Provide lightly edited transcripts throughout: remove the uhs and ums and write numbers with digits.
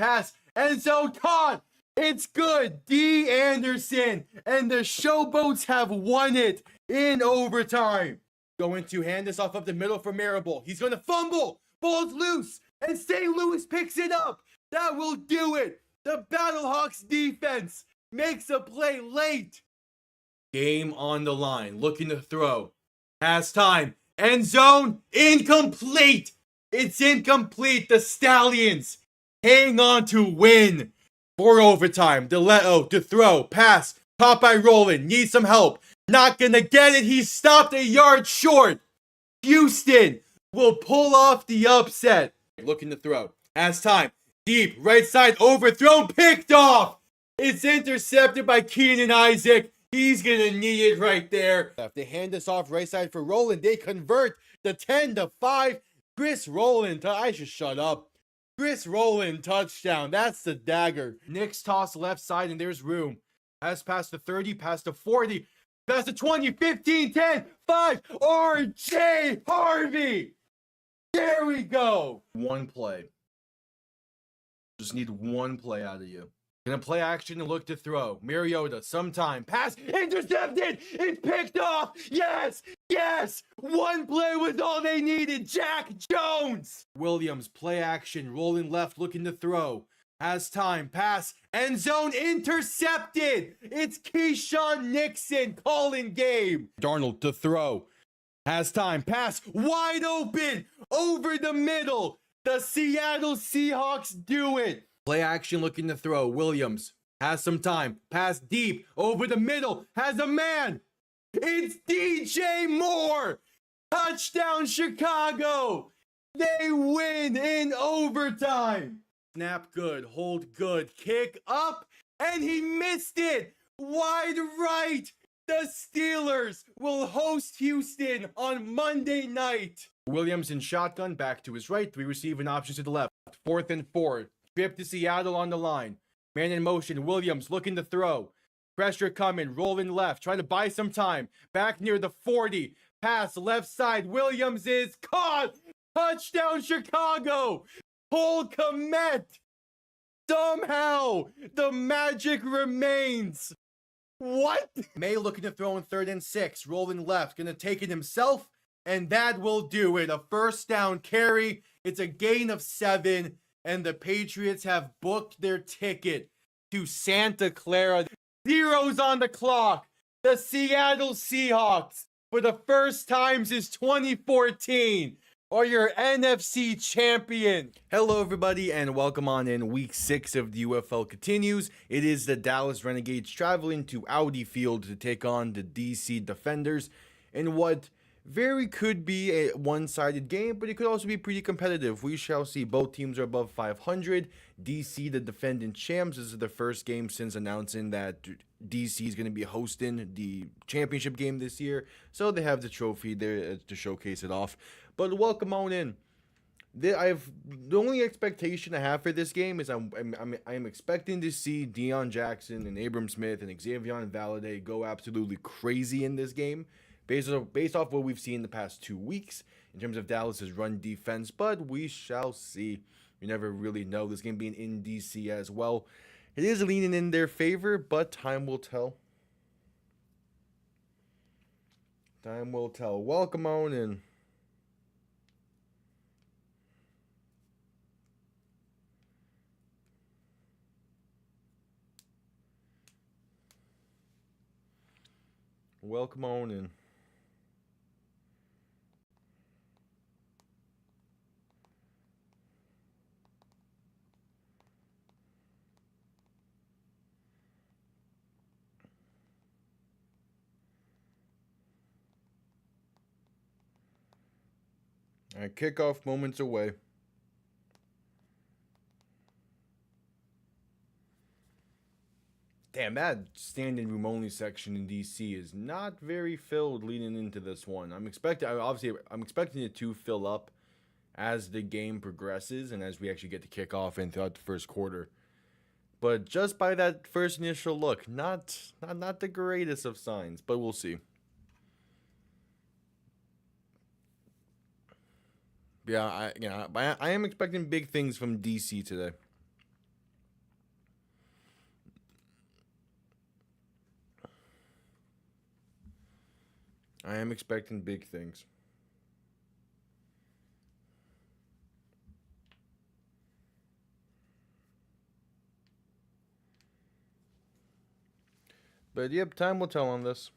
pass. End zone caught. It's good. D. Anderson and the Showboats have won it in overtime. Going to hand this off up the middle for Marable. He's going to fumble. Ball's loose. And St. Louis picks it up. That will do it. The Battlehawks defense makes a play late. Game on the line. Looking to throw. Has time. End zone. Incomplete. It's incomplete. The Stallions hang on to win. For overtime. DeLeo to throw. Pass. Caught by Roland. Needs some help. Not gonna get it. He stopped a yard short. Houston will pull off the upset. Looking to throw. Has time. Deep. Right side. Overthrown. Picked off. It's intercepted by Keenan Isaac. He's gonna need it right there. They hand this off right side for Roland. They convert the 10-5. Chris Roland. I should shut up. Chris Roland touchdown. That's the dagger. Knicks toss left side and there's room. Pass past the 30, past the 40, past the 20, 15, 10, 5. RJ Harvey. There we go. One play. Just need one play out of you. Gonna play action and look to throw. Mariota, sometime. Pass, intercepted. It's picked off. Yes, yes. One play was all they needed. Jack Jones. Williams, play action. Rolling left, looking to throw. Has time. Pass, end zone, intercepted. It's Keyshawn Nixon calling game. Darnold to throw. Has time. Pass, wide open. Over the middle. The Seattle Seahawks do it. Play action looking to throw. Williams has some time. Pass deep. Over the middle. Has a man. It's DJ Moore. Touchdown Chicago. They win in overtime. Snap good. Hold good. Kick up. And he missed it. Wide right. The Steelers will host Houston on Monday night. Williams in shotgun. Back to his right. 3 receiving options to the left. 4th and 4. Trip to Seattle on the line. Man in motion. Williams looking to throw. Pressure coming. Rolling left. Trying to buy some time. Back near the 40. Pass left side. Williams is caught. Touchdown Chicago. Cole Kmet. Somehow the magic remains. What? May looking to throw in 3rd and 6. Rolling left. Gonna take it himself. And that will do it. A first down carry. It's a gain of 7. And the Patriots have booked their ticket to Santa Clara. Zeros on the clock. The Seattle Seahawks, for the first time since 2014, are your NFC champion. Hello, everybody, and welcome on in. Week 6 of the UFL continues. It is the Dallas Renegades traveling to Audi Field to take on the DC Defenders in what very could be a one-sided game, but it could also be pretty competitive. We shall see. Both teams are above 500. DC, the defending champs, this is the first game since announcing that DC is going to be hosting the championship game this year, so they have the trophy there to showcase it off. But welcome on in. The only expectation I have for this game is I'm expecting to see Deion Jackson and Abram Smith and Xavier Valade go absolutely crazy in this game. Based off what we've seen the past 2 weeks in terms of Dallas's run defense, but we shall see. You never really know. This game being in DC as well, it is leaning in their favor, but time will tell. Time will tell. Welcome on in. Welcome on in. All right, kickoff moments away. Damn, that standing room only section in DC is not very filled leading into this one. I'm expecting it to fill up as the game progresses and as we actually get to kick off and throughout the first quarter. But just by that first initial look, not the greatest of signs, but we'll see. Yeah, I am expecting big things from DC today. I am expecting big things. But yep, time will tell on this.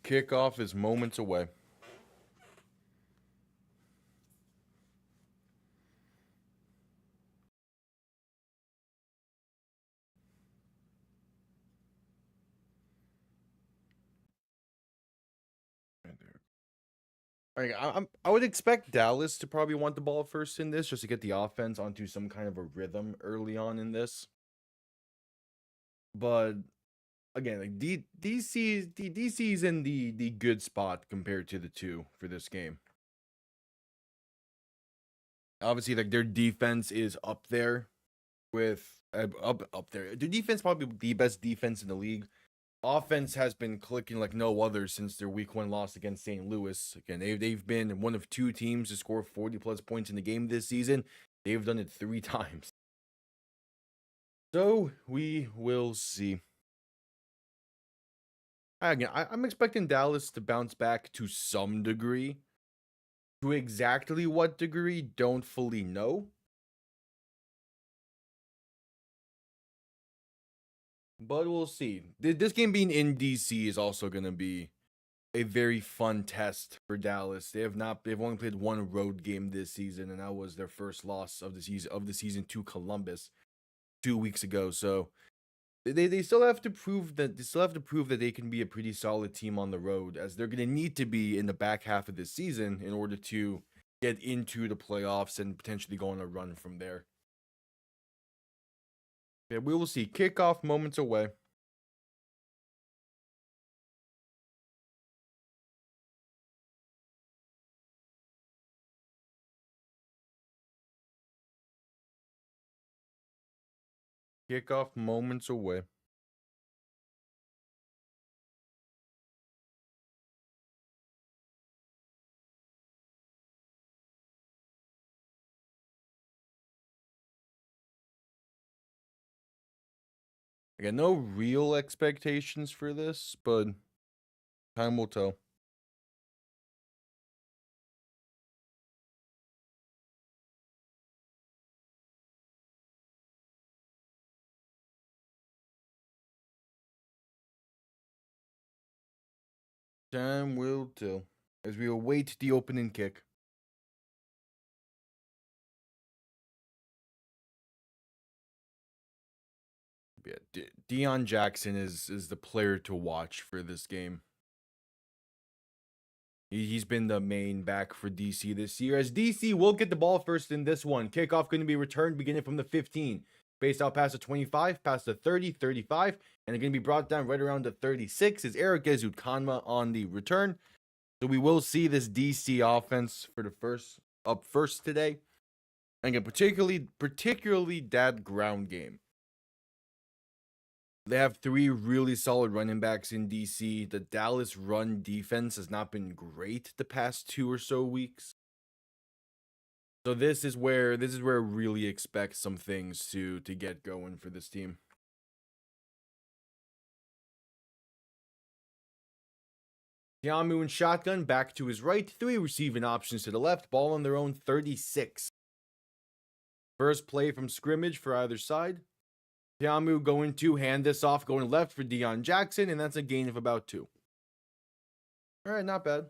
Kickoff is moments away. I would expect Dallas to probably want the ball first in this, just to get the offense onto some kind of a rhythm early on in this. But again, like DC's in the good spot compared to the two for this game. Obviously, like their defense is up there with up there. Their defense probably the best defense in the league. Offense has been clicking like no other since their week 1 loss against St. Louis. Again, they've been one of 2 teams to score 40 plus points in the game this season. They've done it 3 times. So we will see. Again, I'm expecting Dallas to bounce back to some degree. To exactly what degree, don't fully know. But we'll see. This game being in DC is also going to be a very fun test for Dallas. They've only played 1 road game this season, and that was their first loss of the season to Columbus 2 weeks ago. So they still have to prove that they can be a pretty solid team on the road, as they're going to need to be in the back half of this season in order to get into the playoffs and potentially go on a run from there. Yeah, we will see. Kickoff moments away. Kickoff moments away. I got no real expectations for this, but time will tell. Time will tell as we await the opening kick. Yeah, Deion Jackson is the player to watch for this game. He's been the main back for DC this year, as DC will get the ball first in this one. Kickoff going to be returned beginning from the 15. Based out past the 25, past the 30, 35, and they're going to be brought down right around the 36 is Eric Ezutkanma on the return. So we will see this DC offense for the first today. And again, particularly that ground game. They have 3 really solid running backs in DC. The Dallas run defense has not been great the past 2 or so weeks. So this is where I really expect some things to get going for this team. Tiamu and shotgun back to his right, 3 receiving options to the left, ball on their own 36. First play from scrimmage for either side. Tiamu going to hand this off, going left for Deion Jackson, and that's a gain of about 2. All right, not bad.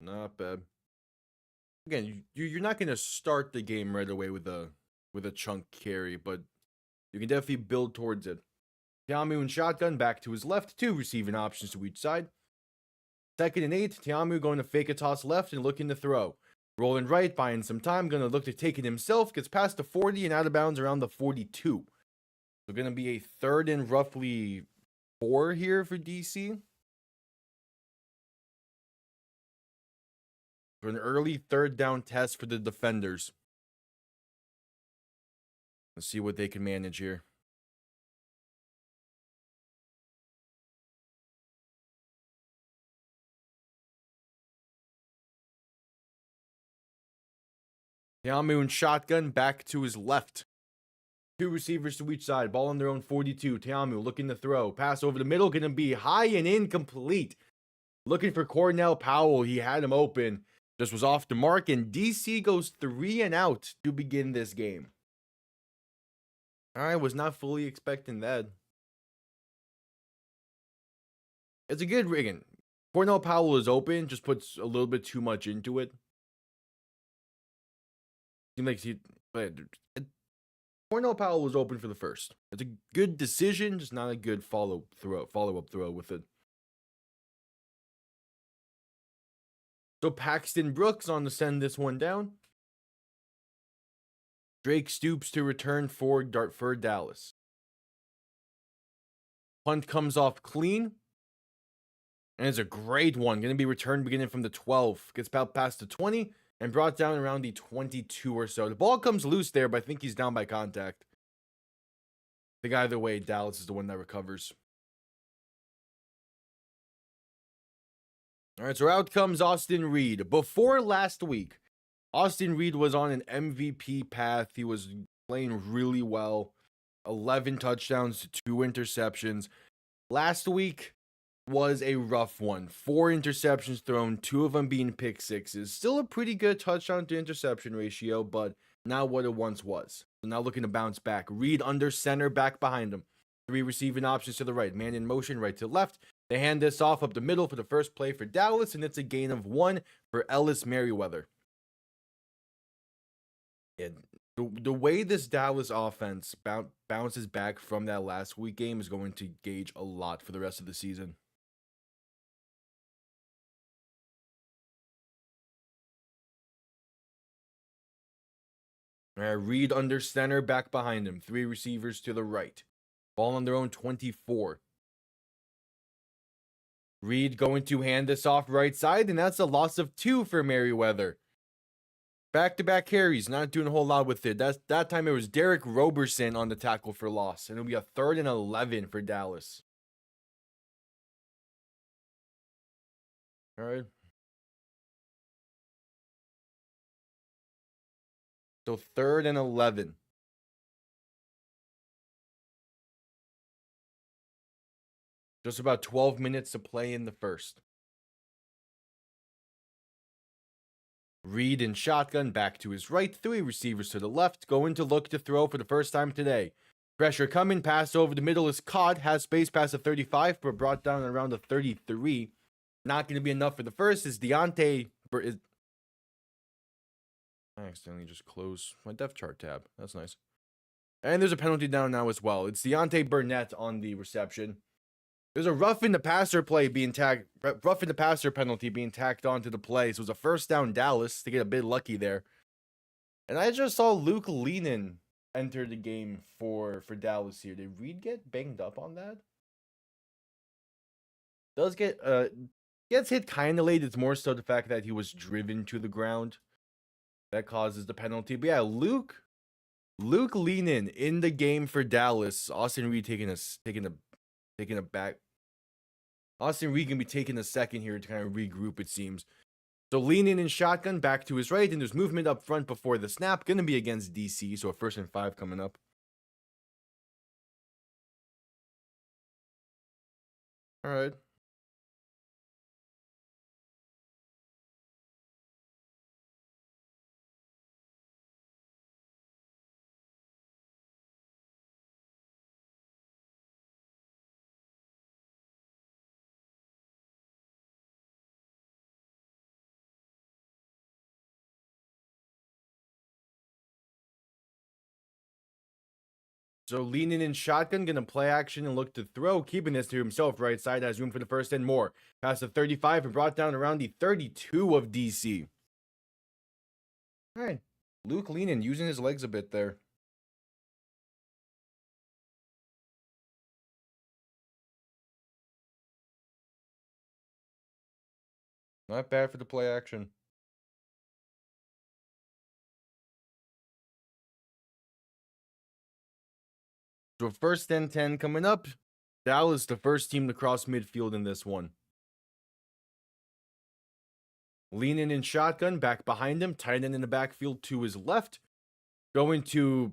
Not bad. Again, you're not going to start the game right away with a chunk carry, but you can definitely build towards it. Tiamu and shotgun back to his left, 2 receiving options to each side. 2nd and 8, Tiamu going to fake a toss left and looking to throw. Rolling right, buying some time, going to look to take it himself, gets past the 40 and out of bounds around the 42. So going to be a 3rd and roughly 4 here for DC. For an early 3rd down test for the defenders. Let's see what they can manage here. Teamu and shotgun back to his left. Two receivers to each side. Ball on their own 42. Teamu looking to throw. Pass over the middle. Going to be high and incomplete. Looking for Cornell Powell. He had him open. Just was off the mark. And DC goes 3 and out to begin this game. All right. Was not fully expecting that. It's a good rigging. Cornell Powell is open. Just puts a little bit too much into it. Seems like Cornell Powell was open for the first. It's a good decision, just not a good follow-up throw with it. So Paxton Brooks on to send this one down. Drake Stoops to return for Dallas. Punt comes off clean. And it's a great one. Going to be returned beginning from the 12. Gets past the 20 and brought down around the 22 or so. The ball comes loose there, but I think he's down by contact. I think either way, Dallas is the one that recovers. All right, so out comes Austin Reed. Before last week, Austin Reed was on an MVP path. He was playing really well. 11 touchdowns, 2 interceptions. Last week was a rough one. 4 interceptions thrown, 2 of them being pick sixes. Still a pretty good touchdown to interception ratio, but not what it once was. So now looking to bounce back. Reed under center, back behind him. 3 receiving options to the right. Man in motion, right to left. They hand this off up the middle for the first play for Dallas, and it's a gain of 1 for Ellis Merriweather. Yeah, the way this Dallas offense bounces back from that last week game is going to gauge a lot for the rest of the season. Reed under center, back behind him. 3 receivers to the right. Ball on their own 24. Reed going to hand this off right side, and that's a loss of 2 for Merriweather. Back-to-back carries, not doing a whole lot with it. That time it was Derek Roberson on the tackle for loss, and it'll be a 3rd and 11 for Dallas. All right. So 3rd and 11. Just about 12 minutes to play in the first. Reed in shotgun, back to his right. 3 receivers to the left. Going to look to throw for the first time today. Pressure coming. Pass over the middle is caught. Has space past the 35, but brought down around the 33. Not going to be enough for the first. Is Deontay... I accidentally just closed my depth chart tab. That's nice. And there's a penalty down now as well. It's Deontay Burnett on the reception. There's a rough in the passer penalty being tacked onto the play. So it was a first down Dallas to get a bit lucky there. And I just saw Luke Leenan enter the game for Dallas here. Did Reed get banged up on that? Does gets hit kind of late. It's more so the fact that he was driven to the ground that causes the penalty. But yeah, Luke Leenan in the game for Dallas. Austin Reed taking a back. Austin Reed can be taking a second here to kind of regroup, it seems. So Leenan in shotgun, back to his right, and there's movement up front before the snap. Going to be against DC, so a 1st and 5 coming up. All right. So Leenan in shotgun, going to play action and look to throw, keeping this to himself. Right side has room for the 1st and more. Past the 35 and brought down around the 32 of DC. All right. Luke Leenan using his legs a bit there. Not bad for the play action. So 1st and 10 coming up. Dallas, the first team to cross midfield in this one. Leaning in shotgun, back behind him, tight end in the backfield to his left. Going to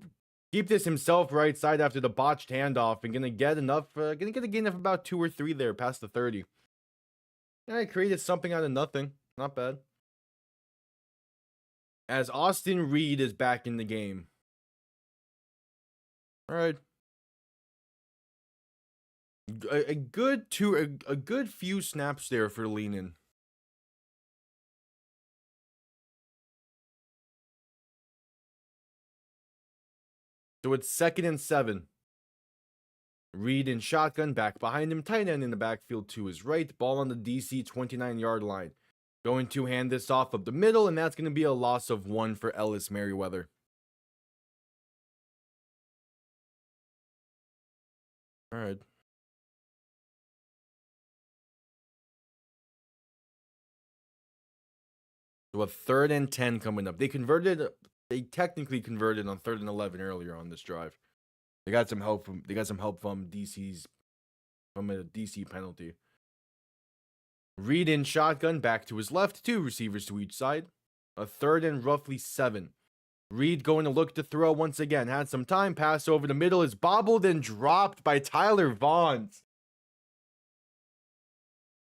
keep this himself right side after the botched handoff and gonna get a gain of about 2 or 3 there past the 30. I created something out of nothing. Not bad. As Austin Reed is back in the game. All right. A good few snaps there for Leanin. So it's 2nd and 7. Reed in shotgun, back behind him, tight end in the backfield to his right, ball on the DC 29-yard line. Going to hand this off up the middle, and that's going to be a loss of 1 for Ellis Merriweather. All right. So a 3rd and 10 coming up. They technically converted on 3rd and 11 earlier on this drive. They got some help from a DC penalty. Reed in shotgun, back to his left, 2 receivers to each side. A 3rd and roughly 7. Reed going to look to throw once again. Had some time, pass over the middle, is bobbled and dropped by Tyler Vaughn.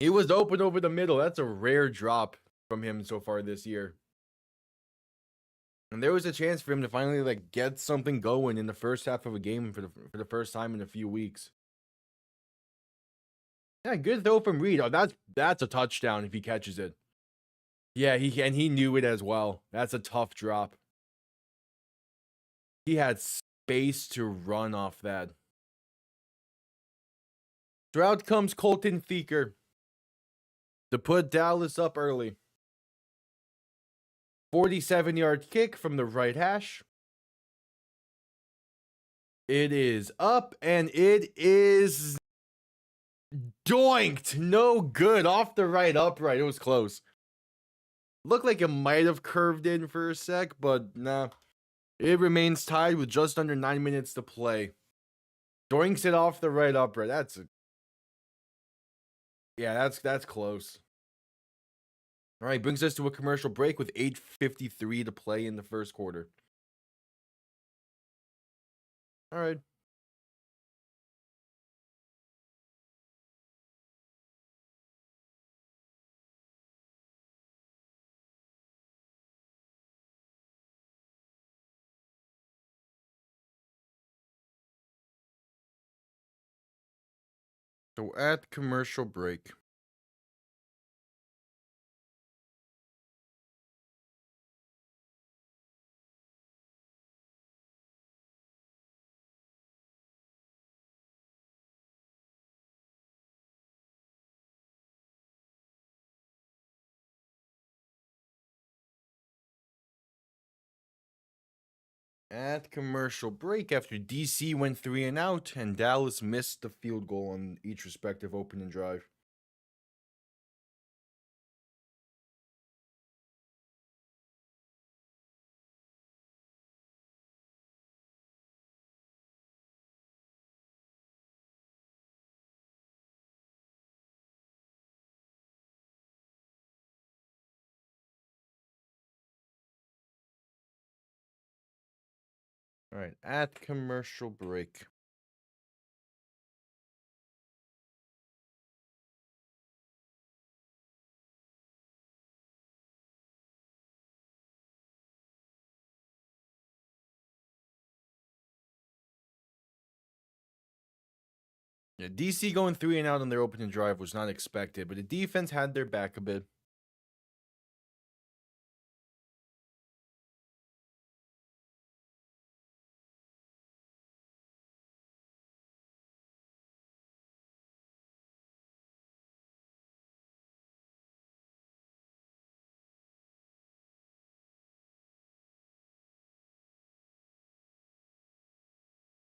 He was open over the middle. That's a rare drop from him so far this year. And there was a chance for him to finally get something going in the first half of a game for the first time in a few weeks. Yeah, good throw from Reed. Oh, that's a touchdown if he catches it. Yeah, he knew it as well. That's a tough drop. He had space to run off that. So out comes Colton Thieker to put Dallas up early. 47-yard kick from the right hash. It is up, and it is doinked. No good. Off the right upright. It was close. Looked like it might have curved in for a sec, but nah. It remains tied with just under 9 minutes to play. Doinks it off the right upright. That's close. All right, brings us to a commercial break with 8:53 to play in the first quarter. All right. So at commercial break. At commercial break after DC went 3 and out and Dallas missed the field goal on each respective opening drive. All right, at commercial break. Yeah, DC going 3 and out on their opening drive was not expected, but the defense had their back a bit.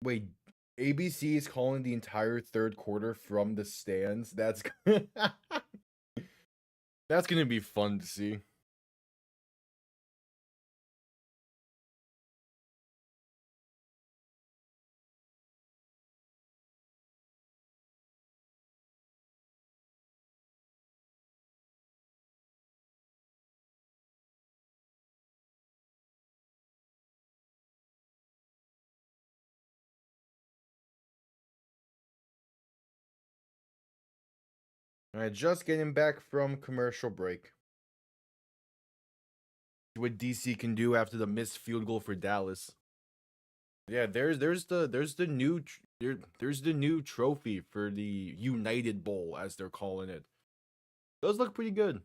Wait, ABC is calling the entire third quarter from the stands. That's that's gonna be fun to see. All right, just getting back from commercial break. What DC can do after the missed field goal for Dallas. Yeah, there's the new there's the new trophy for the United Bowl, as they're calling it. Those look pretty good.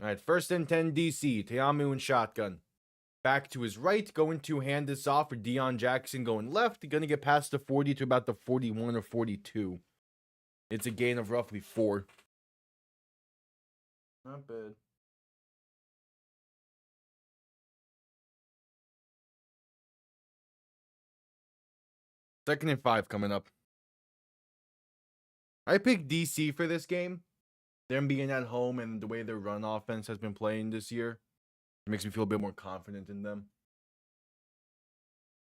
All right, first and 10 DC. Teamu and shotgun. Back to his right, going to hand this off for Deion Jackson going left. Going to get past the 40 to about the 41 or 42. It's a gain of roughly 4. Not bad. Second and 5 coming up. I picked DC for this game. Them being at home and the way their run offense has been playing this year. It makes me feel a bit more confident in them.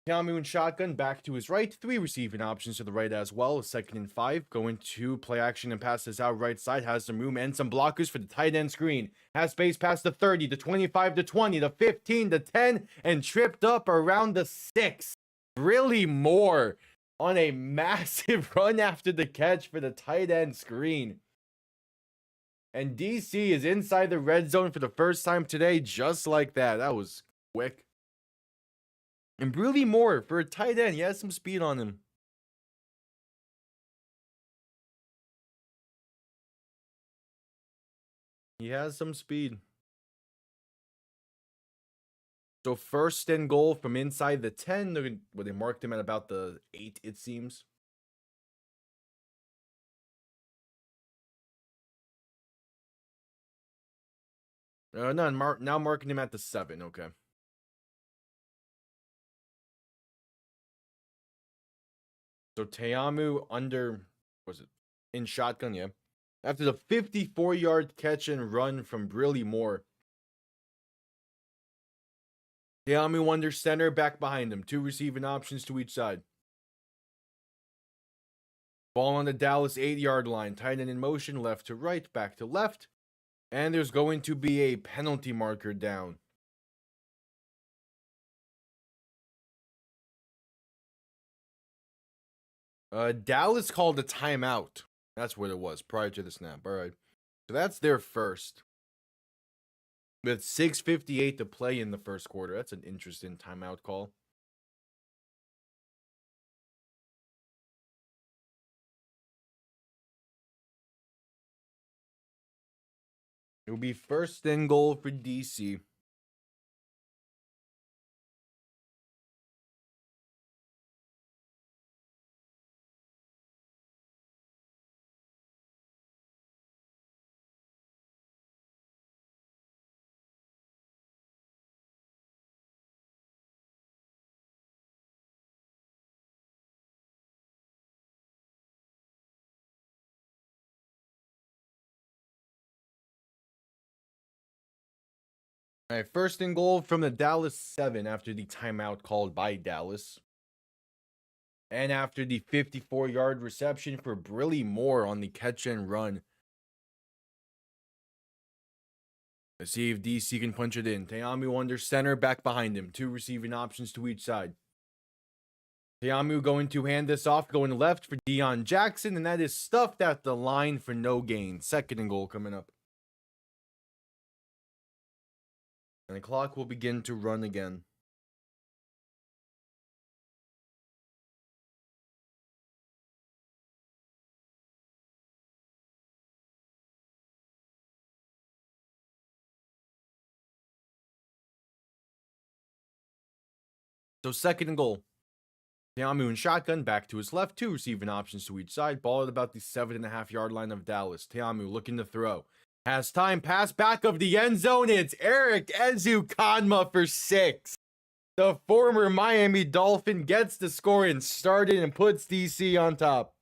Teamu and shotgun back to his right. 3 receiving options to the right as well. Second and 5. Going to play action and pass this out right side. Has some room and some blockers for the tight end screen. Has space past the 30, the 25, the 20, the 15, the 10, and tripped up around the 6. Really more on a massive run after the catch for the tight end screen. And DC is inside the red zone for the first time today, just like that. That was quick. And really more for a tight end. He has some speed on him. He has some speed. So first and goal from inside the 10. They marked him at about the 8, it seems. No, now marking him at the 7. Okay. So Teamu in shotgun, yeah. After the 54-yard catch and run from Brilly Moore. Teamu under center, back behind him. 2 receiving options to each side. Ball on the Dallas 8-yard line. Tight end in motion, left to right, back to left. And there's going to be a penalty marker down. Dallas called a timeout. That's what it was prior to the snap. All right. So that's their first. With 6:58 to play in the first quarter. That's an interesting timeout call. It will be first and goal for DC. All right, first and goal from the Dallas 7 after the timeout called by Dallas. And after the 54-yard reception for Brilly Moore on the catch and run. Let's see if DC can punch it in. Teamu under center, back behind him. 2 receiving options to each side. Teamu going to hand this off, going left for Deion Jackson, and that is stuffed at the line for no gain. Second and goal coming up. And the clock will begin to run again. So second and goal. Teamu in shotgun, back to his left. 2 receiving options to each side. Ball at about the 7.5-yard line of Dallas. Teamu looking to throw. Has time, pass back of the end zone. It's Eric Ezukanma for 6. The former Miami Dolphin gets the score and started and puts DC on top.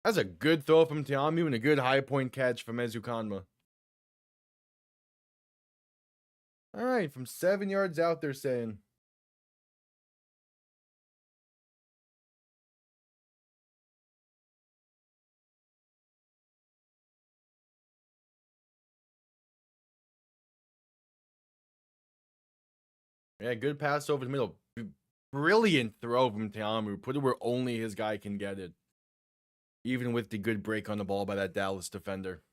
That's a good throw from Teamu and a good high point catch from Ezukanma. All right, from 7 yards out, they're saying. Yeah, good pass over the middle. Brilliant throw from Teamu. Put it where only his guy can get it. Even with the good break on the ball by that Dallas defender.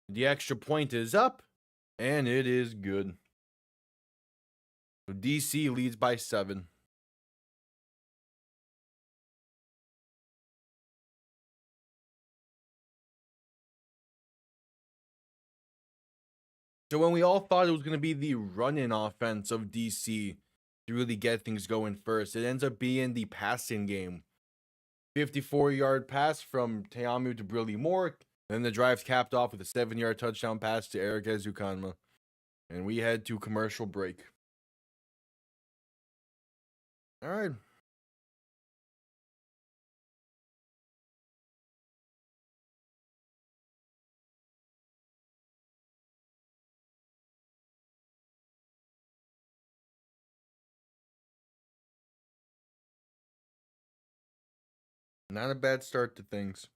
The extra point is up, and it is good. So DC leads by 7. So when we all thought it was going to be the run-in offense of DC to really get things going first, it ends up being the passing game. 54-yard pass from Teamu to Brilly Moore. Then the drive's capped off with a 7-yard touchdown pass to Eric Ezukanma. And we head to commercial break. All right. Not a bad start to things.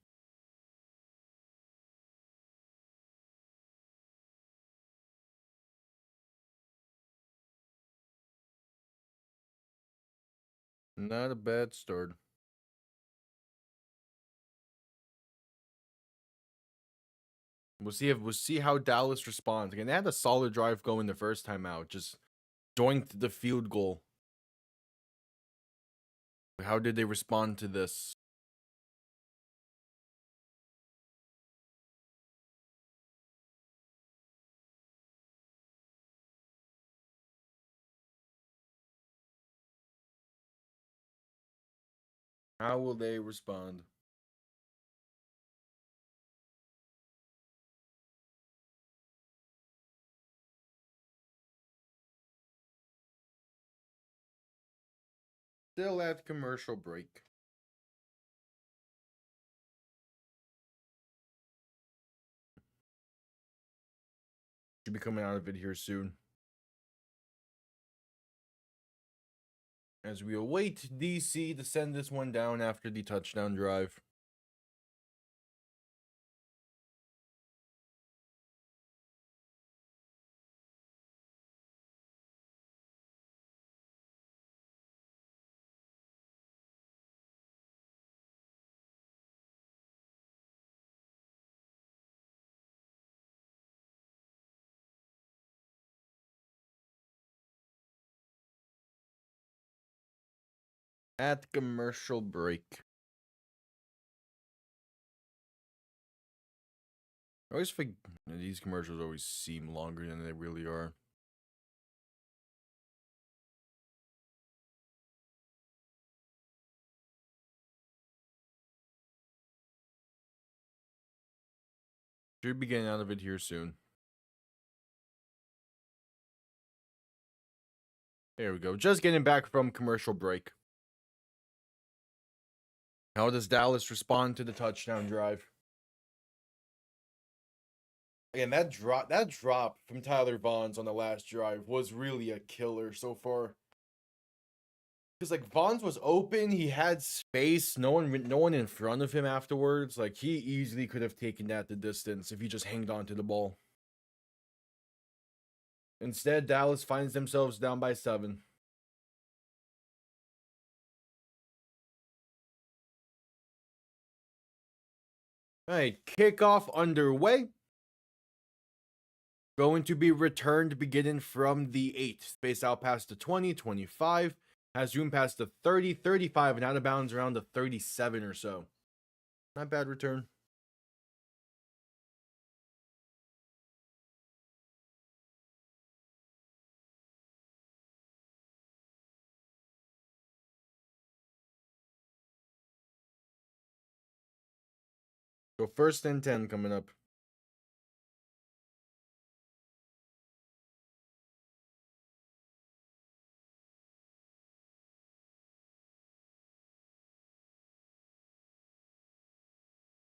Not a bad start. We'll see how Dallas responds. Again, they had a solid drive going the first time out. Just doinked the field goal. How did they respond to this? How will they respond? Still at commercial break. Should be coming out of it here soon. As we await DC to send this one down after the touchdown drive. At commercial break. I always think these commercials always seem longer than they really are. Should be getting out of it here soon. There we go. Just getting back from commercial break. How does Dallas respond to the touchdown drive? Again, that drop from Tyler Vaughns on the last drive was really a killer so far. Because like Vaughns was open, he had space, no one in front of him afterwards. Like he easily could have taken that the distance if he just hanged on to the ball. Instead, Dallas finds themselves down by 7. All right, kickoff underway. Going to be returned beginning from the 8. Space out past the 20, 25. Has room past the 30, 35, and out of bounds around the 37 or so. Not bad return. So 1st and 10 coming up.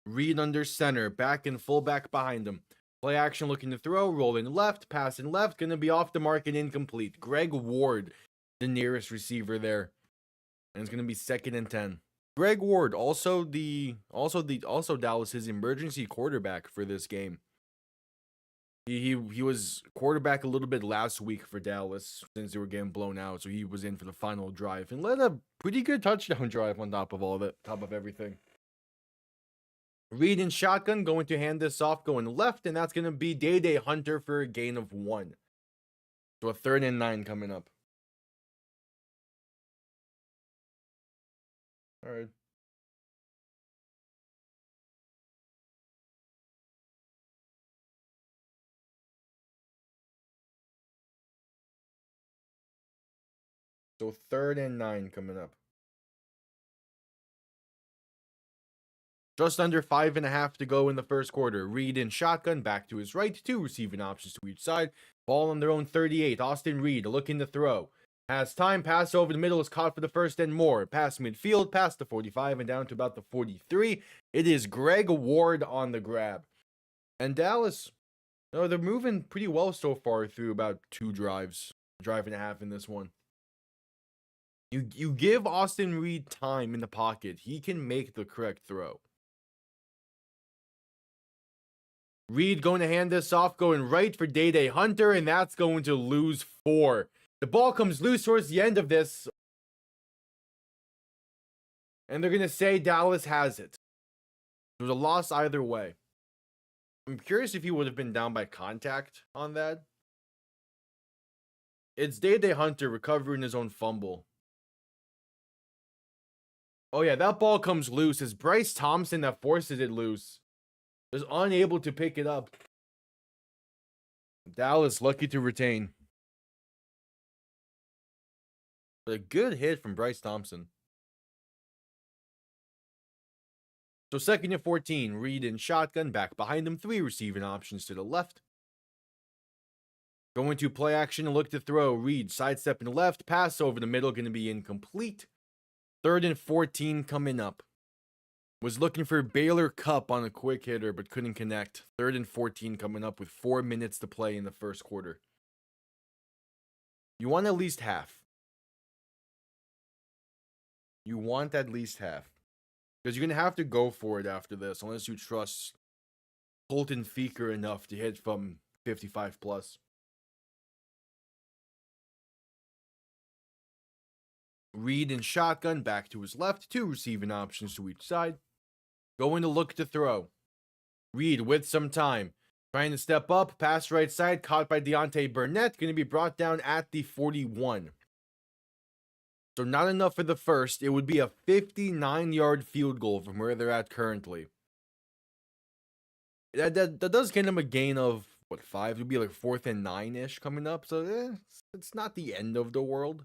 Read under center, back and fullback behind him. Play action looking to throw, rolling left, passing left, gonna be off the mark and incomplete. Greg Ward, the nearest receiver there. And it's gonna be 2nd and 10. Greg Ward, also Dallas's emergency quarterback for this game. He was quarterback a little bit last week for Dallas since they were getting blown out, so he was in for the final drive and led a pretty good touchdown drive on top of all of it, top of everything. Reed in shotgun, going to hand this off, going left, and that's going to be Day Hunter for a gain of 1. So a 3rd and 9 coming up. All right. So 3rd and 9 coming up. Just under 5.5 to go in the first quarter. Reed in shotgun, back to his right. 2 receiving options to each side. Ball on their own 38. Austin Reed looking to throw. Has time. Pass over the middle is caught for the first and more. Pass midfield, past the 45 and down to about the 43. It is Greg Ward on the grab. And Dallas, they're moving pretty well so far through about 2 drives. Drive and a half in this one. You give Austin Reed time in the pocket. He can make the correct throw. Reed going to hand this off, going right for Day Hunter, and that's going to lose 4. The ball comes loose towards the end of this, and they're going to say Dallas has it. There was a loss either way. I'm curious if he would have been down by contact on that. It's Day Hunter recovering his own fumble. Oh yeah, that ball comes loose. It's Bryce Thompson that forces it loose. Was unable to pick it up. Dallas lucky to retain. A good hit from Bryce Thompson. So 2nd and 14. Reed in shotgun. Back behind him. 3 receiving options to the left. Going to play action and look to throw. Reed sidestepping left. Pass over the middle. Going to be incomplete. 3rd and 14 coming up. Was looking for Baylor Cup on a quick hitter, but couldn't connect. 3rd and 14 coming up with 4 minutes to play in the first quarter. You want at least half. You want at least half. Because you're going to have to go for it after this, unless you trust Colton Feeker enough to hit from 55 plus. Reed in shotgun, back to his left. 2 receiving options to each side. Going to look to throw. Reed with some time. Trying to step up. Pass right side. Caught by Deontay Burnett. Going to be brought down at the 41. So not enough for the first. It would be a 59-yard field goal from where they're at currently. That does get them a gain of, 5? It would be like 4th and 9-ish coming up. So it's not the end of the world.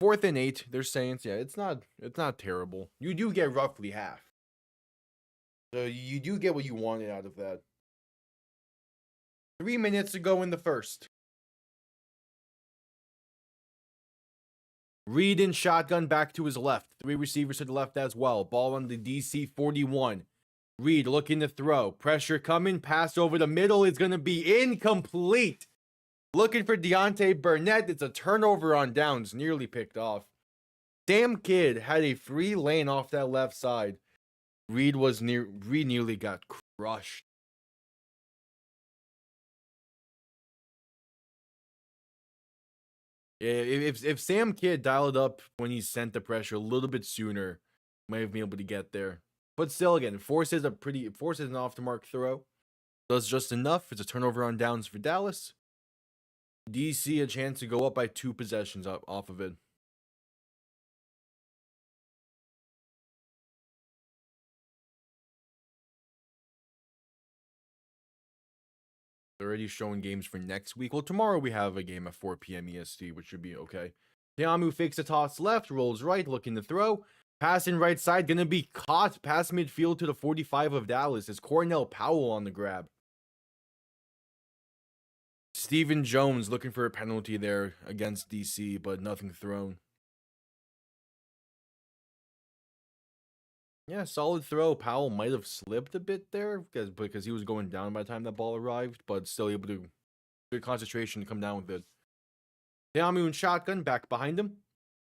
4th and 8, they're saying. Yeah, it's not terrible. You do get roughly half. So you do get what you wanted out of that. 3 minutes to go in the first. Reed in shotgun, back to his left. 3 receivers to the left as well. Ball on the DC 41. Reed looking to throw. Pressure coming. Pass over the middle is going to be incomplete. Looking for Deontay Burnett. It's a turnover on downs. Nearly picked off. Sam Kidd had a free lane off that left side. Reed nearly got crushed. If Sam Kidd dialed up when he sent the pressure a little bit sooner, might have been able to get there. But still, again, forces an off the mark throw. Does just enough. It's a turnover on downs for Dallas. DC a chance to go up by 2 possessions off of it. They're already showing games for next week. Well, tomorrow we have a game at 4 p.m. EST, which should be okay. Teamu fakes a toss left, rolls right, looking to throw. Passing right side, gonna be caught past midfield to the 45 of Dallas. It's Cornell Powell on the grab. Stephen Jones looking for a penalty there against DC, but nothing thrown. Yeah, solid throw. Powell might have slipped a bit there because he was going down by the time that ball arrived, but still able to good concentration to come down with it. Teamu shotgun back behind him.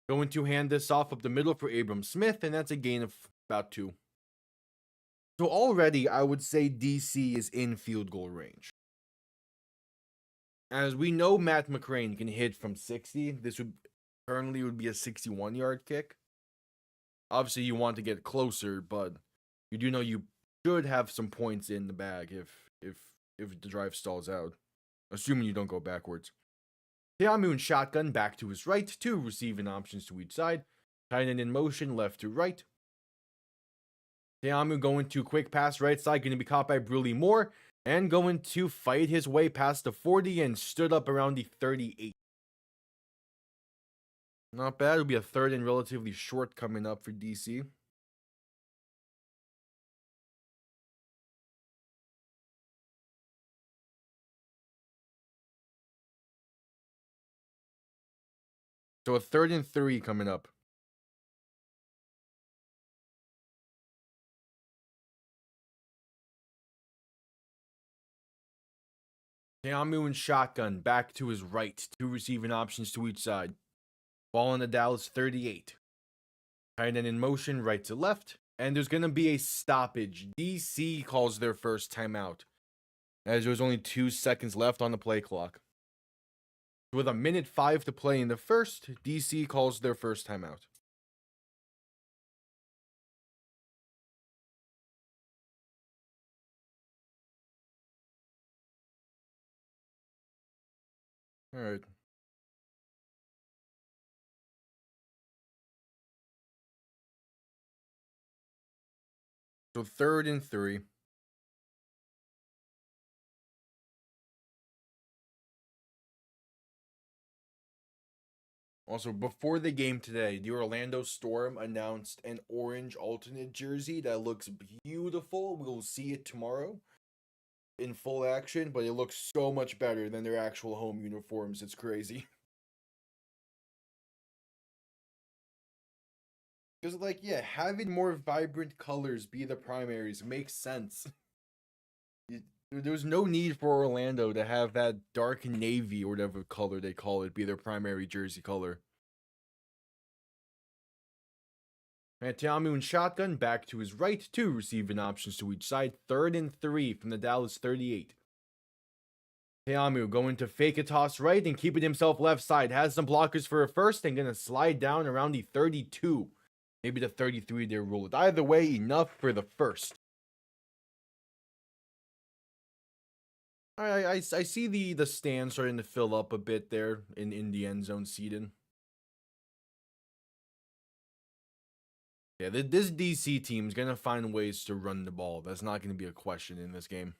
Going to hand this off up the middle for Abram Smith, and that's a gain of about 2. So already, I would say DC is in field goal range. As we know, Matt McCrane can hit from 60. This would currently would be a 61-yard kick. Obviously, you want to get closer, but you do know you should have some points in the bag if the drive stalls out, assuming you don't go backwards. Teamu shotgun back to his right, 2 receiving options to each side. Tight end in motion, left to right. Teamu going to quick pass right side, going to be caught by Bruley Moore, and going to fight his way past the 40 and stood up around the 38. Not bad. It'll be a third and relatively short coming up for DC. So a 3rd and 3 coming up. Teamu and shotgun back to his right. 2 receiving options to each side. Ball on the Dallas 38. Tight end in motion, right to left. And there's going to be a stoppage. DC calls their first timeout, as there was only 2 seconds left on the play clock. With 1:05 to play in the first, DC calls their first timeout. All right. So 3rd and 3. Also, before the game today, the Orlando Storm announced an orange alternate jersey that looks beautiful. We'll see it tomorrow in full action, but it looks so much better than their actual home uniforms. It's crazy. Because, like, yeah, having more vibrant colors be the primaries makes sense. There's no need for Orlando to have that dark navy or whatever color they call it be their primary jersey color. Teamu and shotgun back to his right, 2 receiving options to each side. 3rd and 3 from the Dallas 38. Teamu going to fake a toss right and keep it himself left side. Has some blockers for a first and going to slide down around the 32. Maybe the 33 they ruled. Either way, enough for the first. I see the stand starting to fill up a bit there in the end zone seating. Yeah, this DC team's going to find ways to run the ball. That's not going to be a question in this game.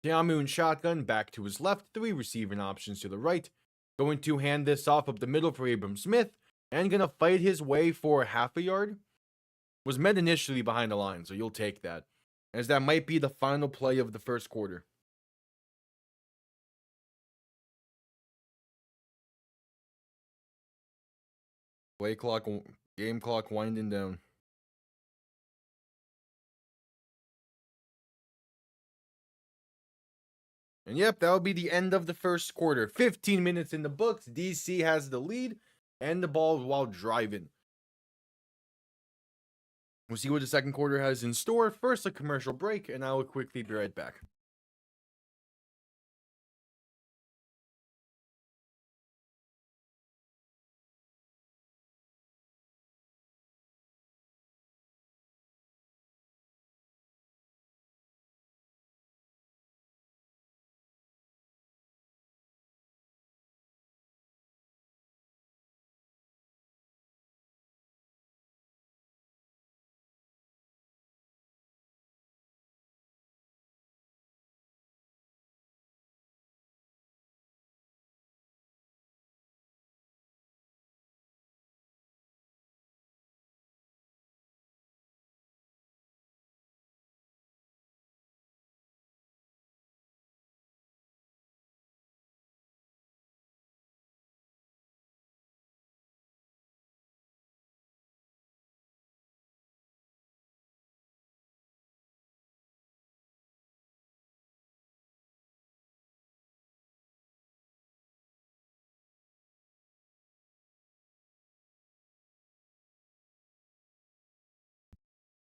Teamu and shotgun back to his left, 3 receiving options to the right. Going to hand this off up the middle for Abram Smith, and going to fight his way for half a yard. Was met initially behind the line, so you'll take that, as that might be the final play of the first quarter. Play clock, game clock winding down. And yep, that'll be the end of the first quarter. 15 minutes in the books. DC has the lead and the ball while driving. We'll see what the second quarter has in store. First, a commercial break, and I will quickly be right back.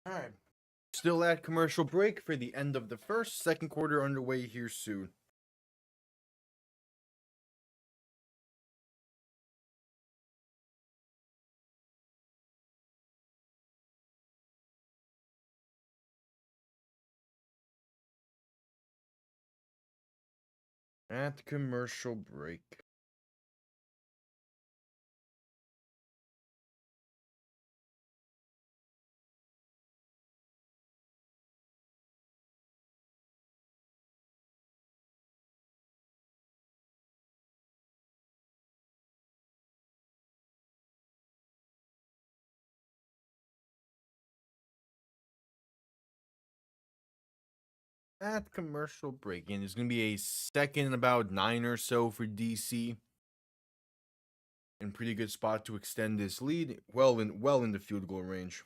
All right. Still at commercial break for the end of the first. Second quarter underway here soon. At commercial break. At commercial break. And there's going to be a second about 9 or so for DC. In pretty good spot to extend this lead. Well in the field goal range.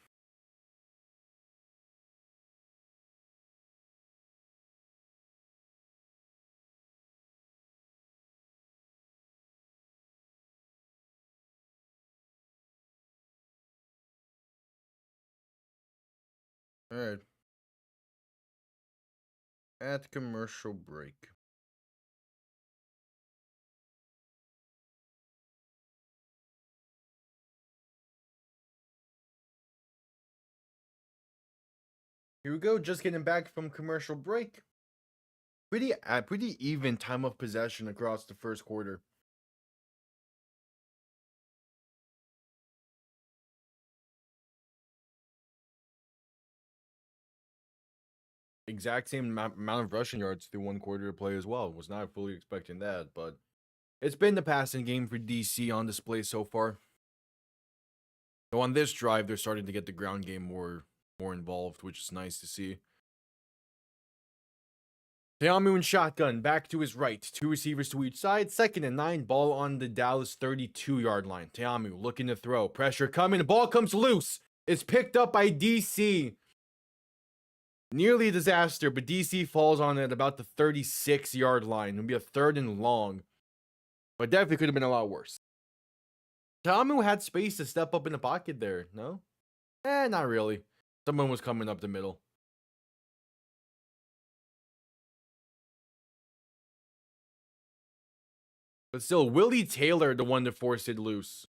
Alright. At commercial break. Here we go, just getting back from commercial break. Pretty even time of possession across the first quarter. Exact same amount of rushing yards through one quarter of play as well. Was not fully expecting that, but it's been the passing game for DC on display so far. So on this drive, they're starting to get the ground game more involved, which is nice to see. Teamu in shotgun, back to his right. Two receivers to each side. 2nd and 9, ball on the Dallas 32-yard line. Teamu looking to throw. Pressure coming. The ball comes loose. It's picked up by DC. Nearly a disaster, but DC falls on it at about the 36-yard line. It'll be a 3rd and long. But definitely could have been a lot worse. Teamu had space to step up in the pocket there, no? Not really. Someone was coming up the middle. But still, Willie Taylor, the one to force it loose.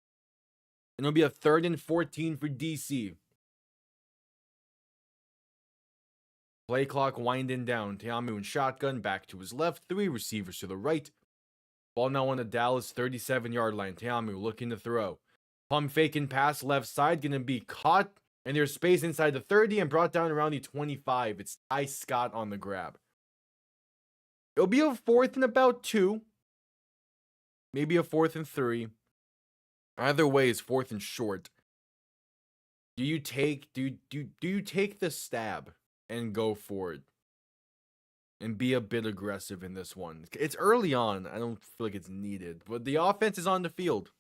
And it'll be a 3rd and 14 for DC. Play clock winding down. Teamu in shotgun, back to his left. 3 receivers to the right. Ball now on the Dallas 37-yard line. Teamu looking to throw. Pump fake and pass left side. Going to be caught. And there's space inside the 30 and brought down around the 25. It's Ty Scott on the grab. It'll be a 4th and about 2. Maybe a 4th and 3. Either way, it's 4th and short. Do you take the stab and go for it? And be a bit aggressive in this one. It's early on. I don't feel like it's needed. But the offense is on the field.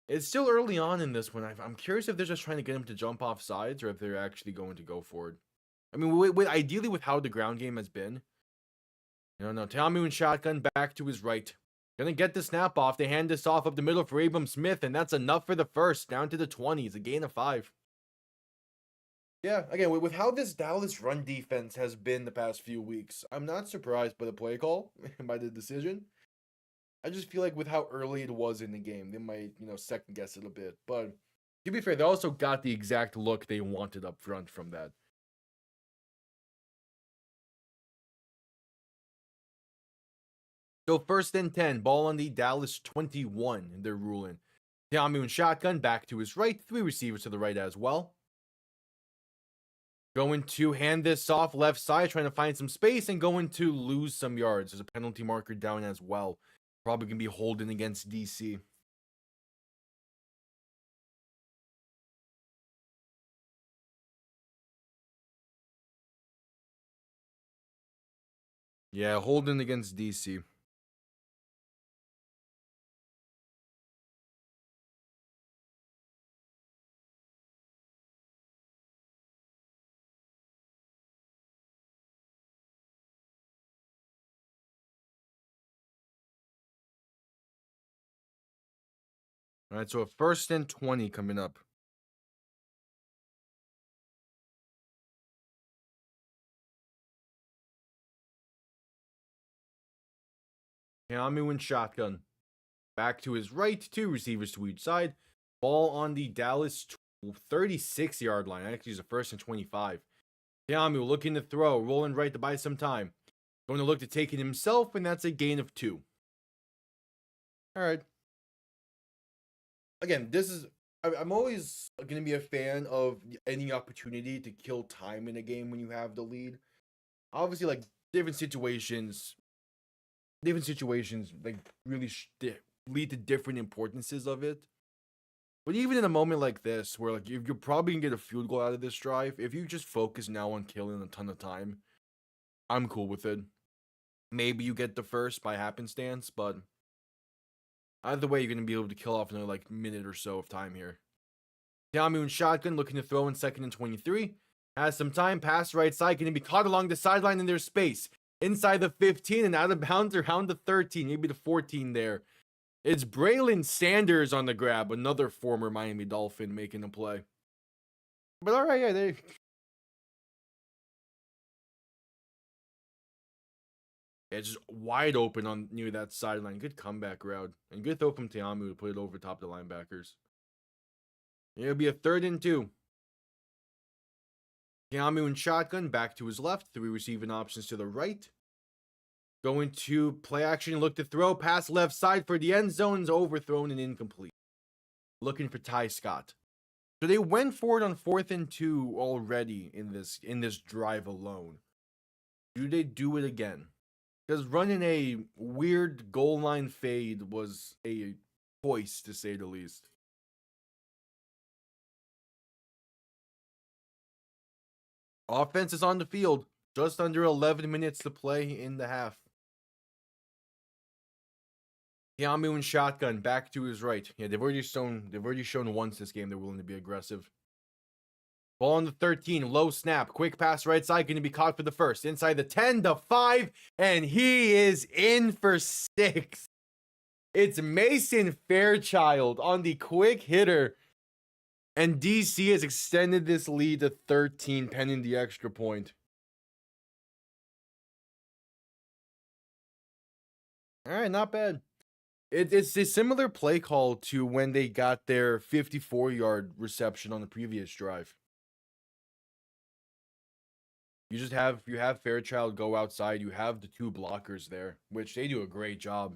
It's still early on in this one. I'm curious if they're just trying to get him to jump off sides or if they're actually going to go for it. I mean, ideally with how the ground game has been. No. Teamu in shotgun, back to his right. Gonna get the snap off. They hand this off up the middle for Abram Smith, and that's enough for the first. Down to the 20s, a gain of 5. Yeah, again, with how this Dallas run defense has been the past few weeks, I'm not surprised by the play call, by the decision. I just feel like with how early it was in the game, they might, second guess it a bit. But to be fair, they also got the exact look they wanted up front from that. So 1st and 10, ball on the Dallas 21, they're ruling. Teamu in shotgun, back to his right. 3 receivers to the right as well. Going to hand this off left side, trying to find some space, and going to lose some yards. There's a penalty marker down as well. Probably going to be holding against DC. Yeah, holding against DC. All right, so a 1st and 20 coming up. Keamu in shotgun. Back to his right, two receivers to each side. Ball on the Dallas 36-yard line. Actually, it's a first and 25. Keamu looking to throw, rolling right to buy some time. Going to look to take it himself, and that's a gain of 2. All right. Again, I'm always going to be a fan of any opportunity to kill time in a game when you have the lead. Obviously, like, different situations like really lead to different importances of it. But even in a moment like this, where like you're probably gonna get a field goal out of this drive, if you just focus now on killing a ton of time, I'm cool with it. Maybe you get the first by happenstance, but either way, you're gonna be able to kill off another like minute or so of time here. Keamu in shotgun, looking to throw in 2nd and 23. Has some time, pass right side, gonna be caught along the sideline in their space. Inside the 15 and out of bounds around the 13, maybe the 14 there. It's Braylon Sanders on the grab, another former Miami Dolphin making a play. But all right, yeah, it's just wide open on near that sideline. Good comeback route. And good throw from Keamu to put it over top the linebackers. It'll be a 3rd and 2. Keamu in shotgun, back to his left. 3 receiving options to the right. Going to play action, look to throw, pass left side for the end zone's overthrown and incomplete. Looking for Ty Scott. So they went for it on 4th and 2 already in this drive alone. Do they do it again? Because running a weird goal line fade was a choice, to say the least. Offense is on the field. Just under 11 minutes to play in the half. Keamu in shotgun, back to his right. Yeah, they've already shown once this game they're willing to be aggressive. Ball on the 13, low snap, quick pass right side, going to be caught for the first. Inside the 10 to 5, and he is in for 6. It's Mason Fairchild on the quick hitter. And DC has extended this lead to 13, pending the extra point. All right, not bad. It's a similar play call to when they got their 54-yard reception on the previous drive. You have Fairchild go outside. You have the 2 blockers there, which they do a great job.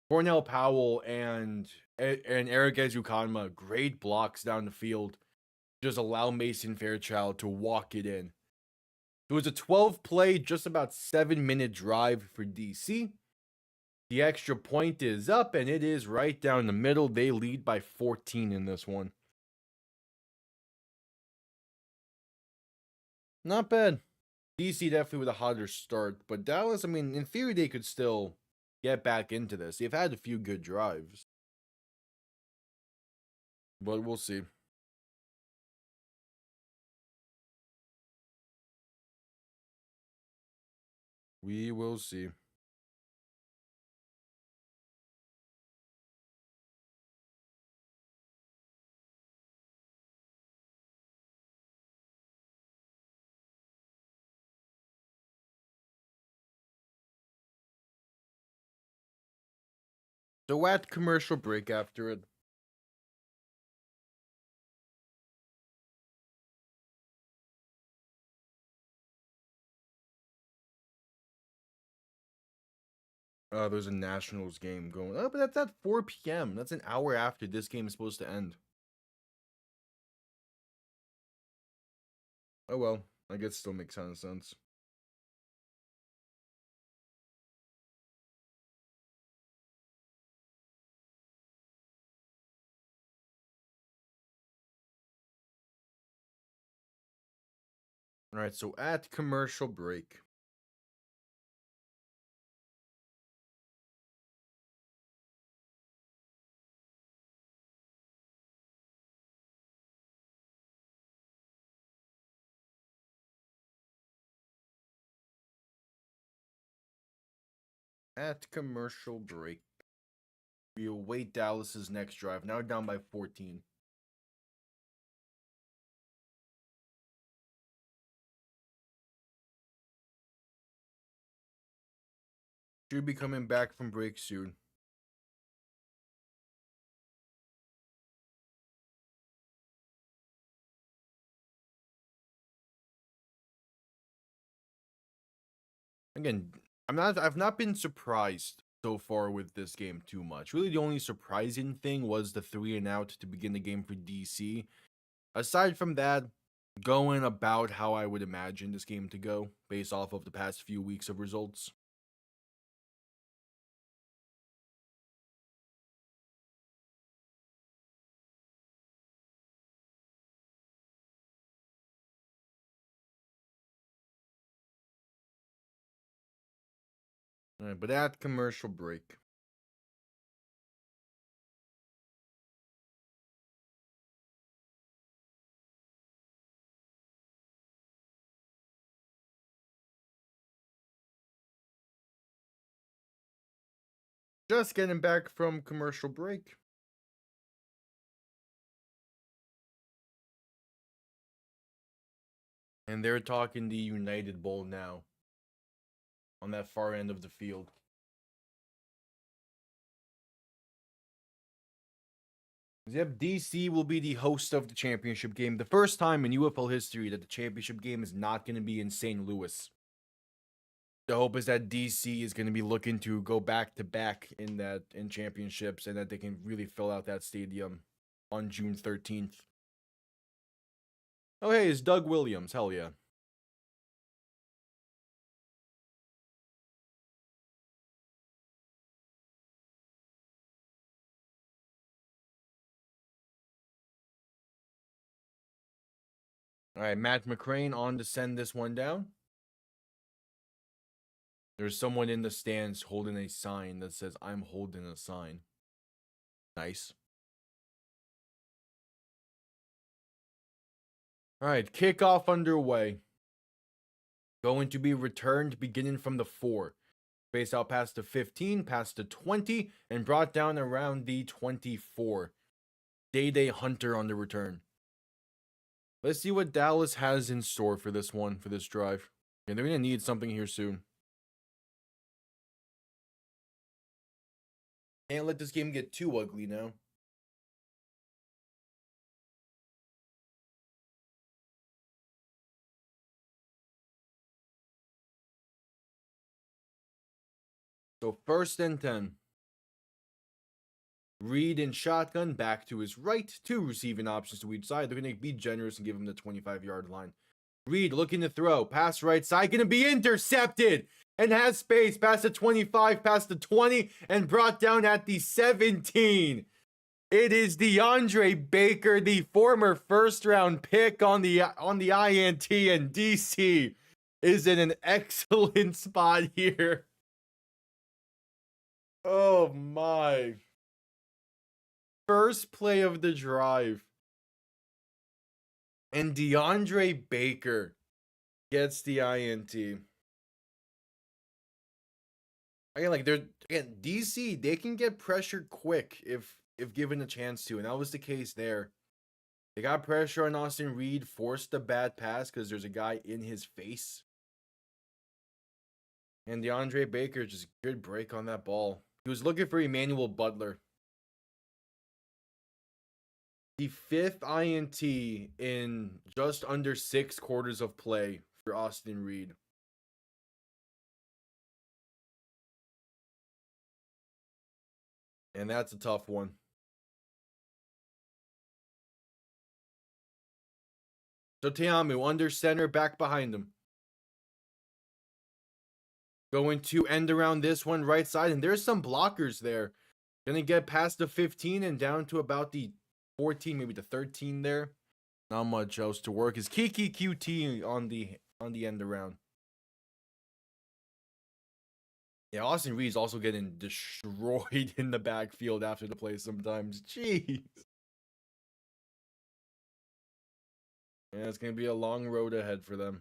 Cornell Powell and Eric Ezukanma, great blocks down the field. Just allow Mason Fairchild to walk it in. It was a 12-play, just about 7-minute drive for DC. The extra point is up, and it is right down the middle. They lead by 14 in this one. Not bad. DC definitely with a hotter start, but Dallas, I mean, in theory, they could still get back into this. They've had a few good drives. But we'll see. We will see. So at commercial break after it. There's a Nationals game going. Oh, but that's at 4 p.m. That's an hour after this game is supposed to end. Oh well, I guess it still makes kind of sense. Alright, so at commercial break. At commercial break. We await Dallas's next drive. Now down by 14. Should be coming back from break soon. Again, I've not been surprised so far with this game too much. Really, the only surprising thing was the 3-and-out to begin the game for DC. Aside from that, going about how I would imagine this game to go based off of the past few weeks of results. All right, but at commercial break. Just getting back from commercial break. And they're talking the United Bowl now. On that far end of the field. Yep, DC will be the host of the championship game. The first time in UFL history that the championship game is not going to be in St. Louis. The hope is that DC is going to be looking to go back to back in championships and that they can really fill out that stadium on June 13th. Oh, hey, it's Doug Williams. Hell yeah. All right, Matt McCrane on to send this one down. There's someone in the stands holding a sign that says, "I'm holding a sign." Nice. All right, kickoff underway. Going to be returned beginning from the 4. Spaced out past the 15, past the 20, and brought down around the 24. Day Hunter on the return. Let's see what Dallas has in store for this one, for this drive. And they're going to need something here soon. Can't let this game get too ugly now. So 1st and 10. Reed in shotgun, back to his right. 2 receiving options to each side. They're going to be generous and give him the 25-yard line. Reed looking to throw. Pass right side. Going to be intercepted. And has space past the 25, past the 20, and brought down at the 17. It is DeAndre Baker, the former first-round pick on the INT, and DC is in an excellent spot here. Oh my. First play of the drive. And DeAndre Baker gets the INT. Again, DC, they can get pressured quick if given a chance to, and that was the case there. They got pressure on Austin Reed, forced a bad pass because there's a guy in his face. And DeAndre Baker, just good break on that ball. He was looking for Emmanuel Butler. The 5th INT in just under 6 quarters of play for Austin Reed. And that's a tough one. So Teamu under center, back behind him. Going to end around this one right side, and there's some blockers there. Gonna get past the 15 and down to about the 14, maybe the 13 there. Not much else to work. Is Kiki QT on the end around. Yeah, Austin Reed's also getting destroyed in the backfield after the play sometimes. Jeez. Yeah, it's going to be a long road ahead for them.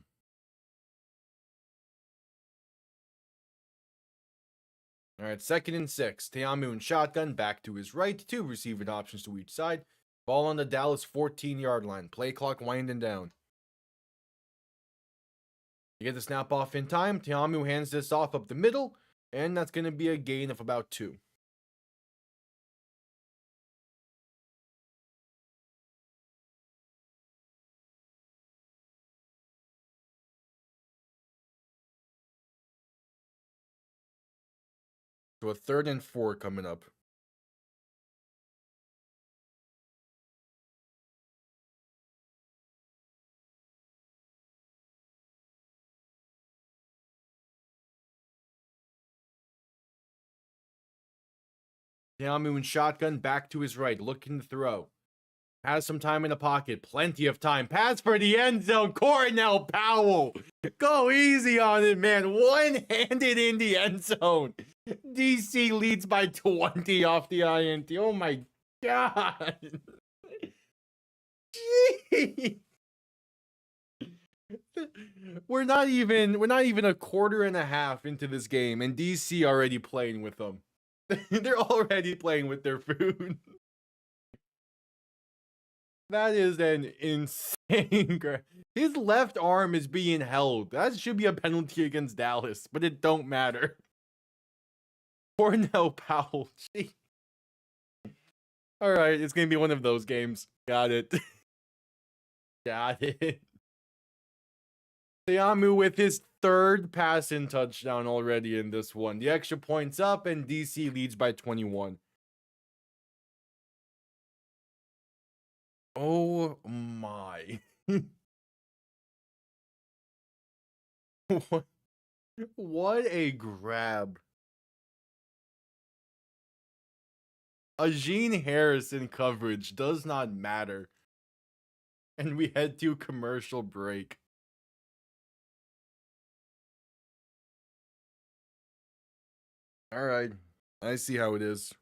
All right, 2nd and 6. Teamu in shotgun, back to his right. 2 receiving options to each side. Ball on the Dallas 14-yard line. Play clock winding down. You get the snap off in time. Teamu hands this off up the middle. And that's going to be a gain of about 2. So a 3rd and 4 coming up. Yamu and shotgun back to his right, looking to throw. Has some time in the pocket, plenty of time. Pass for the end zone, Cornell Powell. Go easy on it, man. One-handed in the end zone. DC leads by 20 off the INT. Oh my god. Jeez. We're not even a quarter and a half into this game, and DC already playing with them. They're already playing with their food. That is an insane. His left arm is being held. That should be a penalty against Dallas, but it don't matter. Cornell Powell. All right, it's gonna be one of those games. Got it. Got it. Seamu with his 3rd pass-in touchdown already in this one. The extra points up, and DC leads by 21. Oh my. What a grab. A Gene Harrison coverage does not matter. And we head to commercial break. All right. I see how it is.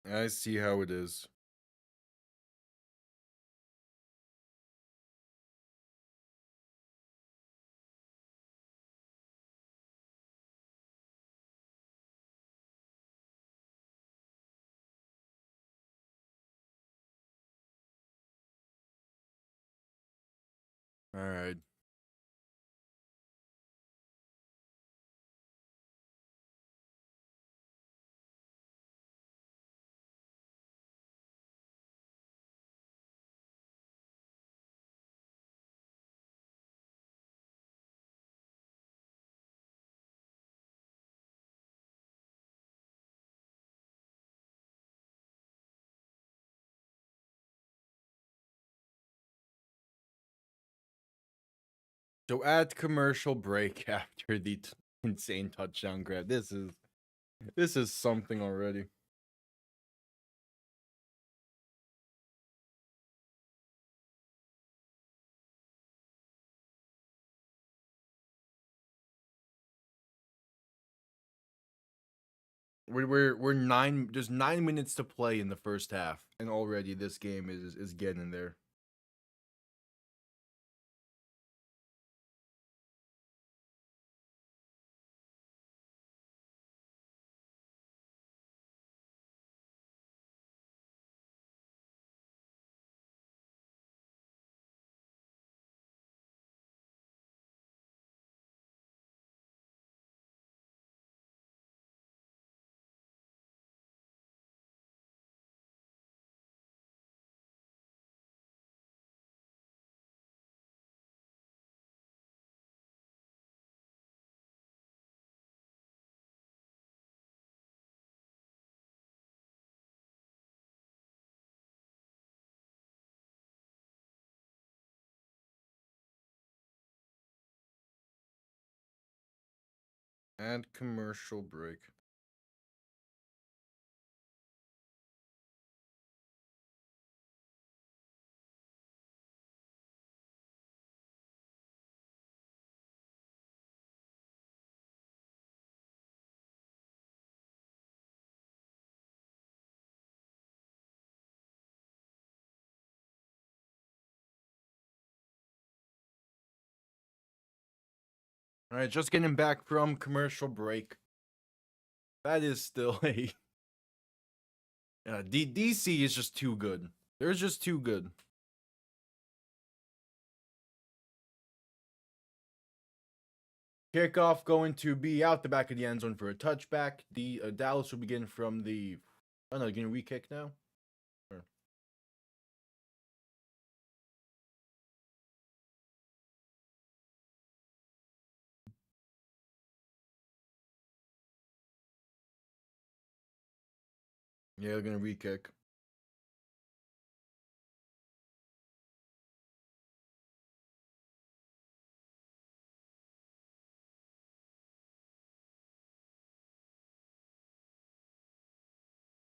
I see how it is. All right. So at commercial break after the insane touchdown grab, this is something already. We're 9. There's 9 minutes to play in the first half, and already this game is getting there. And commercial break. All right, just getting back from commercial break. That is still a DC is just too good. They're just too good. Kickoff going to be out the back of the end zone for a touchback. The Dallas will begin from the. Oh no, getting re-kick now. Or... Yeah, they're gonna re-kick.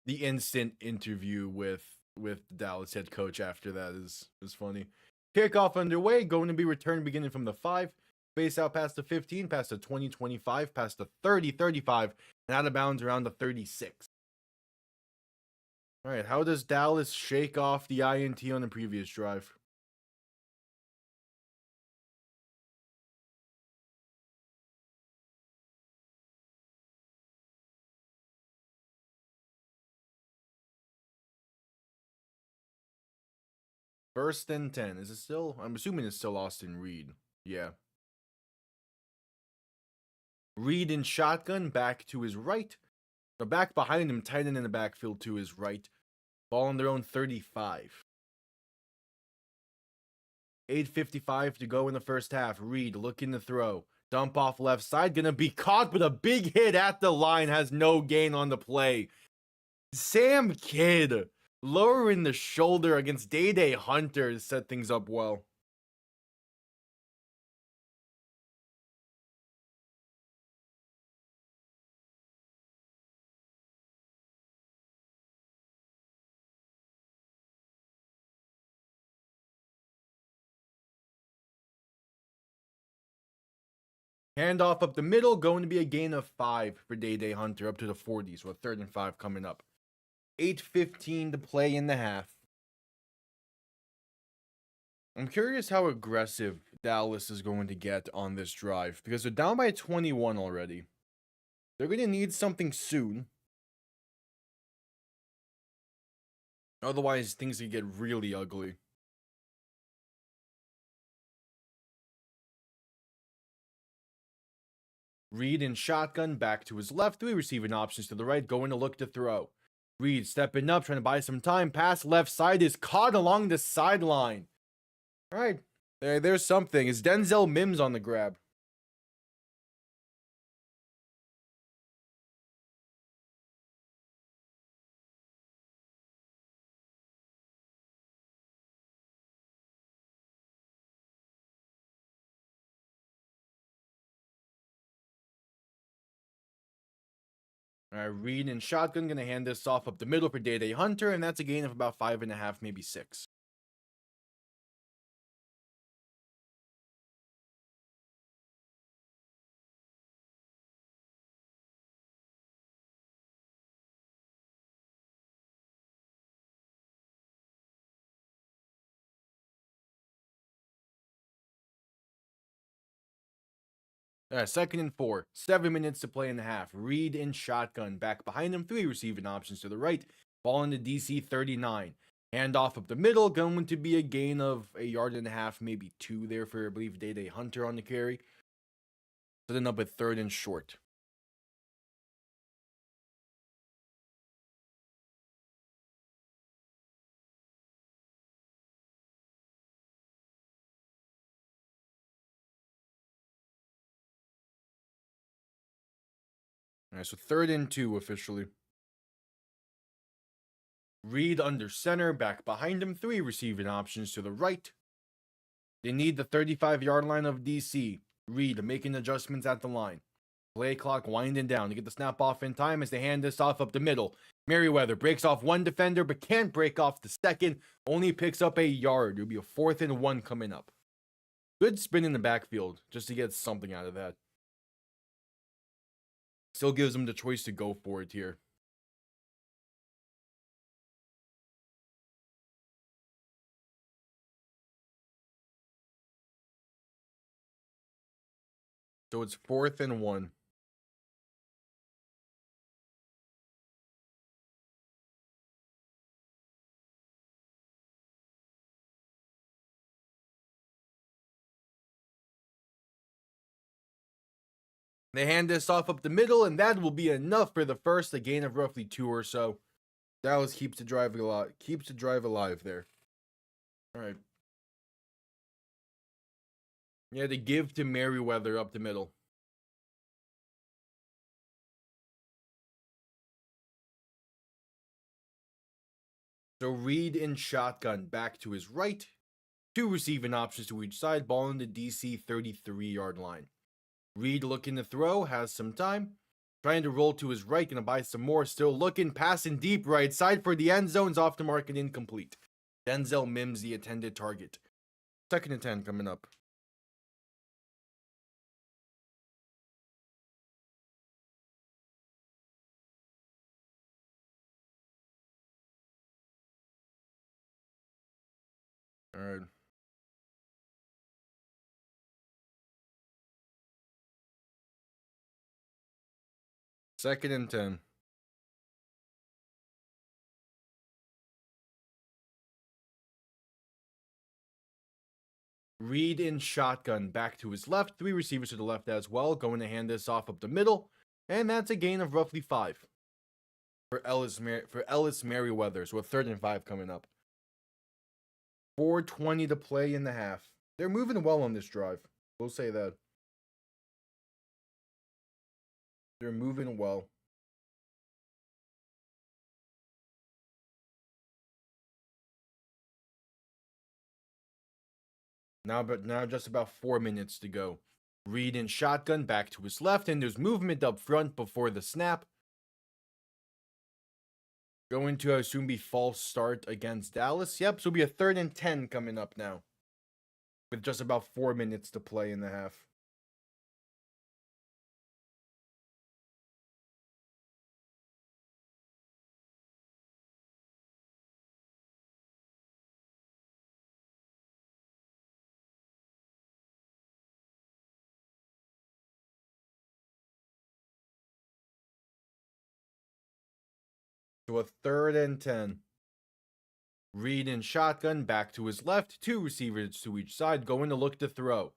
The instant interview with the Dallas head coach after that is funny. Kickoff underway, going to be returned beginning from the 5, face out past the 15, past the 20, 25, past the 30, 35, and out of bounds around the 36. All right, how does Dallas shake off the INT on the previous drive? First and 10. Is it still? I'm assuming it's still Austin Reed. Yeah. Reed in shotgun, back to his right. The back behind him, tight end in the backfield to his right. Ball on their own 35. 8:55 to go in the first half. Reed looking to throw. Dump off left side. Gonna be caught, but a big hit at the line. Has no gain on the play. Sam Kidd lowering the shoulder against Day Hunter to set things up well. Handoff up the middle, going to be a gain of 5 for Day Hunter up to the 40s. So a 3rd and 5 coming up. 8:15 to play in the half. I'm curious how aggressive Dallas is going to get on this drive because they're down by 21 already. They're going to need something soon. Otherwise, things could get really ugly. Reed in shotgun, back to his left. 3 receiving options to the right, going to look to throw. Reed stepping up, trying to buy some time. Pass left side is caught along the sideline. All right, there's something. Is Denzel Mims on the grab? All right, Reed and shotgun gonna hand this off up the middle for Day Hunter, and that's a gain of about 5.5, maybe 6. Second and 4, 7 minutes to play in the half. Reed in shotgun, back behind him, 3 receiving options to the right. Ball into DC 39. Handoff up the middle, going to be a gain of 1.5 yards, maybe 2 there for, I believe, Day Hunter on the carry. So then up at 3rd and short. All right, so 3rd and 2 officially. Reed under center, back behind him, 3 receiving options to the right. They need the 35-yard line of DC. Reed making adjustments at the line. Play clock winding down to get the snap off in time as they hand this off up the middle. Merriweather breaks off one defender but can't break off the second. Only picks up 1 yard. It'll be a 4th and 1 coming up. Good spin in the backfield just to get something out of that. Still gives them the choice to go for it here. So it's 4th and 1. They hand this off up the middle, and that will be enough for the first, a gain of roughly 2 or so. Dallas keeps the drive alive there. All right. Yeah, they give to Merriweather up the middle. So Reed in shotgun back to his right. 2 receiving options to each side. Ball in the DC 33-yard line. Reed looking to throw. Has some time. Trying to roll to his right. Gonna buy some more. Still looking. Passing deep right side for the end zones. Off the mark and incomplete. Denzel Mims the intended target. 2nd and 10 coming up. All right. Second and 10. Reed in shotgun back to his left. 3 receivers to the left as well. Going to hand this off up the middle. And that's a gain of roughly 5 for Ellis Merriweather. So a 3rd and 5 coming up. 4:20 to play in the half. They're moving well on this drive. We'll say that. They're moving well. Now just about 4 minutes to go. Reed in shotgun back to his left, and there's movement up front before the snap. Going to, I assume, be false start against Dallas. Yep, so it'll be a 3rd and 10 coming up now. With just about 4 minutes to play in the half. So a 3rd and 10. Reed in shotgun back to his left. 2 receivers to each side. Going to look to throw.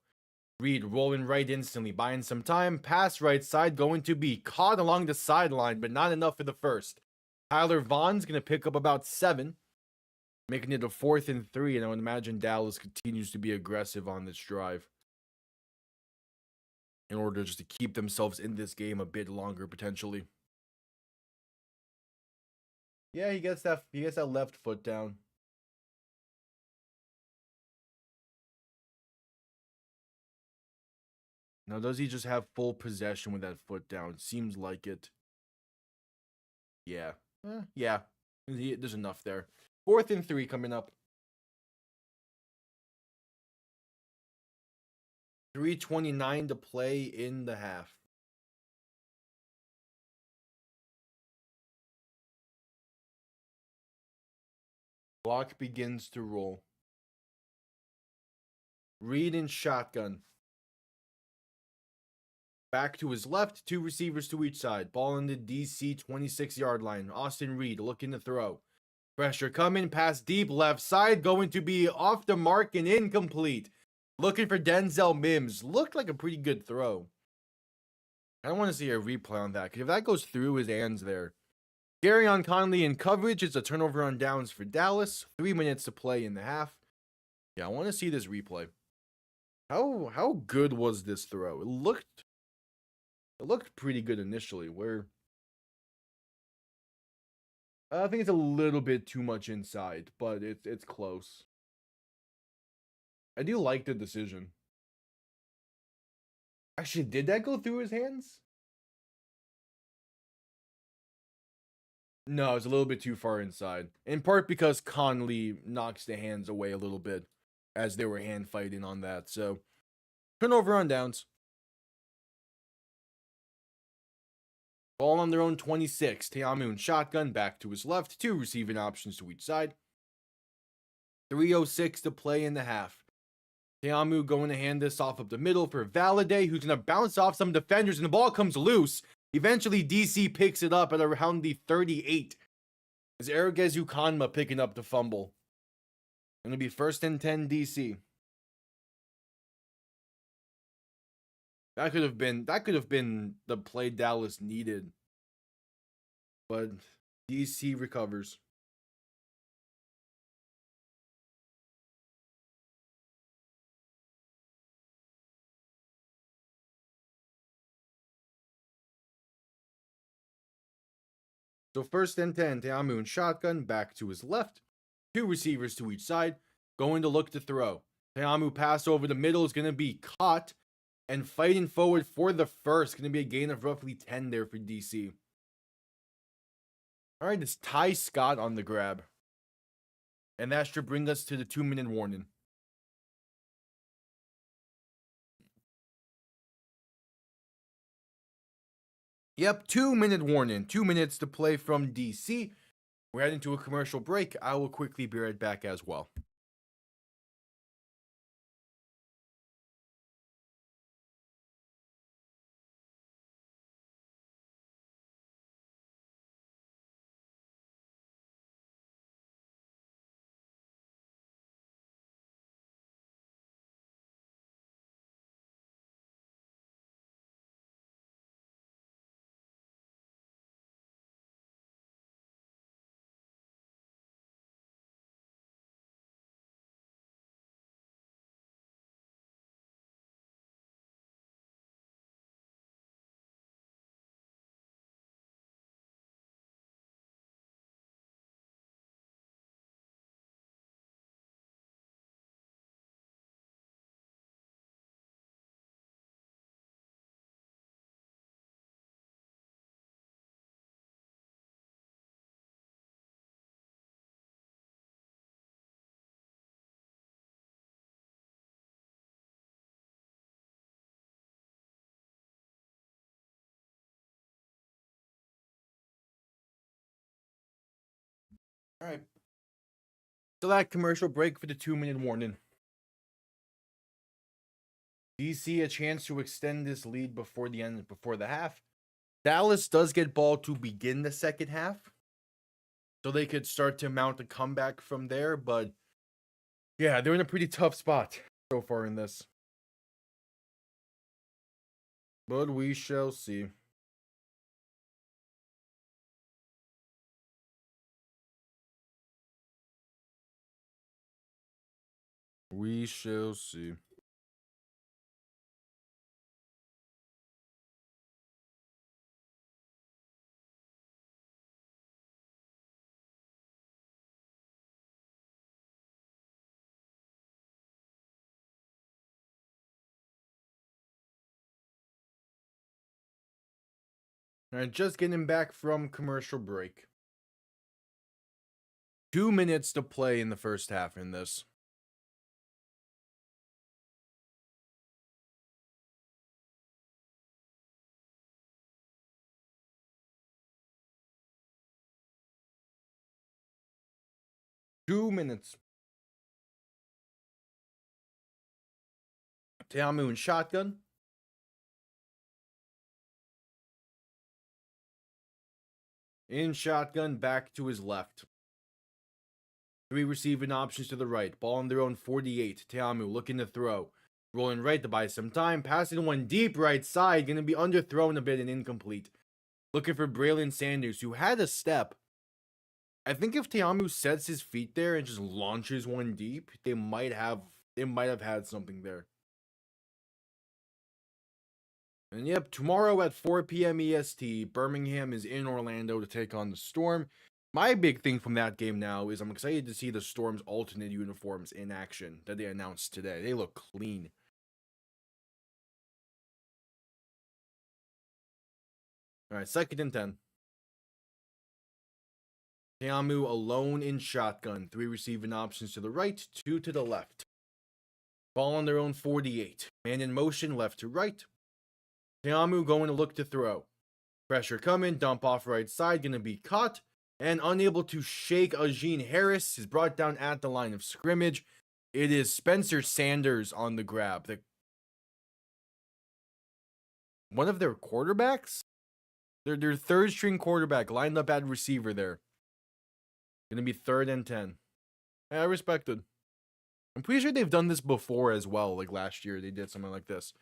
Reed rolling right instantly. Buying some time. Pass right side. Going to be caught along the sideline. But not enough for the first. Tyler Vaughn's going to pick up about 7. Making it a 4th and 3. And I would imagine Dallas continues to be aggressive on this drive. In order just to keep themselves in this game a bit longer potentially. Yeah, he gets that left foot down. Now, does he just have full possession with that foot down? Seems like it. Yeah. Yeah. There's enough there. 4th and 3 coming up. 3:29 to play in the half. Clock begins to roll. Reed in shotgun. Back to his left, 2 receivers to each side. Ball in the DC 26-yard line. Austin Reed looking to throw. Pressure coming, pass deep, left side, going to be off the mark and incomplete. Looking for Denzel Mims. Looked like a pretty good throw. I don't want to see a replay on that, because if that goes through his hands there. Garyon Conley in coverage. It's a turnover on downs for Dallas. 3 minutes to play in the half. Yeah, I want to see this replay. How good was this throw? It looked pretty good initially. I think it's a little bit too much inside, but it's close. I do like the decision. Actually, did that go through his hands? No, it's a little bit too far inside. In part because Conley knocks the hands away a little bit as they were hand fighting on that. So, turnover on downs. Ball on their own 26. Teamu shotgun back to his left. 2 receiving options to each side. 3:06 to play in the half. Teamu going to hand this off up the middle for Valladay, who's going to bounce off some defenders, and the ball comes loose. Eventually, DC picks it up at around the 38. It's Ergezu Kanma picking up the fumble. Going to be 1st and 10 DC. That could have been the play Dallas needed. But DC recovers. So first and 10, Teamu and shotgun back to his left. Two receivers to each side. Going to look to throw. Teamu pass over the middle is going to be caught. And fighting forward for the first. Going to be a gain of roughly 10 there for DC. Alright, it's Ty Scott on the grab. And that should bring us to the 2-minute warning. Yep, 2-minute warning. 2 minutes to play from DC. We're heading to a commercial break. I will quickly be right back as well. Alright. So that commercial break for the 2-minute warning. DC a chance to extend this lead before the half. Dallas does get ball to begin the second half. So they could start to mount a comeback from there, but yeah, they're in a pretty tough spot so far in this. But we shall see. We shall see. Alright, just getting back from commercial break. 2 minutes to play in the first half in this. Two minutes. Teamu in shotgun. In shotgun, back to his left. Three receiving options to the right. Ball on their own 48. Teamu looking to throw. Rolling right to buy some time. Passing one deep right side. Going to be underthrown a bit and incomplete. Looking for Braylon Sanders, who had a step. I think if Teamu sets his feet there and just launches one deep, they might have had something there. And yep, tomorrow at 4 p.m. EST, Birmingham is in Orlando to take on the Storm. My big thing from that game now is I'm excited to see the Storm's alternate uniforms in action that they announced today. They look clean. Alright, second and 10. Teamu alone in shotgun. Three receiving options to the right, two to the left. Ball on their own 48. Man in motion left to right. Teamu going to look to throw. Pressure coming, dump off right side, going to be caught. And unable to shake Ajeen Harris is brought down at the line of scrimmage. It is Spencer Sanders on the grab. One of their quarterbacks? Their third string quarterback lined up at receiver there. Gonna be 3rd and 10. Yeah, I respect it. I'm pretty sure they've done this before as well. Like last year, they did something like this.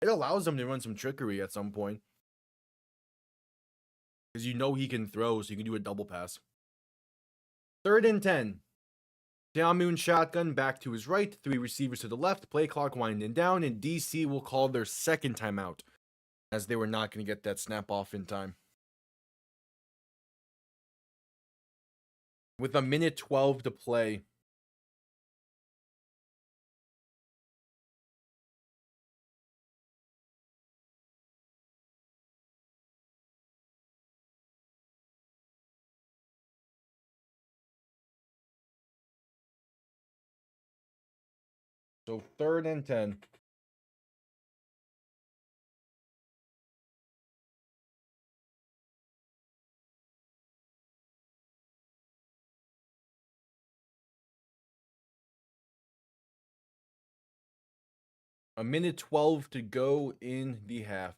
It allows him to run some trickery at some point. Because you know he can throw, so you can do a double pass. 3rd and 10. Tiamoon shotgun back to his right, 3 receivers to the left, play clock winding down, and DC will call their second timeout, as they were not going to get that snap off in time. With 1:12 to play. So 3rd and 10. A 1:12 to go in the half.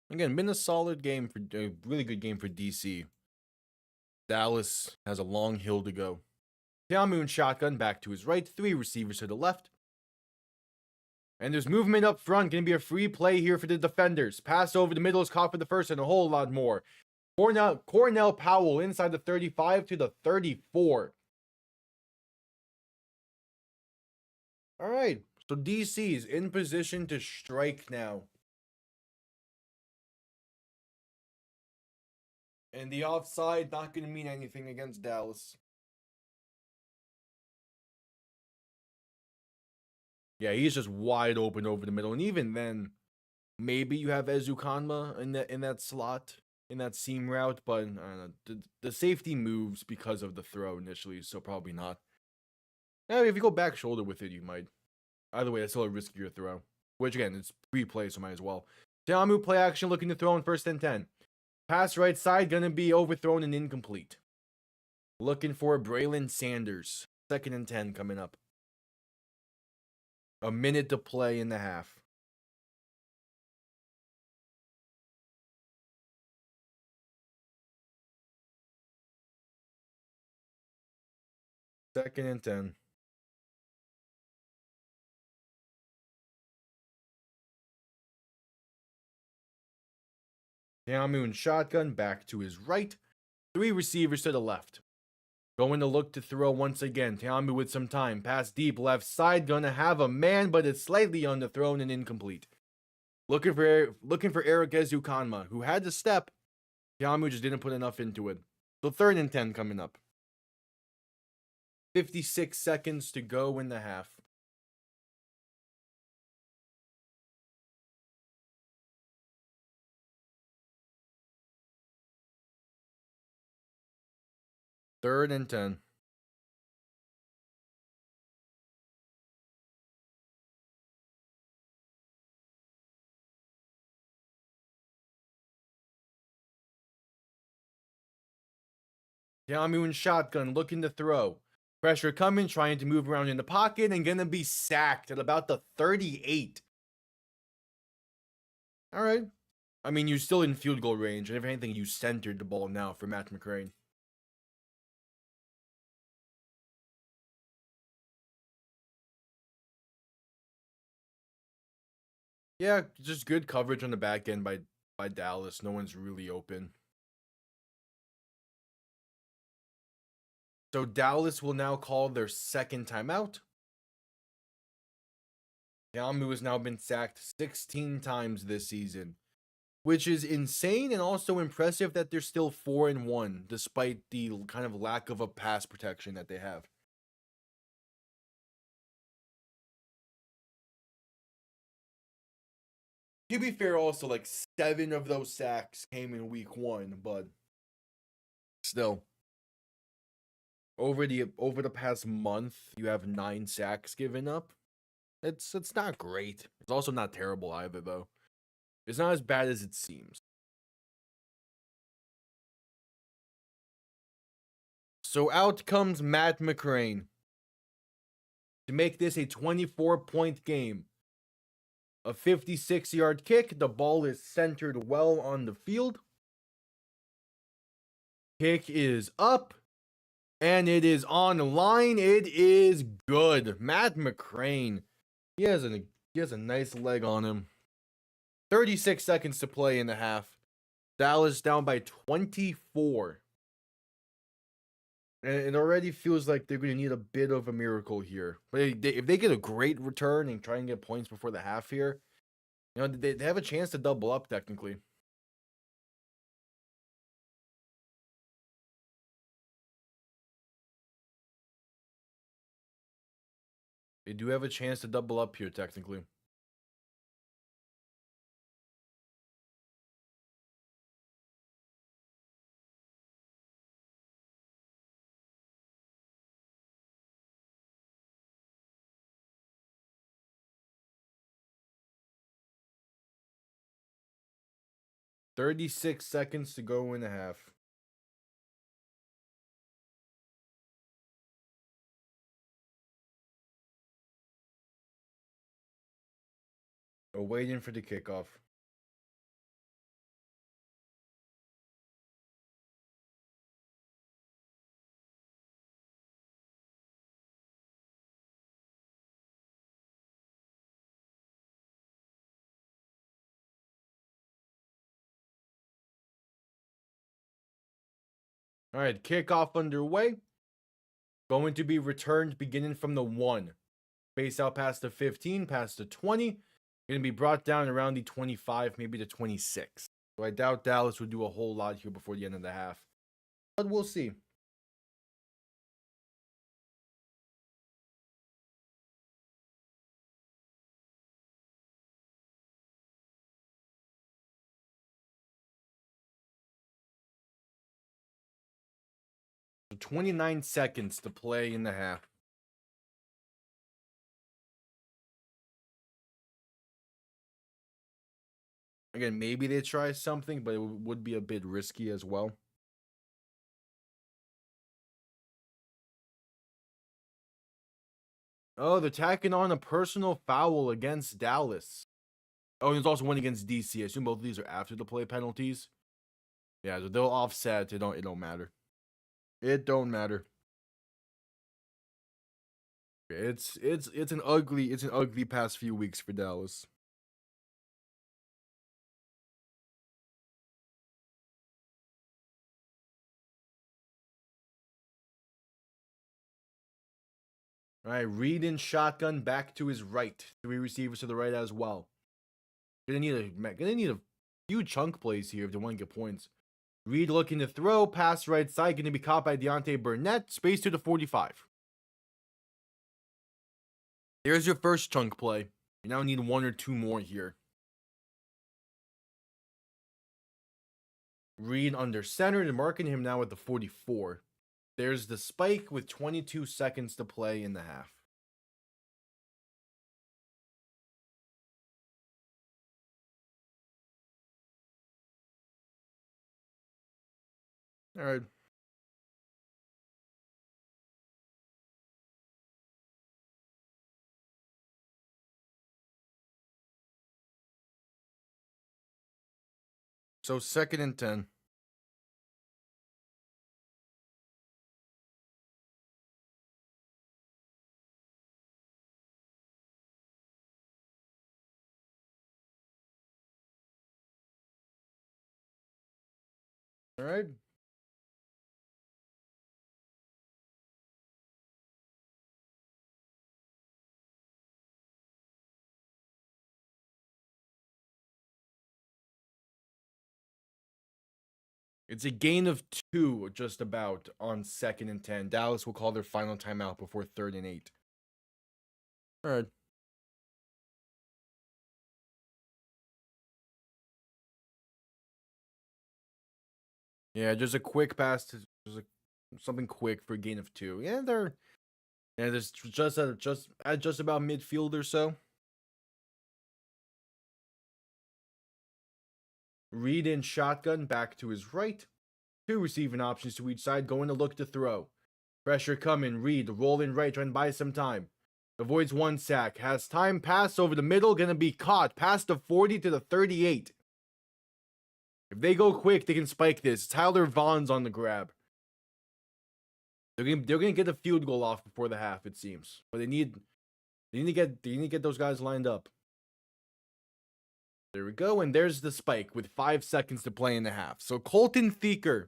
Again, been a solid game for a really good game for DC. Dallas has a long hill to go. Tiamoon shotgun back to his right, 3 receivers to the left. And there's movement up front. Going to be a free play here for the defenders. Pass over the middle is caught for the first and a whole lot more. Cornell Powell inside the 35 to the 34. All right, so DC is in position to strike now. And the offside not going to mean anything against Dallas. Yeah, he's just wide open over the middle. And even then, maybe you have Ezukanma in that slot, in that seam route. But I don't know, the safety moves because of the throw initially, so probably not. Now, if you go back shoulder with it, you might. Either way, that's still a riskier throw. Which, again, it's free play, so might as well. Tiamu play action looking to throw on 1st and 10. Pass right side, gonna be overthrown and incomplete. Looking for Braylon Sanders. 2nd and 10 coming up. A minute to play in the half. Second and 10. Tiamoon shotgun back to his right. 3 receivers to the left. Going to look to throw once again. Tiamu with some time. Pass deep left side. Gonna have a man, but it's slightly underthrown and incomplete. Looking for Eric Ezukanma, who had to step. Tiamu just didn't put enough into it. So 3rd and 10 coming up. 56 seconds to go in the half. Third and 10. Tiamu in shotgun, looking to throw. Pressure coming, trying to move around in the pocket, and gonna be sacked at about the 38. All right. I mean, you're still in field goal range, and if anything, you centered the ball now for Matt McCrane. Yeah, just good coverage on the back end by Dallas. No one's really open. So Dallas will now call their second timeout. Tiamu has now been sacked 16 times this season, which is insane and also impressive that they're still 4-1 despite the kind of lack of a pass protection that they have. To be fair, also like 7 of those sacks came in week 1, but still. Over the past month, you have 9 sacks given up. It's not great. It's also not terrible either, though. It's not as bad as it seems. So out comes Matt McCrane to make this a 24-point game. A 56-yard kick. The ball is centered well on the field. Kick is up. And it is online. It is good. Matt McCrane. He has a nice leg on him. 36 seconds to play in the half. Dallas down by 24. And it already feels like they're going to need a bit of a miracle here. But if they get a great return and try and get points before the half here, they have a chance to double up technically. They do have a chance to double up here technically. $36 seconds to go in the half. We're waiting for the kickoff. All right, kickoff underway. Going to be returned beginning from the 1. Space out past the 15, past the 20. Going to be brought down around the 25, maybe the 26. So I doubt Dallas would do a whole lot here before the end of the half. But we'll see. So 29 seconds to play in the half. Again, maybe they try something, but it would be a bit risky as well. Oh, they're tacking on a personal foul against Dallas. Oh, and there's also one against DC. I assume both of these are after the play penalties. Yeah, so they'll offset. It don't matter. It don't matter. It's an ugly past few weeks for Dallas. All right, Reed in shotgun back to his right. 3 receivers to the right as well. Gonna need a few chunk plays here if they want to get points. Reed looking to throw, pass right side, gonna be caught by Deontay Burnett. Space to the 45. There's your first chunk play. You now need 1 or 2 more here. Reed under center and marking him now at the 44. There's the spike with 22 seconds to play in the half. All right. So 2nd and 10. All right. It's a gain of 2 just about on 2nd and 10. Dallas will call their final timeout before 3rd and 8. All right. Yeah, just a quick pass to something quick for a gain of 2. Yeah, there's just about midfield or so. Reed in shotgun back to his right. 2 receiving options to each side, going to look to throw. Pressure coming. Reed rolling right, trying to buy some time. Avoids 1 sack. Has time. Pass over the middle. Gonna be caught. Past the 40 to the 38. If they go quick, they can spike this. Tyler Vaughn's on the grab. They're gonna get a field goal off before the half, it seems. But they need to get those guys lined up. There we go, and there's the spike with 5 seconds to play in the half. So Colton Thieker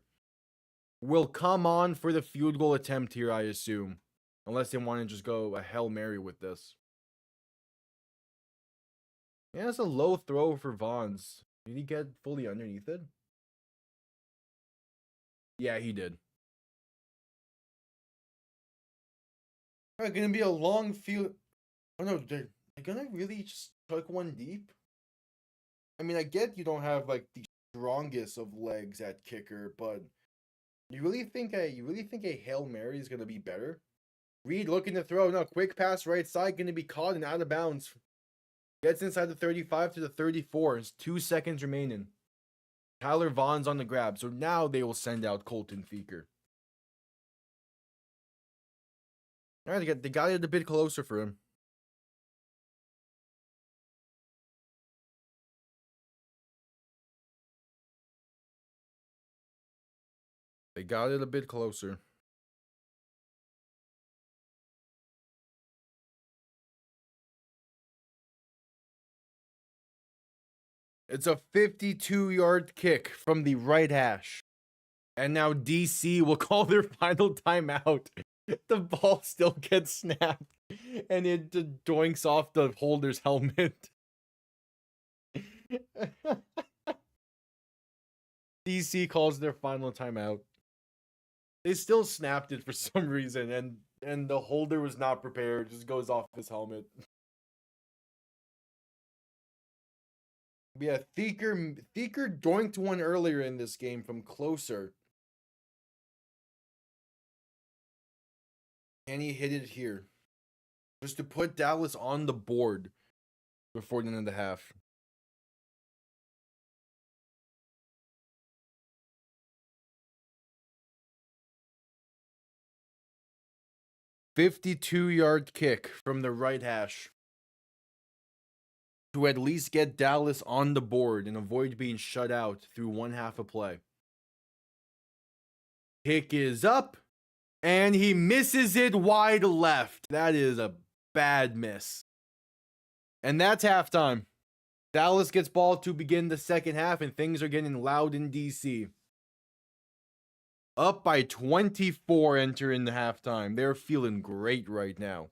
will come on for the field goal attempt here, I assume. Unless they want to just go a Hail Mary with this. Yeah, it's a low throw for Vaughns. Did he get fully underneath it? Yeah, he did. Alright, gonna be a long field. Oh no, they're gonna really just tuck one deep? I mean, I get you don't have like the strongest of legs at kicker, but you really think a Hail Mary is gonna be better? Reed looking to throw. No, quick pass right side, gonna be caught and out of bounds. Gets inside the 35 to the 34. It's 2 seconds remaining. Tyler Vaughn's on the grab, so now they will send out Colton Thieker. Alright, they got it a bit closer for him. They got it a bit closer. It's a 52-yard kick from the right hash. And now DC will call their final timeout. The ball still gets snapped. And it doinks off the holder's helmet. DC calls their final timeout. They still snapped it for some reason, and the holder was not prepared. Just goes off his helmet. Yeah, Thieker doinked one earlier in this game from closer. And he hit it here. Just to put Dallas on the board before the end of the half. "52-yard kick from the right hash to at least get Dallas on the board and avoid being shut out through one half of play. Kick is up, and he misses it wide left. That is a bad miss. And that's halftime. Dallas gets ball to begin the second half, and things are getting loud in DC. Up by 24 entering the halftime. They're feeling great right now.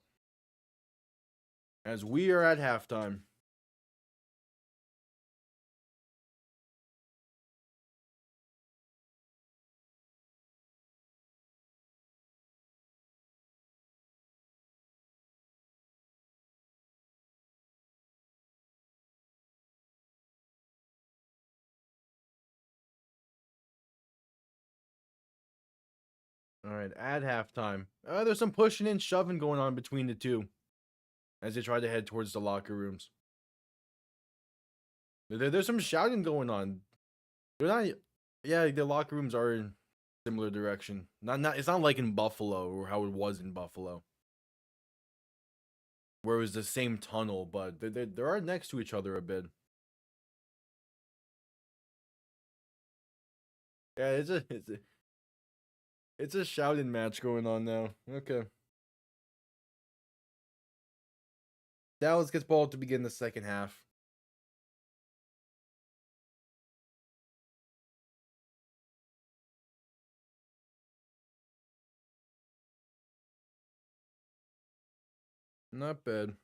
As we are at halftime. All right, at halftime. There's some pushing and shoving going on between the two as they try to head towards the locker rooms. There's some shouting going on. They're not. Yeah, the locker rooms are in similar direction. Not. It's not like in Buffalo or how it was in Buffalo, where it was the same tunnel, but they are next to each other a bit. Yeah, it's a shouting match going on now. Okay. Dallas gets ball to begin the second half. Not bad.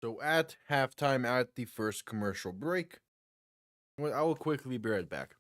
So at halftime, at the first commercial break, I will quickly be right back.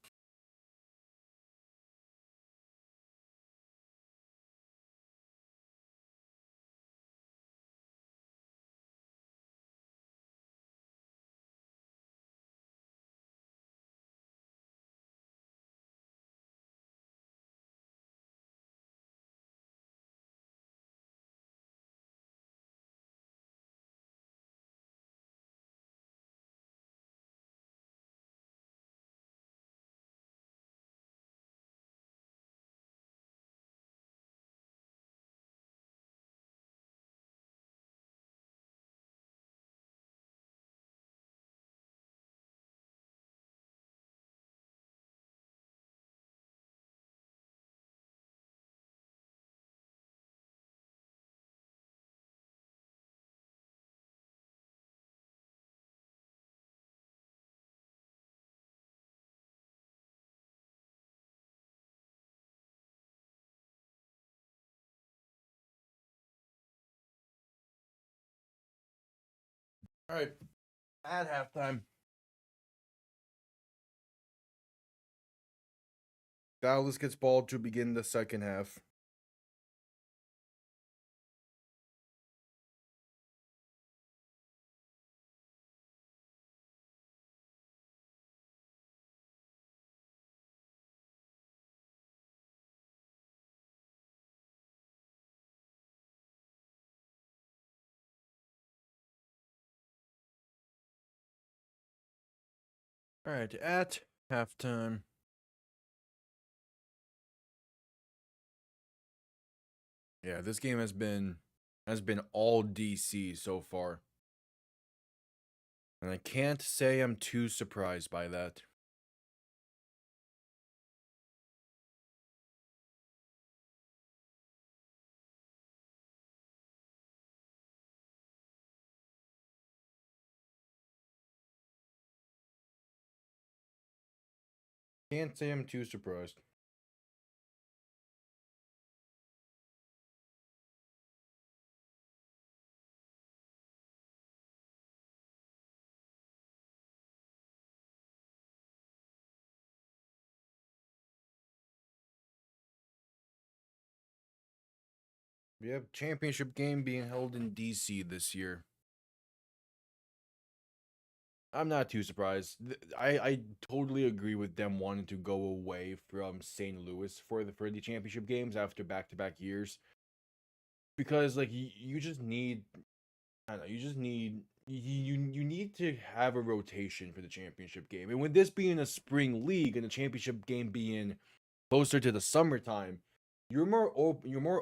All right, at halftime, Dallas gets ball to begin the second half. All right, at halftime. Yeah, this game has been all DC so far. And I can't say I'm too surprised by that. Can't say I'm too surprised. We have championship game being held in DC this year. I'm not too surprised. I totally agree with them wanting to go away from St. Louis for the championship games after back-to-back years, because like you just need, I don't know, you just need you need to have a rotation for the championship game. And with this being a spring league and the championship game being closer to the summertime, you're more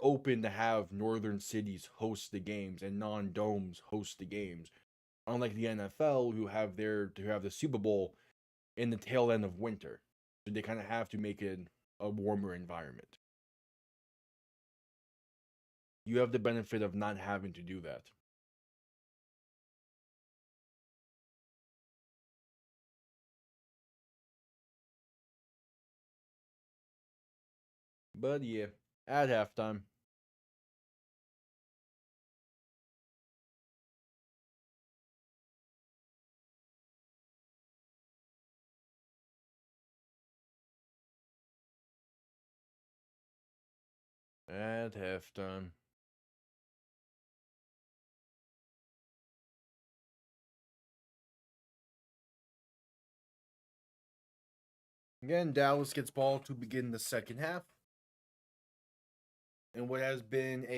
open to have northern cities host the games and non-domes host the games. Unlike the NFL, who have the Super Bowl in the tail end of winter, so they kind of have to make it a warmer environment. You have the benefit of not having to do that. But yeah, at halftime, at halftime. Again, Dallas gets ball to begin the second half, and which has been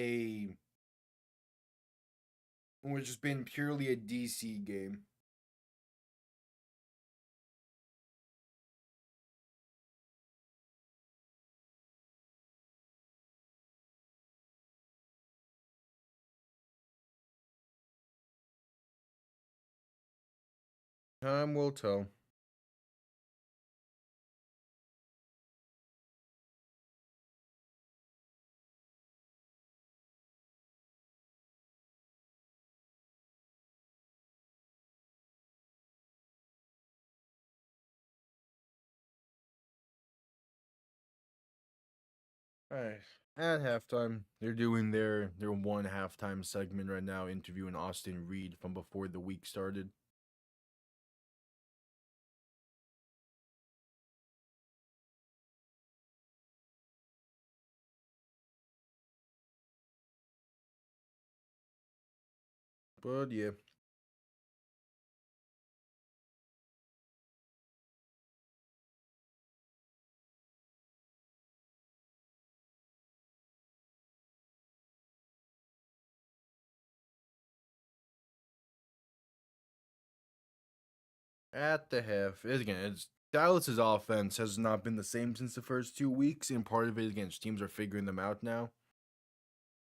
purely a DC game. Time will tell. All right. At halftime, they're doing their one halftime segment right now, interviewing Austin Reed from before the week started. But yeah, at the half, it's Dallas's offense has not been the same since the first 2 weeks, and part of it against teams are figuring them out now.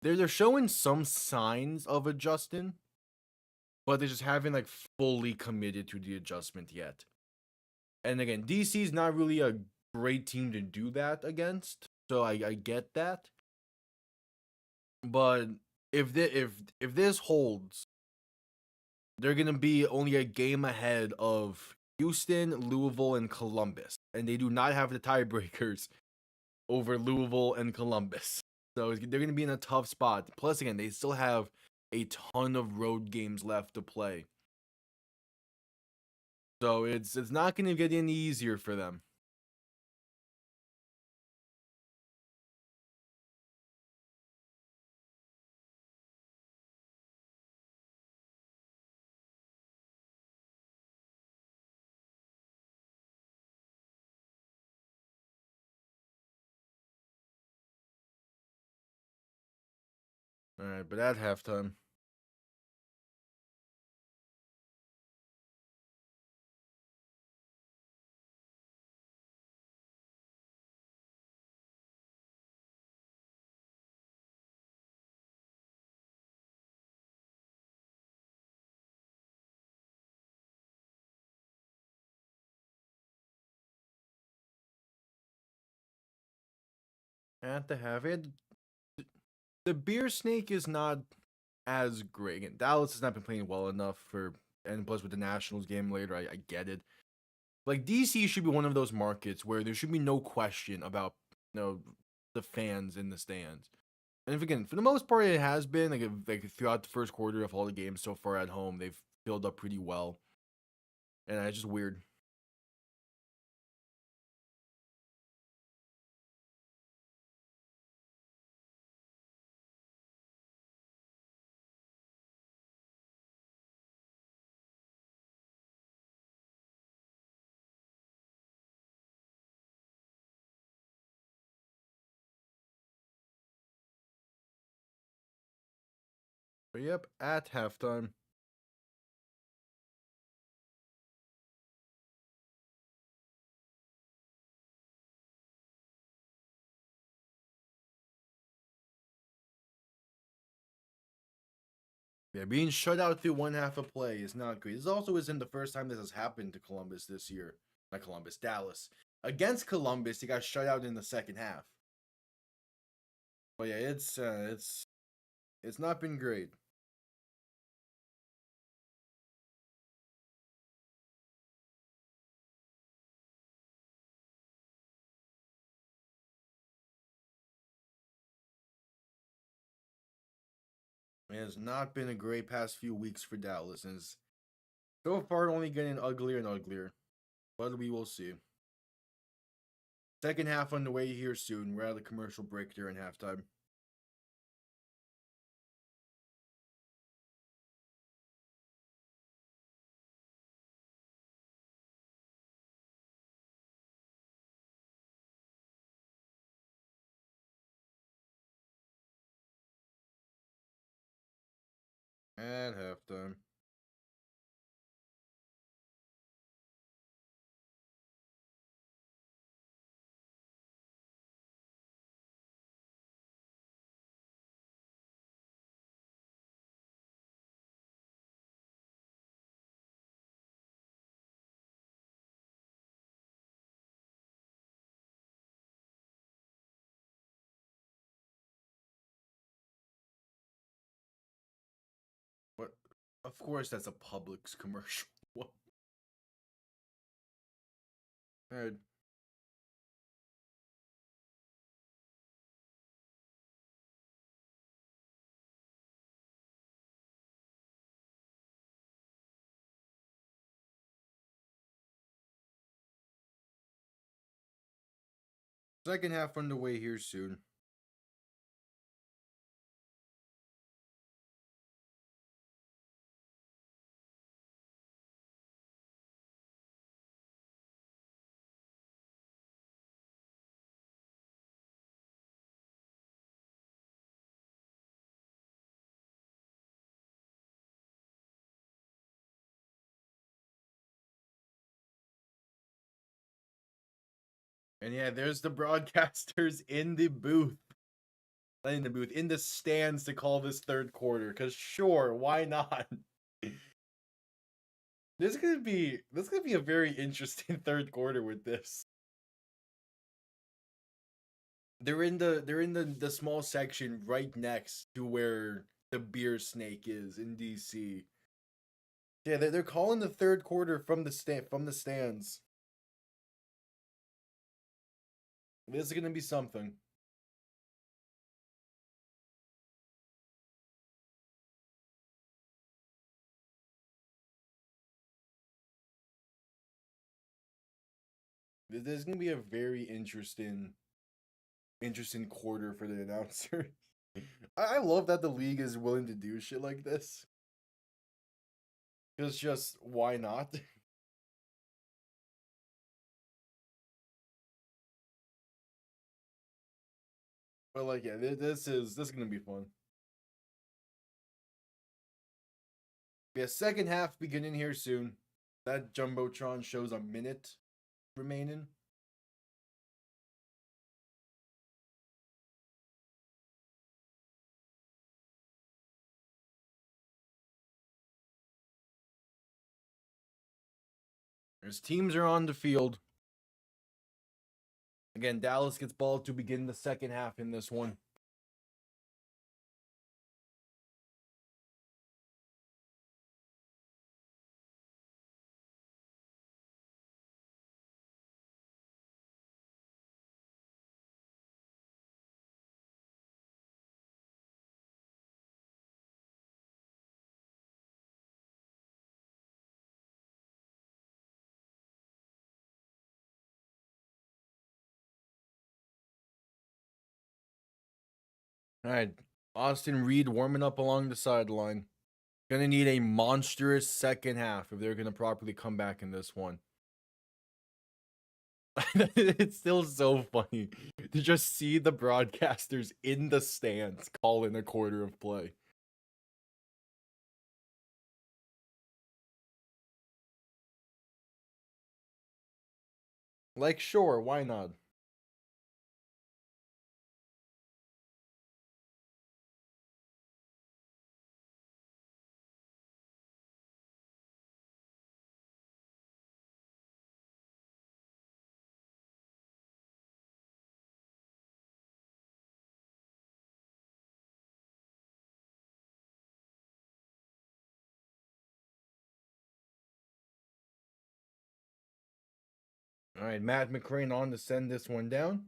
They're showing some signs of adjusting, but they just haven't like fully committed to the adjustment yet. And again, DC's not really a great team to do that against, so I get that. But if this holds, they're gonna be only a game ahead of Houston, Louisville, and Columbus, and they do not have the tiebreakers over Louisville and Columbus. So they're gonna be in a tough spot. Plus, again, they still have a ton of road games left to play. So it's not going to get any easier for them. All right, but at halftime, at the half, the beer snake is not as great. Again, Dallas has not been playing well enough for, and plus with the Nationals game later, I get it. Like DC should be one of those markets where there should be no question about the fans in the stands. And if, again, for the most part, it has been like throughout the first quarter of all the games so far at home, they've filled up pretty well, and it's just weird. But yep, at halftime, yeah, being shut out through one half of play is not great. This also isn't the first time this has happened to Columbus this year. Not Columbus, Dallas. Against Columbus, he got shut out in the second half. But yeah, it's not been great. It has not been a great past few weeks for Dallas, and it's so far only getting uglier and uglier. But we will see. Second half on the way here soon. We're at the commercial break during halftime. At halftime. What? Of course, that's a Publix commercial. What? All right. Second half on the way here soon. And yeah, there's the broadcasters in the booth. Not in the booth, in the stands to call this third quarter. Cause sure, why not? This is gonna be a very interesting third quarter with this. They're in the small section right next to where the beer snake is in DC. Yeah, they're calling the third quarter from the stands. This is gonna be something. This is gonna be a very interesting quarter for the announcer. I love that the league is willing to do shit like this. It's just why not? But like, yeah, this is gonna be fun. Yeah, second half beginning here soon. That jumbotron shows a minute remaining. As teams are on the field. Again, Dallas gets ball to begin the second half in this one. All right, Austin Reed warming up along the sideline. Gonna need a monstrous second half if they're gonna properly come back in this one. It's still so funny to just see the broadcasters in the stands calling a quarter of play. Like, sure, why not? All right, Matt McCrane on to send this one down.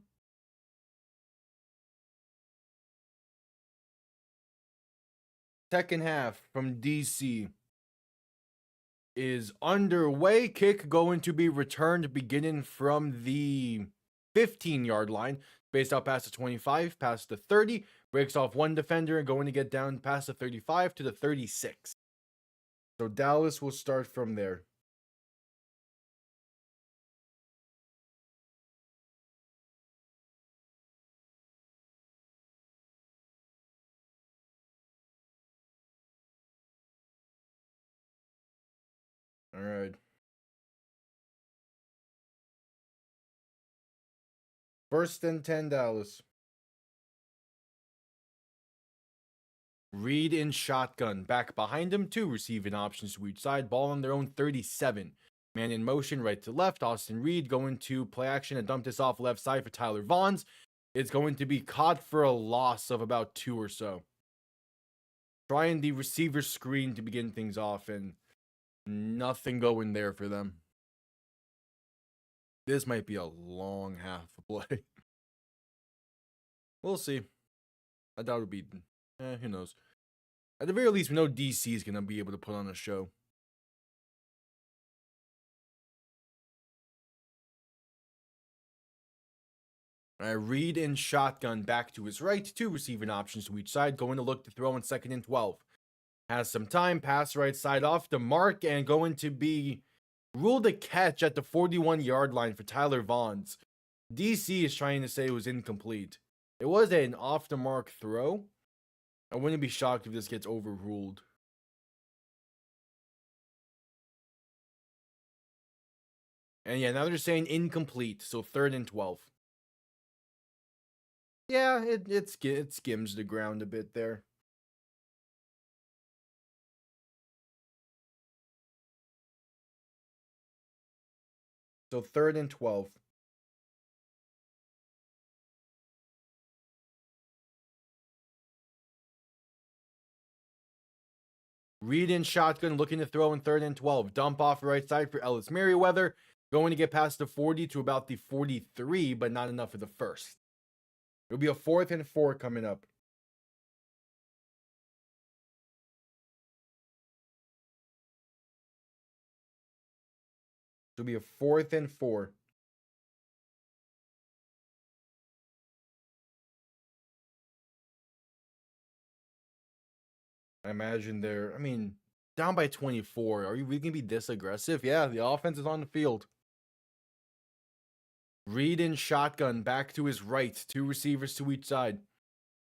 Second half from DC is underway. Kick going to be returned beginning from the 15-yard line. Spaced out past the 25, past the 30. Breaks off one defender and going to get down past the 35 to the 36. So Dallas will start from there. All right. First and 10, Dallas. Reed in shotgun. Back behind him, two receiving options to each side. Ball on their own 37. Man in motion, right to left. Austin Reed going to play action and dump this off left side for Tyler Vaughns. It's going to be caught for a loss of about 2 or so. Trying the receiver screen to begin things off, and nothing going there for them. This might be a long half of play. We'll see. I doubt it'll be. Who knows? At the very least, we know DC is going to be able to put on a show. Reed in shotgun back to his right. Two receiving options to each side. Going to look to throw in second and 12. Has some time. Pass right side off the mark and going to be ruled a catch at the 41-yard line for Tyler Vaughns. DC is trying to say it was incomplete. It was an off the mark throw. I wouldn't be shocked if this gets overruled. And yeah, now they're saying incomplete, so third and 12. Yeah, it skims the ground a bit there. So third and 12. Reed in shotgun, looking to throw in third and 12. Dump off right side for Ellis Merriweather. Going to get past the 40 to about the 43, but not enough for the first. It'll be a 4th and 4 coming up. It'll be a 4th and 4. I imagine they're, I mean, down by 24. Are you really going to be this aggressive? Yeah, the offense is on the field. Reed in shotgun, back to his right. Two receivers to each side.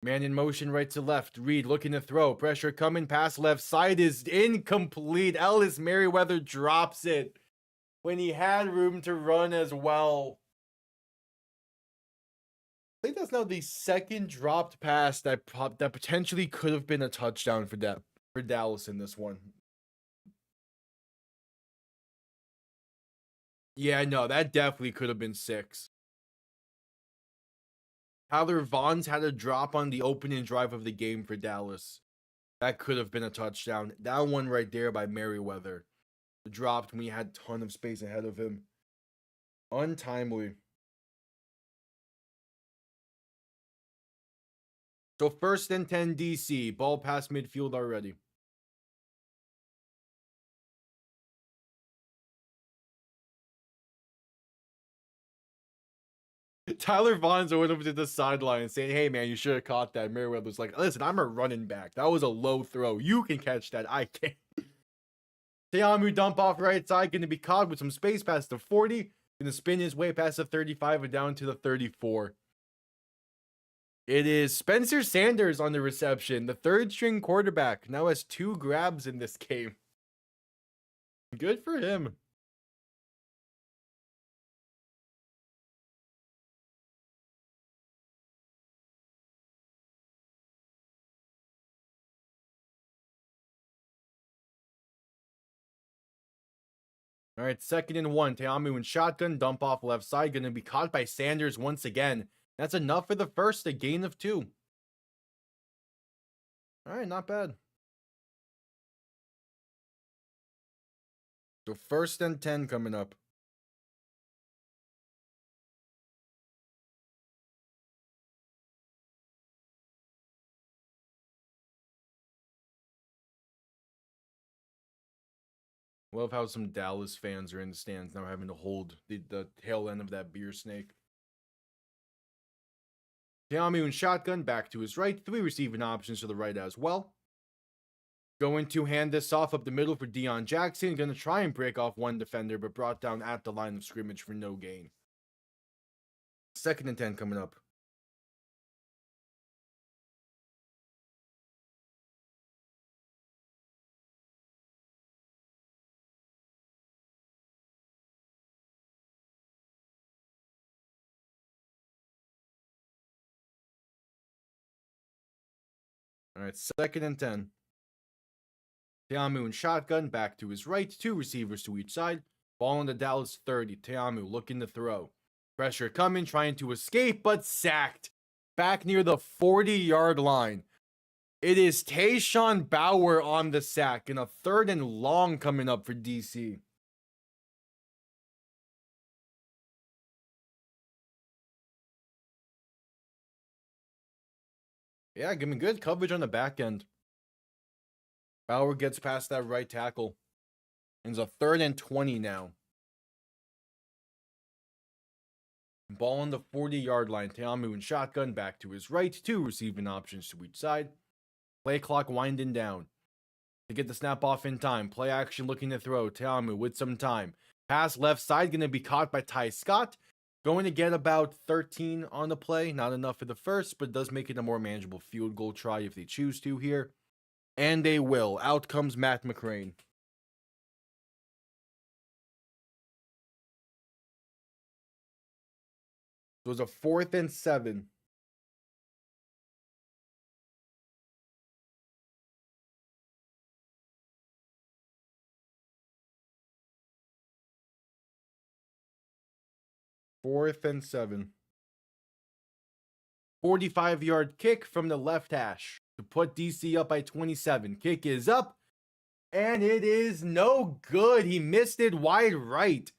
Man in motion right to left. Reed looking to throw. Pressure coming. Pass left side is incomplete. Ellis Merriweather drops it when he had room to run as well. I think that's now the second dropped pass that potentially could have been a touchdown for Dallas in this one. Yeah, no, that definitely could have been 6. Tyler Vaughn's had a drop on the opening drive of the game for Dallas. That could have been a touchdown. That one right there by Merriweather. Dropped when he had a ton of space ahead of him. Untimely. So 1st and 10 DC. Ball past midfield already. Tyler Vaughn's went over to the sideline saying, hey man, you should have caught that. Merriweather's like, listen, I'm a running back. That was a low throw. You can catch that. I can't. Teamu dump off right side. Going to be caught with some space past the 40. Going to spin his way past the 35 and down to the 34. It is Spencer Sanders on the reception. The 3rd string quarterback now has 2 grabs in this game. Good for him. All right, 2nd and 1. Teamu in shotgun, dump off left side. Going to be caught by Sanders once again. That's enough for the first, a gain of 2. All right, not bad. So 1st and 10 coming up. Love how some Dallas fans are in the stands now having to hold the tail end of that beer snake. Teamu in shotgun, back to his right. 3 receiving options to the right as well. Going to hand this off up the middle for Deion Jackson. Going to try and break off one defender, but brought down at the line of scrimmage for no gain. 2nd and 10 coming up. All right, 2nd and 10. Teamu in shotgun, back to his right. 2 receivers to each side. Ball on the Dallas 30. Teamu looking to throw. Pressure coming, trying to escape, but sacked. Back near the 40-yard line. It is Tayshawn Bauer on the sack, and a 3rd and long coming up for DC. Yeah, give me good coverage on the back end. Bauer gets past that right tackle. And it's a 3rd and 20 now. Ball on the 40-yard line. Teamu in shotgun, back to his right. 2 receiving options to each side. Play clock winding down. To get the snap off in time. Play action looking to throw. Teamu with some time. Pass left side, going to be caught by Ty Scott. Going to get about 13 on the play. Not enough for the first, but it does make it a more manageable field goal try if they choose to here. And they will. Out comes Matt McCrane. It was a 4th and 7. Fourth and 7. 45-yard kick from the left hash to put DC up by 27. Kick is up, and it is no good. He missed it wide right.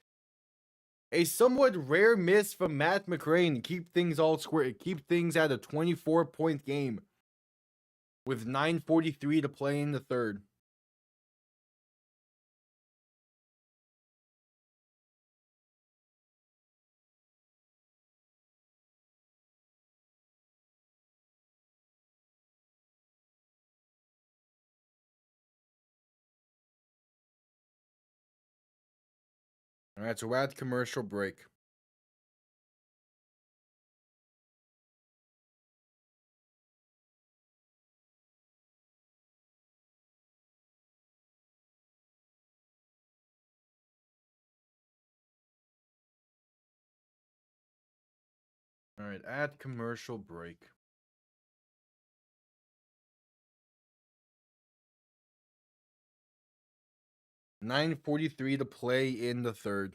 A somewhat rare miss from Matt McCrane to keep things all square, keep things at a 24-point game with 9:43 to play in the 3rd. All right, so we're at commercial break. All right, at commercial break. $9:43 to play in the third.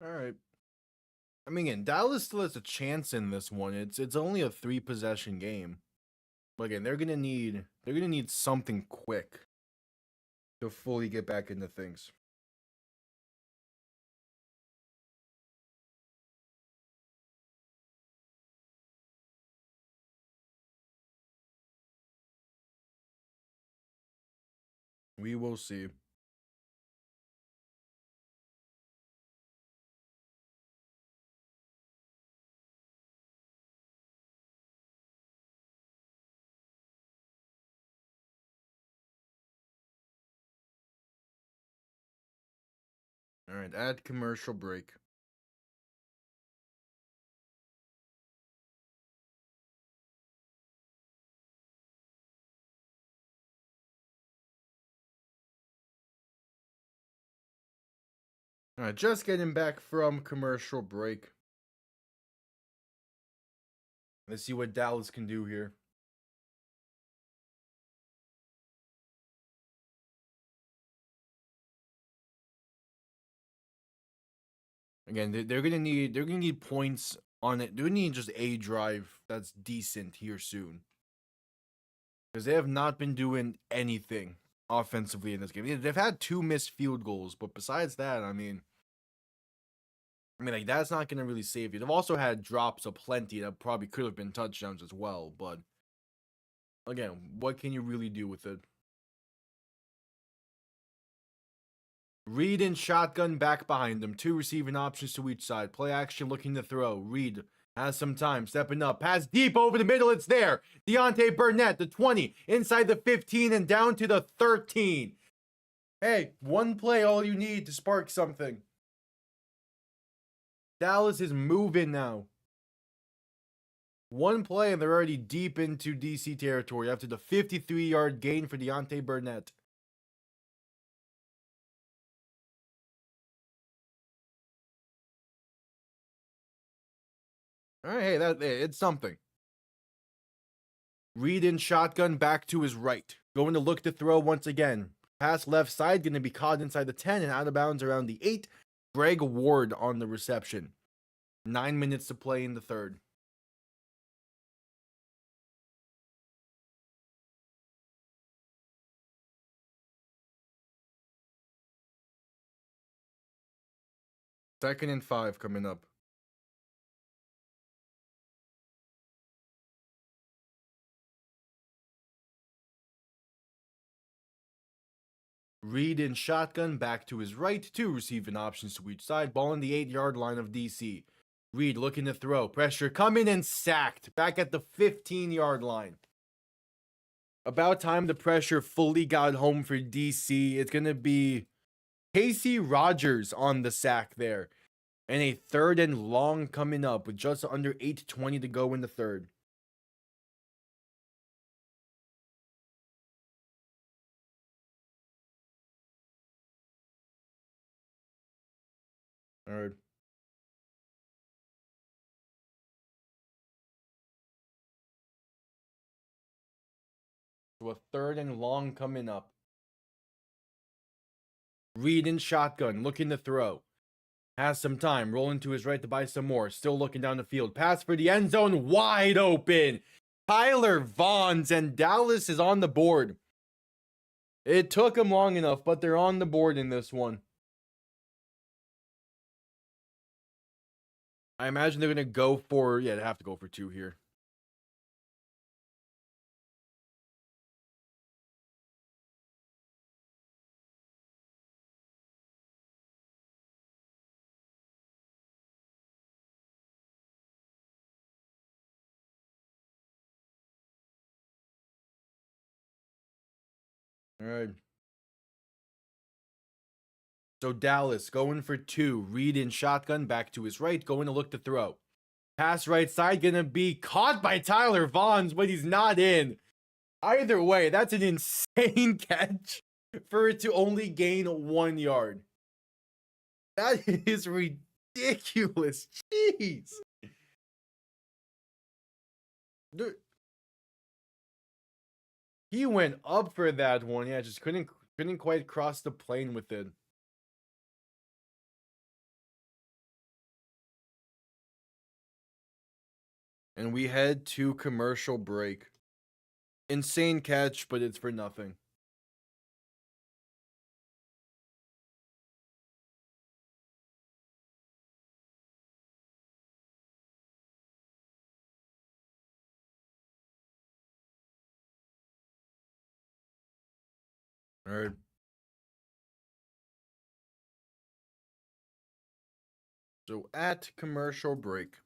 All right. I mean, again, Dallas still has a chance in this one. It's only a 3-possession game. But again, they're gonna need something quick to fully get back into things. We will see. All right, at commercial break. All right, just getting back from commercial break. Let's see what Dallas can do here. Again, they're gonna need points on it. They're gonna need just a drive that's decent here soon, because they have not been doing anything offensively in this game. They've had 2 missed field goals, but besides that, I mean, like, that's not gonna really save you. They've also had drops aplenty that probably could have been touchdowns as well. But again, what can you really do with it? Reed and shotgun back behind them. 2 receiving options to each side. Play action looking to throw. Reed has some time. Stepping up. Pass deep over the middle. It's there. Deontay Burnett, the 20. Inside the 15 and down to the 13. Hey, one play all you need to spark something. Dallas is moving now. One play and they're already deep into DC territory after the 53-yard gain for Deontay Burnett. All right, hey, it's something. Reed in shotgun back to his right. Going to look to throw once again. Pass left side, going to be caught inside the 10 and out of bounds around the 8. Greg Ward on the reception. 9 minutes to play in the third. Second and 5 coming up. Reed in shotgun back to his right. 2 receiving options to each side. Ball on the 8-yard line of DC. Reed looking to throw. Pressure coming and sacked. Back at the 15-yard line. About time the pressure fully got home for DC. It's going to be Casey Rogers on the sack there. And a 3rd and long coming up with just under 8:20 to go in the third. All right. So a 3rd and long coming up. Reed in shotgun, looking to throw. Has some time, rolling to his right to buy some more. Still looking down the field. Pass for the end zone, wide open. Tyler Vaughns, and Dallas is on the board. It took them long enough, but they're on the board in this one. I imagine they're going to go for, they have to go for 2 here. All right. So Dallas going for 2. Reed in shotgun, back to his right, going to look to throw. Pass right side, gonna be caught by Tyler Vaughns, but he's not in. Either way, that's an insane catch for it to only gain 1 yard. That is ridiculous. Jeez. Dude, he went up for that one. Yeah, just couldn't quite cross the plane with it. And we head to commercial break. Insane catch, but it's for nothing. All right. So at commercial break.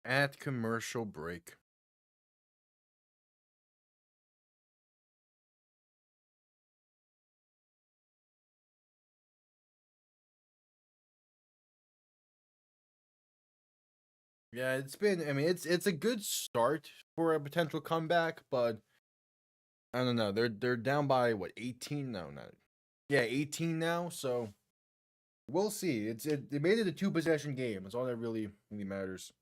At commercial break. Yeah, it's been. I mean, it's a good start for a potential comeback, but I don't know. They're down by what 18? No, not. Yeah, 18 now. So we'll see. They made it a 2-possession game. That's all that really matters.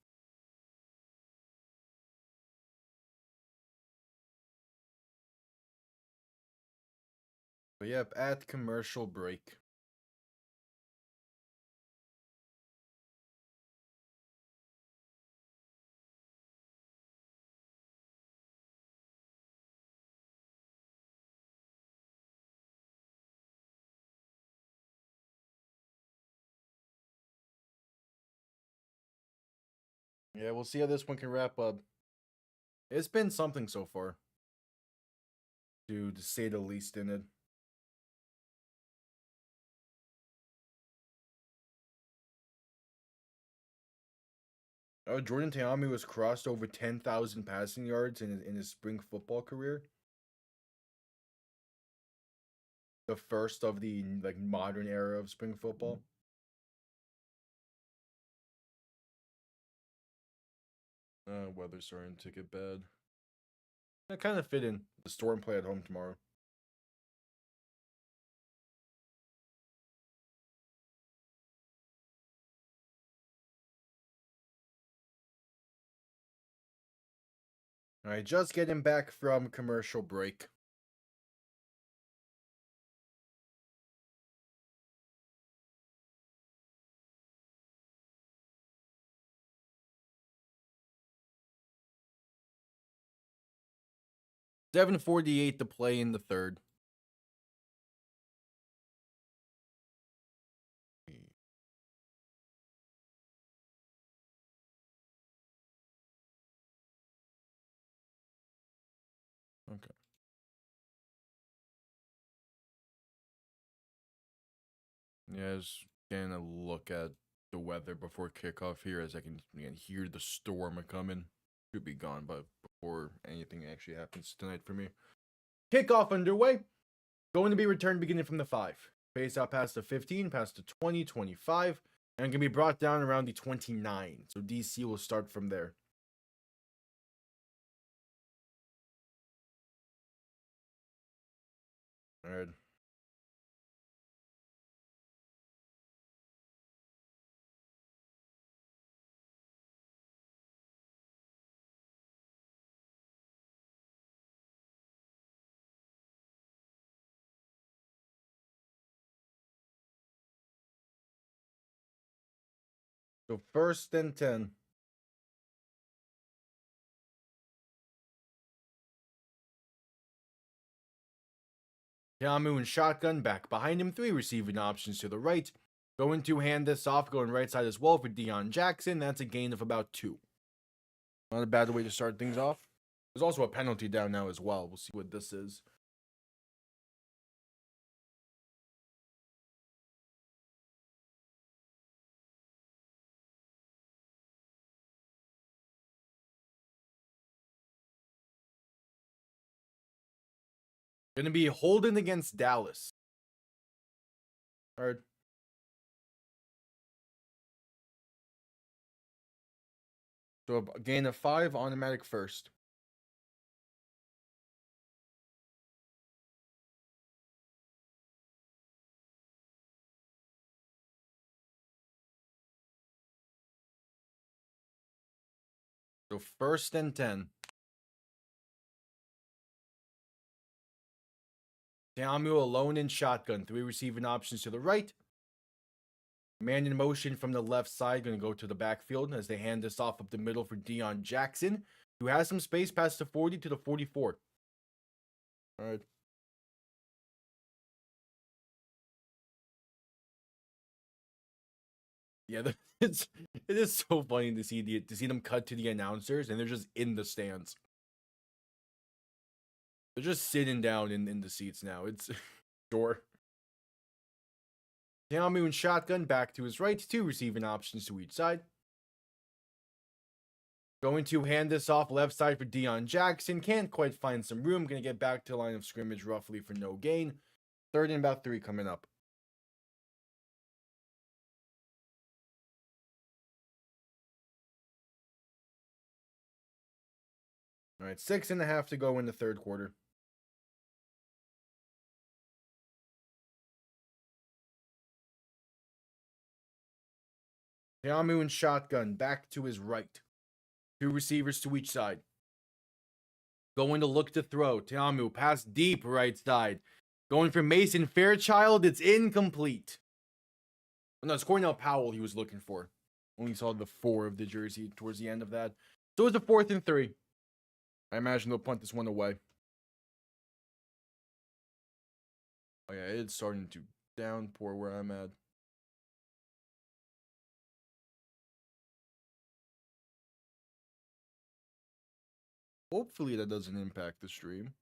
But yep, at commercial break. Yeah, we'll see how this one can wrap up. It's been something so far, to say the least in it. Jordan Teami was crossed over 10,000 passing yards in his spring football career. The first of the modern era of spring football. Weather's starting to get bad. That kind of fit in. The Storm play at home tomorrow. All right, just getting back from commercial break. $7:48 to play in the third. Okay. Yeah, just getting a look at the weather before kickoff here, as I can hear the storm coming. Should be gone, but before anything actually happens tonight for me. Kickoff underway. Going to be returned beginning from the 5. Face out past the 15, past the 20, 25, and can be brought down around the 29. So DC will start from there. All right. So 1st and 10. Yamu and shotgun back behind him. 3 receiving options to the right. Going to hand this off, going right side as well for Deion Jackson. That's a gain of about 2. Not a bad way to start things off. There's also a penalty down now as well. We'll see what this is. Gonna be Holden against Dallas. All right. So a gain of 5, automatic first. So first and 10. Tiamu alone in shotgun. 3 receiving options to the right. Man in motion from the left side. Going to go to the backfield as they hand this off up the middle for Deion Jackson, who has some space past the 40 to the 44. All right. Yeah, it is so funny to see them cut to the announcers and they're just in the stands. They're just sitting down in the seats now. It's sure. Tiamu in shotgun, back to his right. 2 receiving options to each side. Going to hand this off left side for Deion Jackson. Can't quite find some room. Going to get back to the line of scrimmage roughly for no gain. 3rd and about 3 coming up. All right, 6.5 to go in the 3rd quarter. Tiamu in shotgun, back to his right. 2 receivers to each side. Going to look to throw. Tiamu, pass deep right side. Going for Mason Fairchild, it's incomplete. No, it's Cornell Powell he was looking for. Only saw the 4 of the jersey towards the end of that. So it's a 4th and 3. I imagine they'll punt this one away. Oh yeah, it's starting to downpour where I'm at. Hopefully that doesn't impact the stream.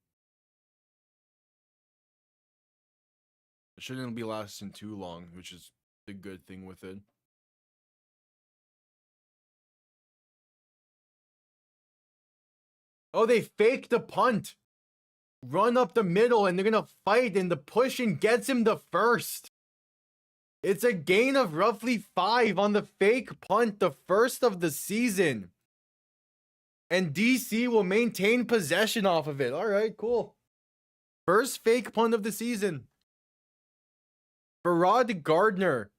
It shouldn't be lasting too long, which is the good thing with it. Oh, they faked the punt. Run up the middle and they're going to fight, and the pushing gets him the first. It's a gain of roughly 5 on the fake punt, the first of the season. And DC will maintain possession off of it. All right, cool. First fake punt of the season. Farad Gardner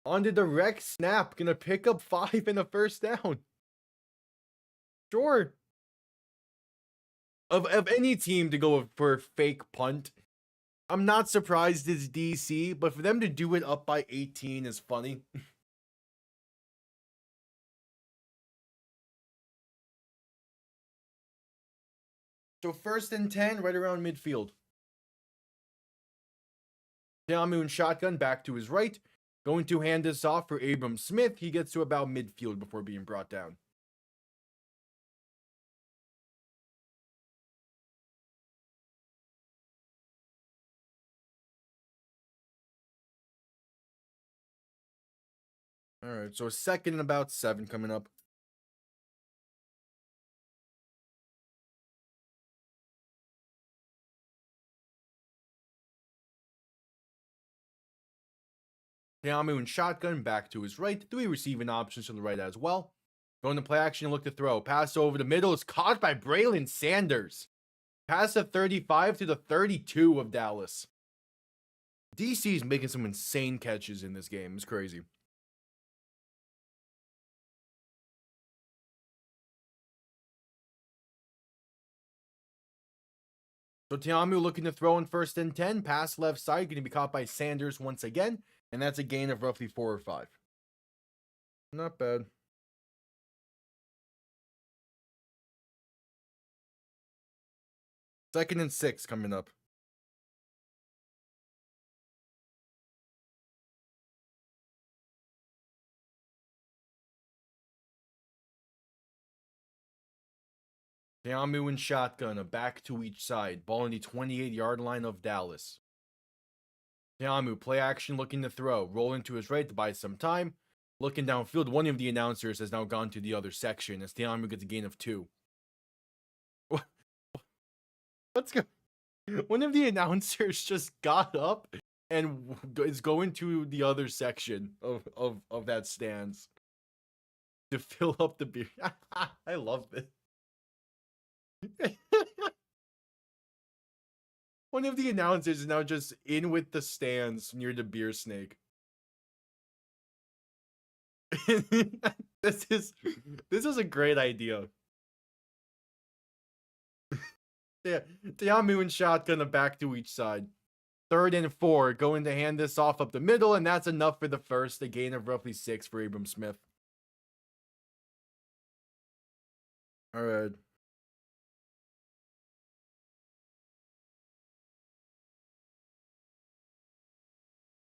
on the direct snap, gonna pick up 5 and a first down. Sure. Of any team to go for a fake punt, I'm not surprised it's DC, but for them to do it up by 18 is funny. So 1st and 10, right around midfield. Tiamu in shotgun, back to his right. Going to hand this off for Abram Smith. He gets to about midfield before being brought down. All right, so 2nd and about 7 coming up. Tiamu in shotgun, back to his right. 3 receiving options to the right as well. Going to play action, look to throw. Pass over the middle is caught by Braylon Sanders. Pass the 35 to the 32 of Dallas. DC's making some insane catches in this game. It's crazy. So Tiamu looking to throw in 1st and 10. Pass left side, going to be caught by Sanders once again. And that's a gain of roughly 4 or 5. Not bad. 2nd and 6 coming up. Teamu and shotgun, a back to each side. Ball on the 28-yard line of Dallas. Teamu, play action, looking to throw. Rolling to his right to buy some time. Looking downfield, one of the announcers has now gone to the other section as Teamu gets a gain of 2. Let's go. One of the announcers just got up and is going to the other section of that stands to fill up the beer. I love this. One of the announcers is now just in with the stands near the beer snake. This is a great idea. Yeah, Teamu and shotgun a back to each side. 3rd and 4, going to hand this off up the middle, and that's enough for the first. A gain of roughly 6 for Abram Smith. All right.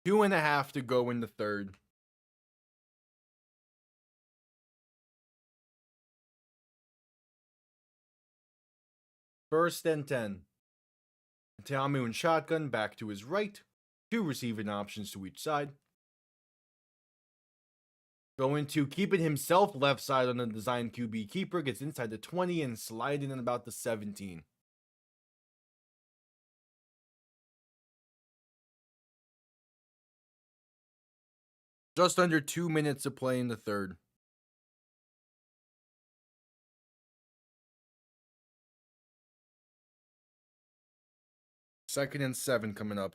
Two and a half to go in the third. First and 10. Teamu and shotgun back to his right. 2 receiving options to each side. Going to keep it himself left side on the design QB keeper. Gets inside the 20 and sliding in about the 17. Just under 2 minutes to play in the third. Second and 7 coming up.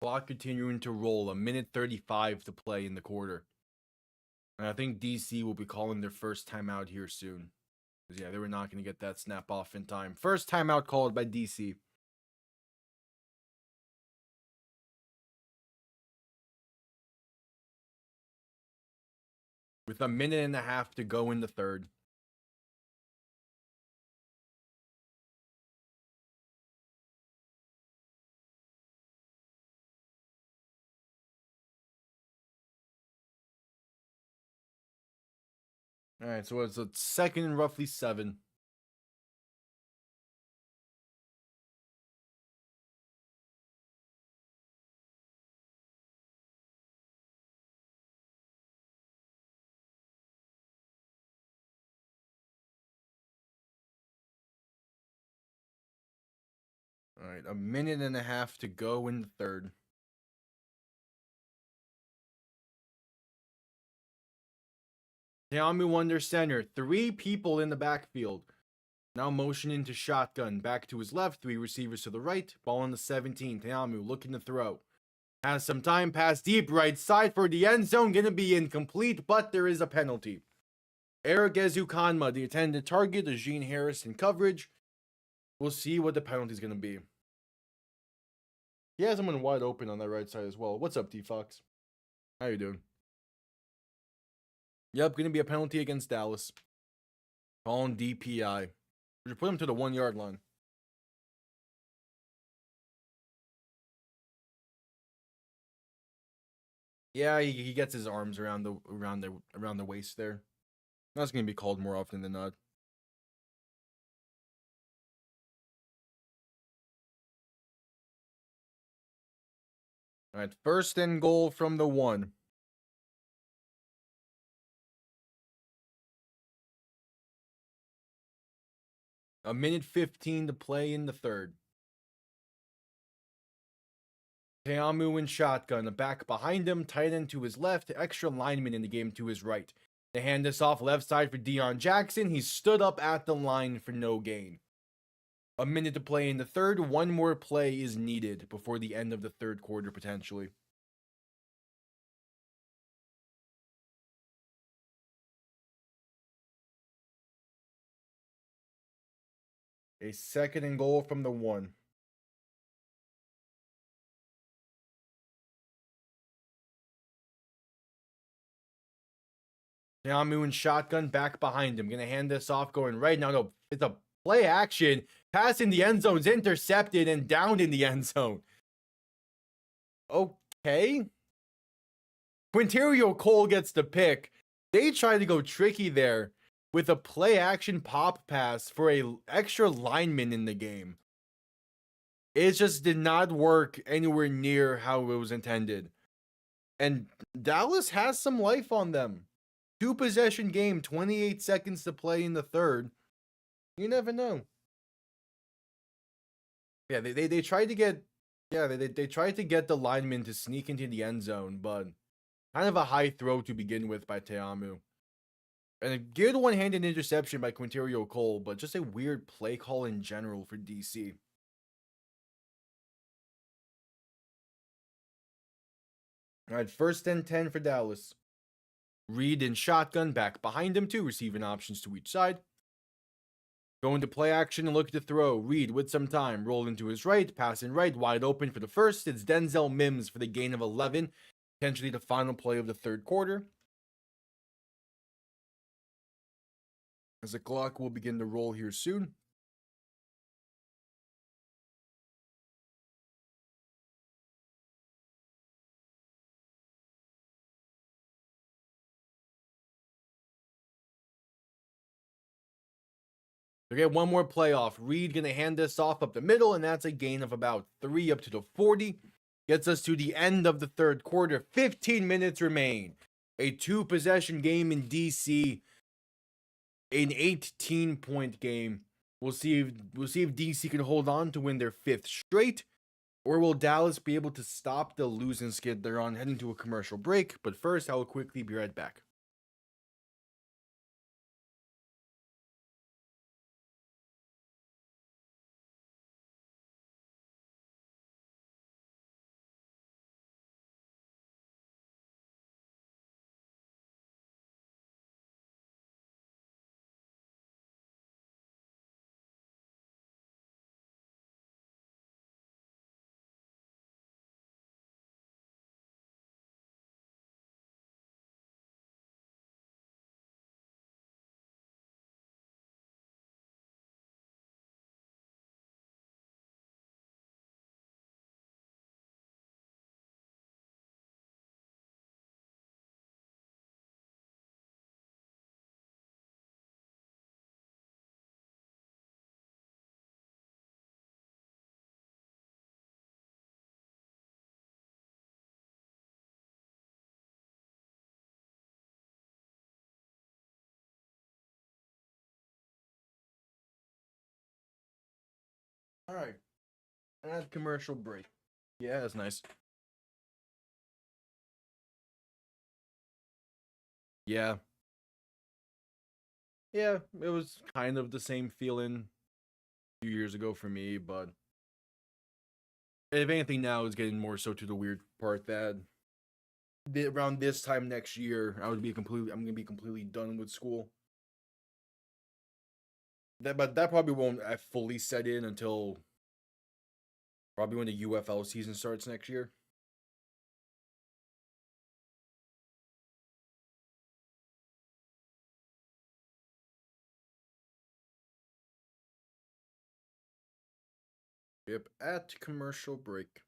Clock continuing to roll. 1:35 to play in the quarter. And I think DC will be calling their first timeout here soon. Yeah, they were not going to get that snap off in time. First timeout called by DC. With 1.5 to go in the third. All right, so it's a second and roughly 7. All right, 1.5 to go in the third. Teamu under center. 3 people in the backfield. Now motioning to shotgun. Back to his left. 3 receivers to the right. Ball on the 17. Teamu looking to throw. Has some time. Pass deep right side for the end zone. Gonna be incomplete, but there is a penalty. Eric Ezukanma, the intended target, is Gene Harris in coverage. We'll see what the penalty is gonna be. He has someone wide open on that right side as well. What's up, T-Fox? How you doing? Yep, going to be a penalty against Dallas. Calling DPI. We should put him to the 1-yard line. Yeah, he gets his arms around the waist there. That's going to be called more often than not. All right, first and goal from the 1. A 1:15 to play in the third. Teamu in shotgun, a back behind him, tight end to his left, extra lineman in the game to his right. They hand this off left side for Deion Jackson. He stood up at the line for no gain. A minute to play in the third. 1 more play is needed before the end of the third quarter, potentially. A second and goal from the 1. Teamu in shotgun, back behind him. Gonna hand this off, going right now. No, it's a play action. Pass in the end zone is intercepted and downed in the end zone. Okay. Quinterio Cole gets the pick. They try to go tricky there with a play action pop pass for a extra lineman in the game. It just did not work anywhere near how it was intended. And Dallas has some life on them. 2-possession game, 28 seconds to play in the third. You never know. Yeah, they tried to get they tried to get the lineman to sneak into the end zone, but kind of a high throw to begin with by Teamu. And a good one-handed interception by Quinterio Cole, but just a weird play call in general for DC. All right, 1st and 10 for Dallas. Reed in shotgun, back behind him, 2 receiving options to each side. Going to play action and look to throw. Reed with some time. Roll into his right, pass in right, wide open for the first. It's Denzel Mims for the gain of 11. Potentially the final play of the third quarter. As the clock will begin to roll here soon. Okay, one more playoff. Reed gonna hand this off up the middle, and that's a gain of about 3 up to the 40. Gets us to the end of the third quarter. 15 minutes remain. A 2-possession game in DC. An 18-point game. We'll see if DC can hold on to win their 5th straight, or will Dallas be able to stop the losing skid they're on, heading to a commercial break. But first, I will quickly be right back. All right. Add commercial break. Yeah, that's nice. Yeah. Yeah, it was kind of the same feeling a few years ago for me, but if anything now is getting more so to the weird part that around this time next year, I'm gonna be completely done with school. But that probably won't fully set in until probably when the UFL season starts next year. Yep, at commercial break.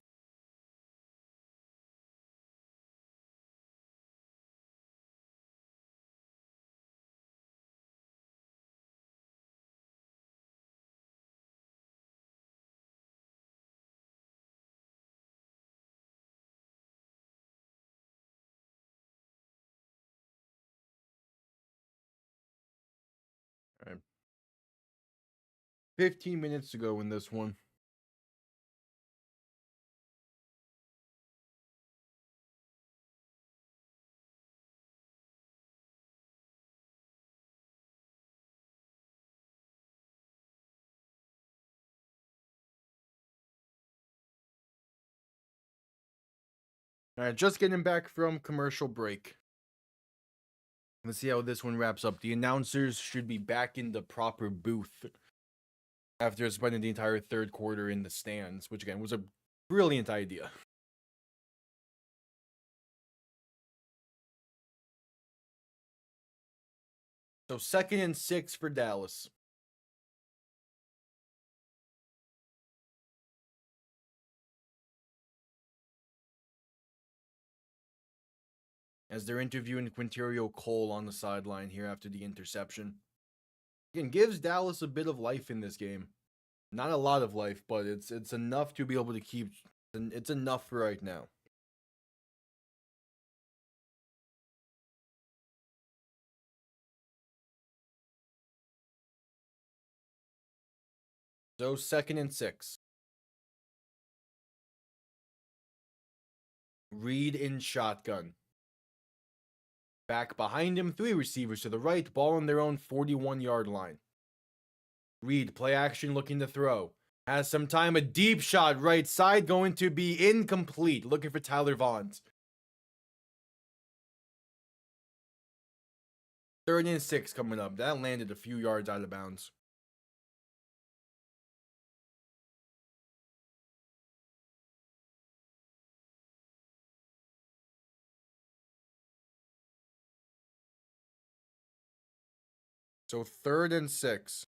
All right. 15 minutes to go in this one. All right, just getting back from commercial break. Let's see how this one wraps up. The announcers should be back in the proper booth after spending the entire third quarter in the stands, which again was a brilliant idea. So 2nd and 6 for Dallas. as they're interviewing Quinterio Cole on the sideline here after the interception. Again, gives Dallas a bit of life in this game. Not a lot of life, but it's enough to be able to keep. It's enough for right now. So 2nd and 6. Reed in shotgun. Back behind him, 3 receivers to the right, ball on their own 41-yard line. Reed, play action, looking to throw. Has some time, a deep shot right side, going to be incomplete. Looking for Tyler Vaughns. 3rd and 6 coming up. That landed a few yards out of bounds. So 3rd and 6.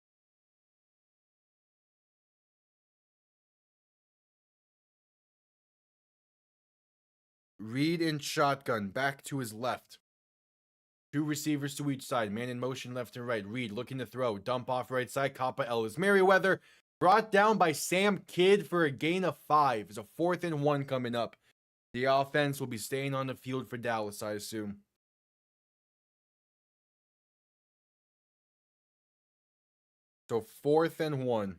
Reed in shotgun, back to his left. 2 receivers to each side, man in motion left and right. Reed looking to throw, dump off right side, caught by Ellis Merriweather. Brought down by Sam Kidd for a gain of 5. It's a 4th and 1 coming up. The offense will be staying on the field for Dallas, I assume. So 4th and 1.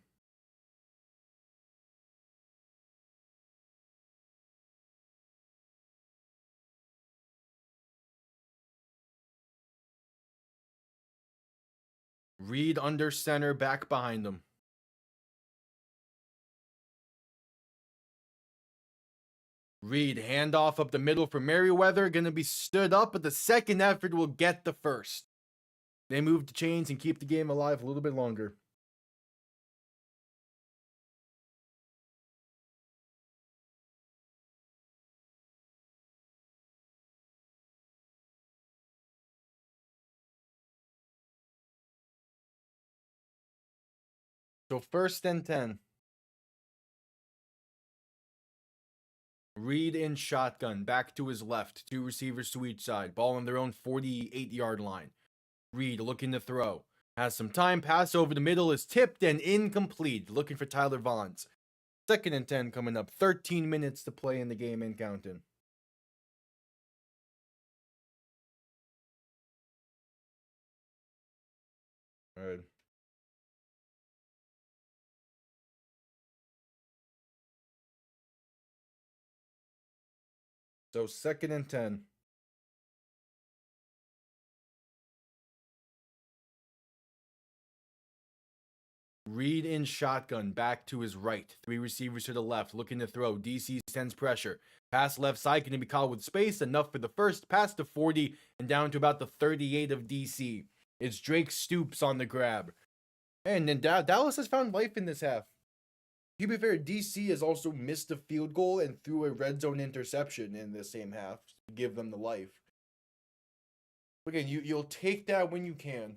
Reed under center, back behind him. Reed, handoff up the middle for Merriweather. Going to be stood up, but the second effort will get the first. They move the chains and keep the game alive a little bit longer. So 1st and 10. Reed in shotgun, back to his left. 2 receivers to each side. Ball on their own 48-yard line. Reed looking to throw. Has some time. Pass over the middle is tipped and incomplete. Looking for Tyler Vaughns. 2nd and 10 coming up. 13 minutes to play in the game and counting. All right. So 2nd and 10. Reed in shotgun, back to his right. 3 receivers to the left, looking to throw. DC sends pressure. Pass left side, going to be caught with space. Enough for the first. Pass to 40 and down to about the 38 of DC. It's Drake Stoops on the grab. And then Dallas has found life in this half. To be fair, DC has also missed a field goal and threw a red zone interception in the same half to give them the life. Again, you'll take that when you can.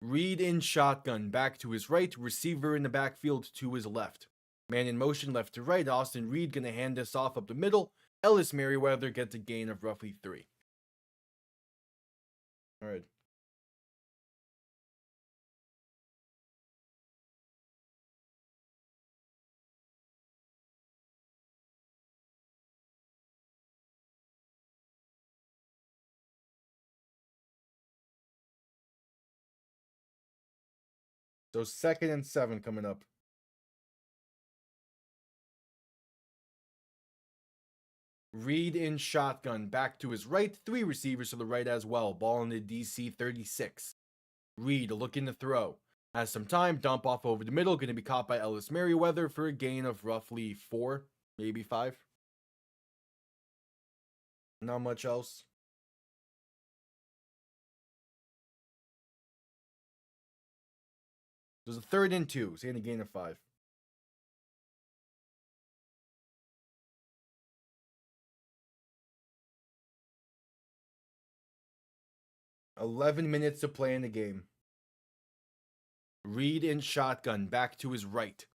Reed in shotgun, back to his right, receiver in the backfield to his left. Man in motion left to right, Austin Reed gonna hand this off up the middle. Ellis Merriweather gets a gain of roughly 3. All right. So 2nd and 7 coming up. Reed in shotgun, back to his right. 3 receivers to the right as well. Ball in the DC 36. Reed looking to throw. Has some time. Dump off over the middle. Going to be caught by Ellis Merriweather for a gain of roughly 4, maybe 5. Not much else. There's a 3rd and 2. So a gain of 5. $11 to play in the game. Reed in shotgun, back to his right.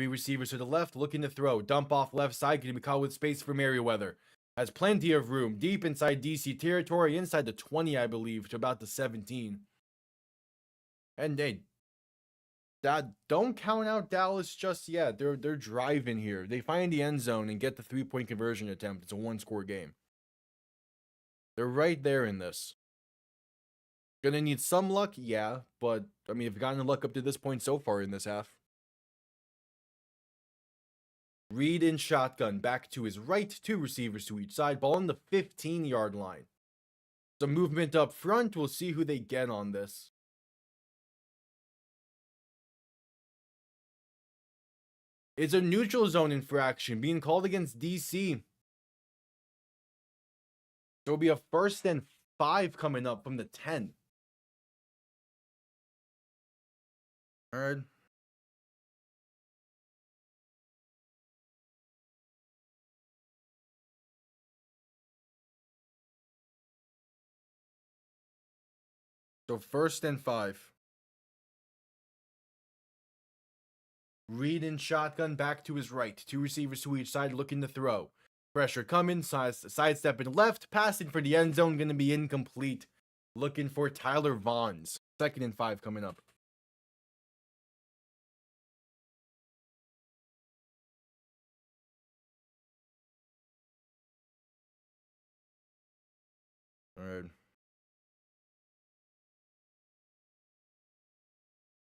Three receivers to the left, looking to throw. Dump off left side, going to be caught with space for Merriweather. Has plenty of room, deep inside DC territory, inside the 20, I believe, to about the 17. And hey, don't count out Dallas just yet. They're driving here. They find the end zone and get the 3-point conversion attempt. It's a 1-score game. They're right there in this. Gonna need some luck, yeah, but I mean, they've gotten the luck up to this point so far in this half. Reed in shotgun, back to his right, 2 receivers to each side, ball on the 15-yard line. Some movement up front, we'll see who they get on this. It's a neutral zone infraction being called against DC. There will be a 1st and 5 coming up from the 10. All right. So 1st and 5. Reed in shotgun, back to his right. 2 receivers to each side, looking to throw. Pressure coming, sidestepping left, passing for the end zone, going to be incomplete. Looking for Tyler Vaughns. 2nd and 5 coming up. All right.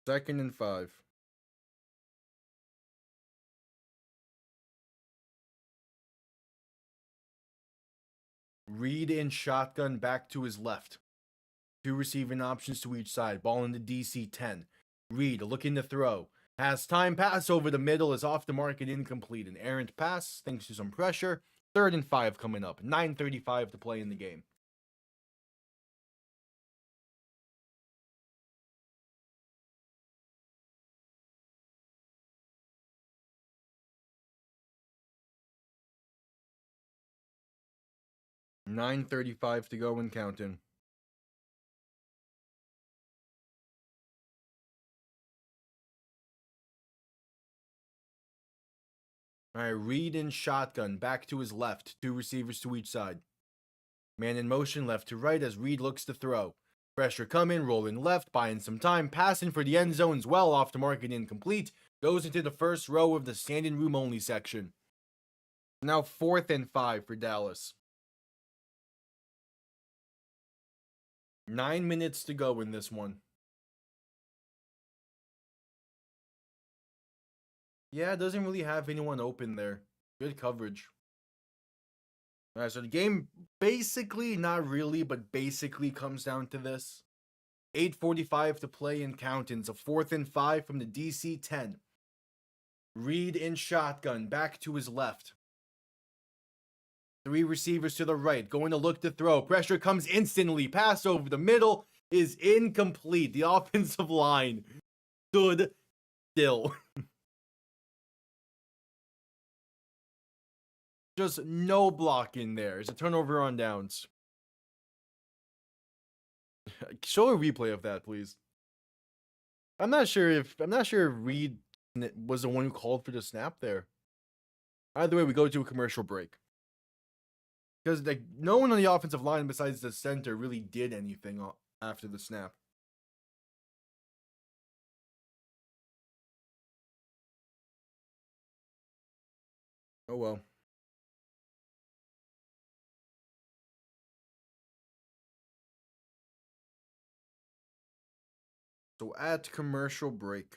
2nd and 5. Reed in shotgun, back to his left. 2 receiving options to each side. Ball in the DC 10. Reed looking to throw. Has time, pass over the middle, is off the mark and incomplete. An errant pass thanks to some pressure. 3rd and 5 coming up. 9:35 to play in the game. $9:35 to go and counting. All right, Reed in shotgun, back to his left. 2 receivers to each side. Man in motion, left to right as Reed looks to throw. Pressure coming, rolling left, buying some time, passing for the end zones, well off the mark and incomplete. Goes into the first row of the standing room only section. Now 4th and 5 for Dallas. 9 minutes to go in this one. Yeah, it doesn't really have anyone open there. Good coverage. Alright, so the game basically, not really, but basically comes down to this. 8:45 to play and counting. It's a 4th and 5 from the DC 10. Reed in shotgun, back to his left. 3 receivers to the right, going to look to throw. Pressure comes instantly. Pass over the middle is incomplete. The offensive line stood still. Just no block in there. It's a turnover on downs. Show a replay of that, please. I'm not sure if Reed was the one who called for the snap there. Either way, we go to a commercial break. Because no one on the offensive line besides the center really did anything after the snap. Oh well. So at commercial break.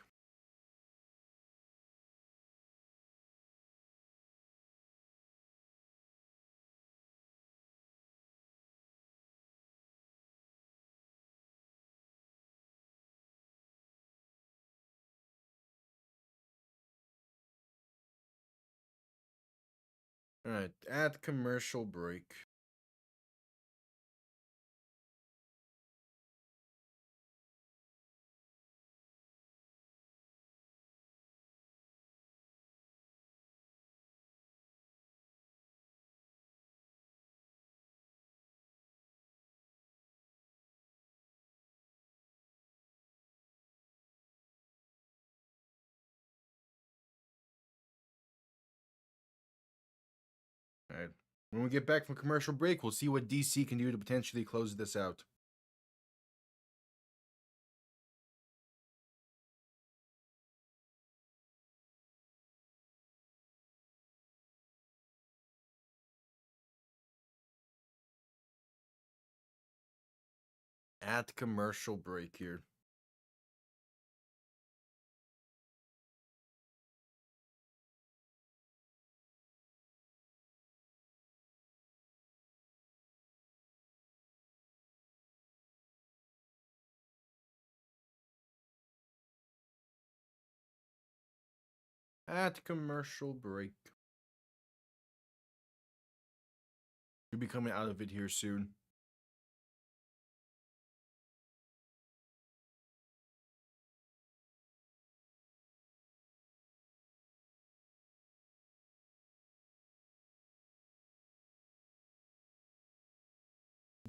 Alright, at commercial break. When we get back from commercial break, we'll see what DC can do to potentially close this out. At commercial break here. At commercial break. We'll be coming out of it here soon.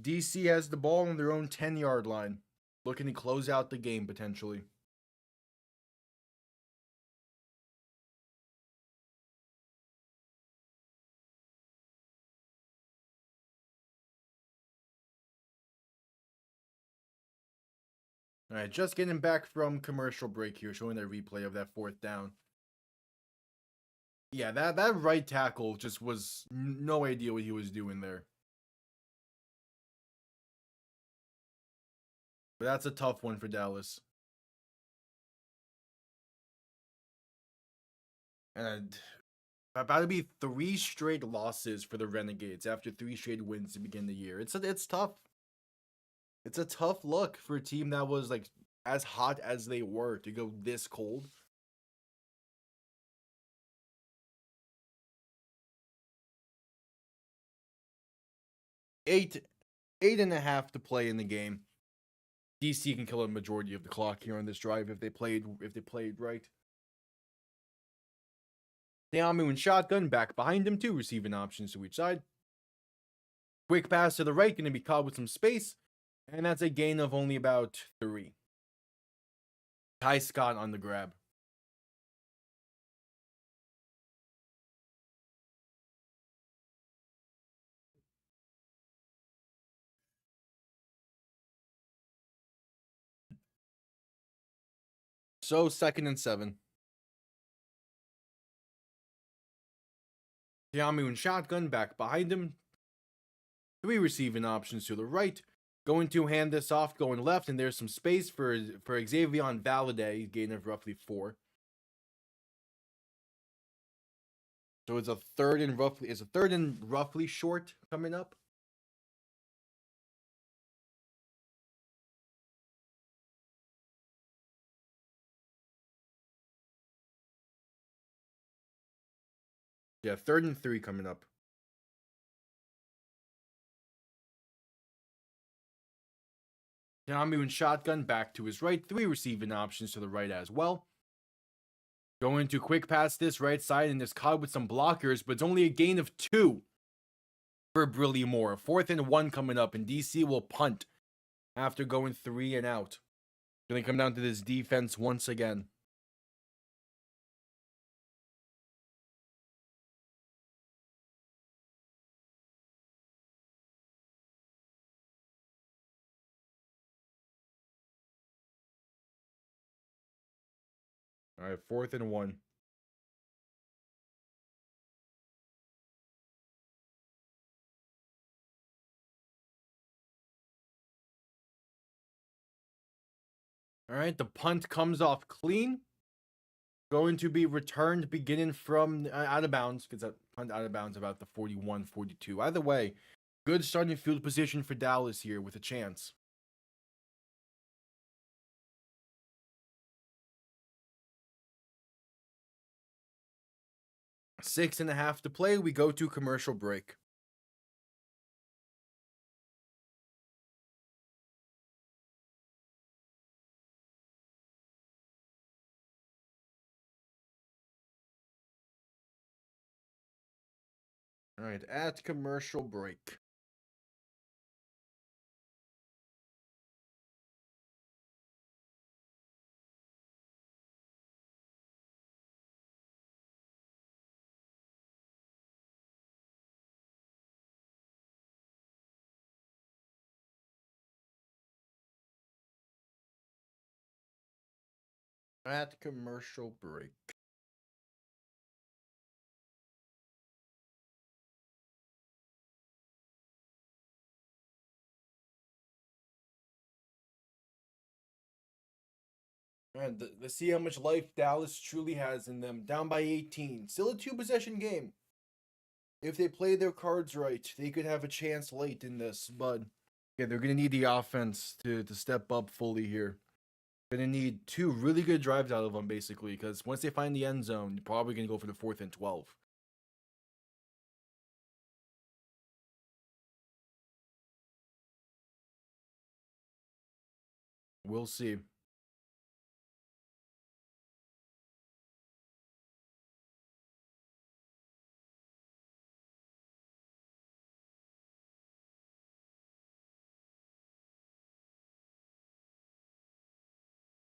DC has the ball on their own 10-yard line, looking to close out the game potentially. All right, just getting back from commercial break here, showing that replay of that fourth down. Yeah, that right tackle just was no idea what he was doing there. But that's a tough one for Dallas. And about to be 3 straight losses for the Renegades after 3 straight wins to begin the year. It's tough. It's a tough look for a team that was like as hot as they were to go this cold. Eight and a half to play in the game. DC can kill a majority of the clock here on this drive if they played right. Deamu and shotgun back behind him, 2 receiving options to each side. Quick pass to the right, going to be caught with some space, and that's a gain of only about 3. Ty Scott on the grab. So 2nd and 7. Deamu and shotgun back behind him. 3 receiving options to the right. Going to hand this off, going left, and there's some space for Xavier Valade, gain of roughly 4. So it's a third and roughly short coming up. Yeah, 3rd and 3 coming up. Deamu and shotgun back to his right. 3 receiving options to the right as well. Going to quick pass this right side and is caught with some blockers, but it's only a gain of 2 for Brilly Moore. 4th and 1 coming up, and DC will punt after going 3 and out. Going to come down to this defense once again. All right, 4th and 1. All right, the punt comes off clean. Going to be returned beginning from out of bounds, because that punt out of bounds about the 41-42. Either way, good starting field position for Dallas here with a chance. 6.5 to play. We go to commercial break. All right, at commercial break. At commercial break. And let's see how much life Dallas truly has in them. Down by 18. Still a two-possession game. If they play their cards right, they could have a chance late in this. But yeah, they're going to need the offense to step up fully here. Going to need two really good drives out of them, basically. Because once they find the end zone, you're probably going to go for the 4th and 12. We'll see.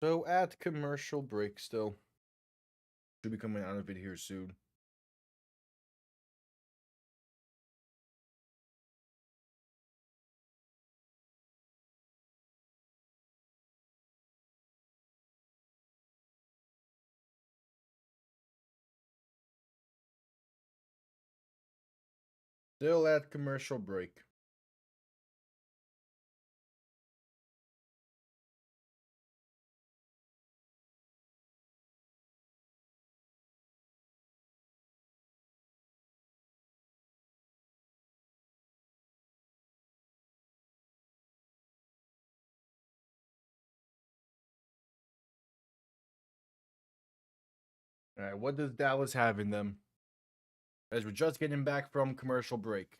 So at commercial break still. Should be coming out of it here soon. Still at commercial break. All right, what does Dallas have in them? As we're just getting back from commercial break.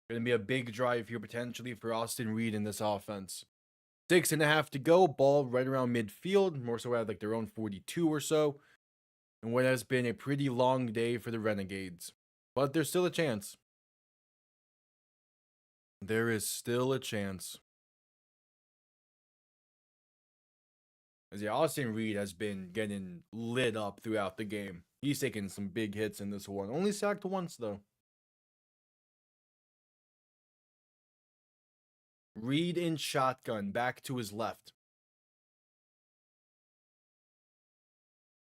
Going to be a big drive here potentially for Austin Reed in this offense. 6.5 to go. Ball right around midfield. More so at like their own 42 or so. And what has been a pretty long day for the Renegades. But there's still a chance. There is still a chance. As yeah, Austin Reed has been getting lit up throughout the game. He's taking some big hits in this one. Only sacked once though. Reed in shotgun, back to his left.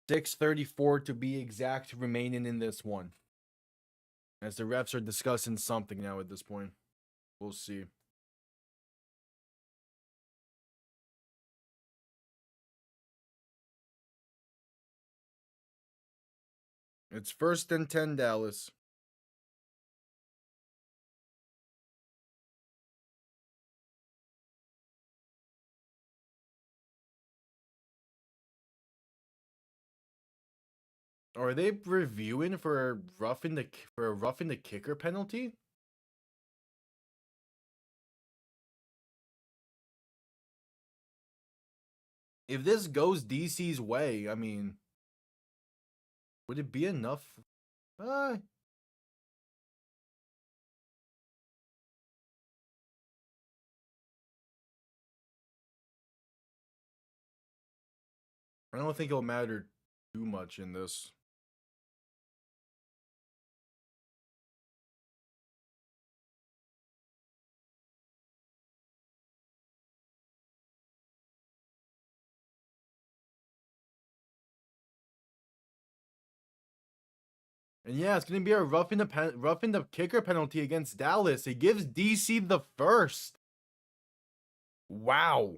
6:34 to be exact remaining in this one. As the refs are discussing something now at this point. We'll see. It's 1st and 10 Dallas. Are they reviewing for a roughing the kicker penalty? If this goes DC's way, I mean, would it be enough? I don't think it'll matter too much in this. And yeah, it's gonna be a roughing the kicker penalty against Dallas. It gives DC the first. Wow.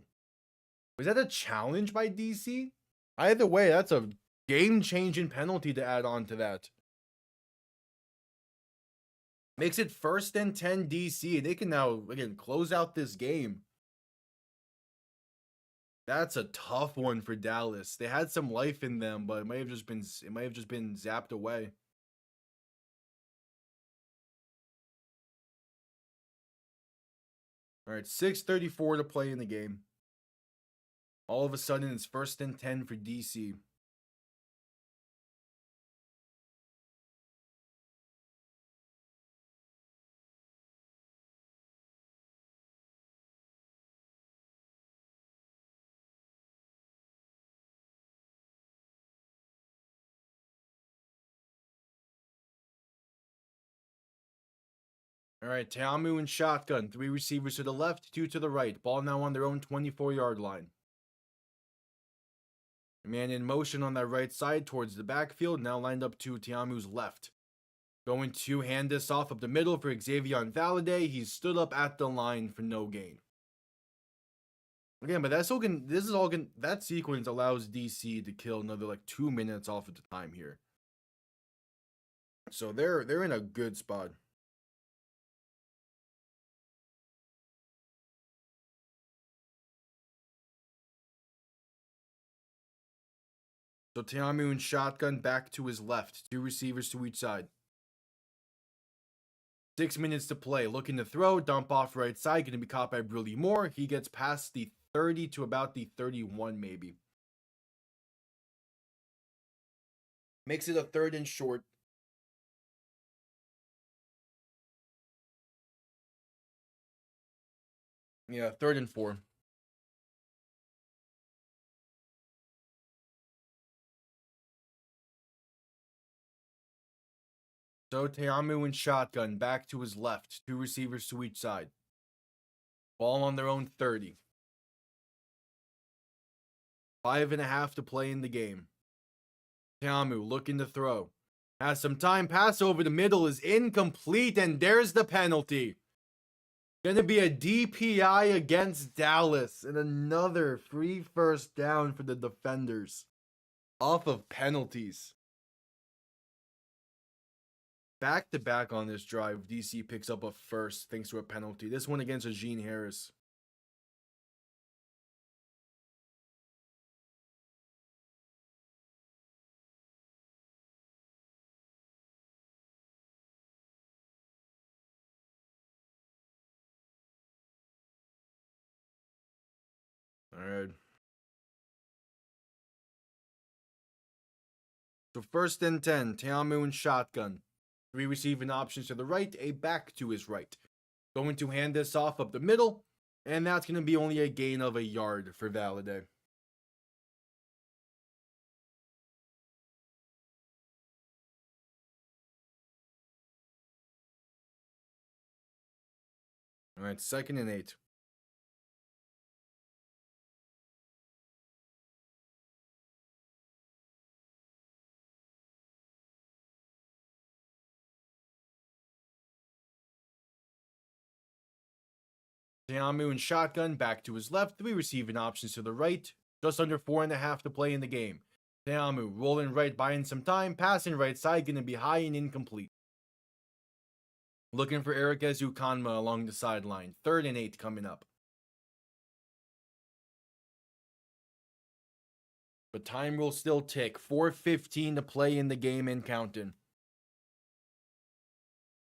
Was that a challenge by DC? Either way, that's a game-changing penalty to add on to that. Makes it 1st and 10 DC. They can now, again, close out this game. That's a tough one for Dallas. They had some life in them, but it might have just been zapped away. All right, 6:34 to play in the game. All of a sudden, it's 1st and 10 for DC. All right, Tamu and shotgun. 3 receivers to the left, 2 to the right. Ball now on their own 24-yard line. Man in motion on that right side towards the backfield, now lined up to Tiamu's left. Going to hand this off up the middle for Xavier Valade. He's stood up at the line for no gain. Again, but that's all that sequence allows DC to kill another like 2 minutes off of the time here. So they're in a good spot. So Tiamu and shotgun back to his left. 2 receivers to each side. 6 minutes to play. Looking to throw. Dump off right side. Going to be caught by Brilly Moore. He gets past the 30 to about the 31 maybe. Makes it a 3rd and short. Yeah, 3rd and 4. So Tiamu and shotgun back to his left. 2 receivers to each side. Ball on their own 30. 5.5 to play in the game. Tiamu looking to throw. Has some time. Pass over the middle is incomplete, and there's the penalty. Gonna be a DPI against Dallas, and another free first down for the defenders. Off of penalties. Back to back on this drive, DC picks up a first thanks to a penalty. This one against Eugene Harris. All right. So 1st and 10, Tiamu and shotgun. 3 receiving options to the right, a back to his right. Going to hand this off up the middle, and that's going to be only a gain of a yard for Valade. All right, 2nd and 8. Tiamu and shotgun back to his left, 3 receiving options to the right, just under 4.5 to play in the game. Tiamu rolling right, buying some time, passing right side, going to be high and incomplete. Looking for Eric Ezukanma along the sideline. 3rd and 8 coming up. But time will still tick. 4:15 to play in the game and counting.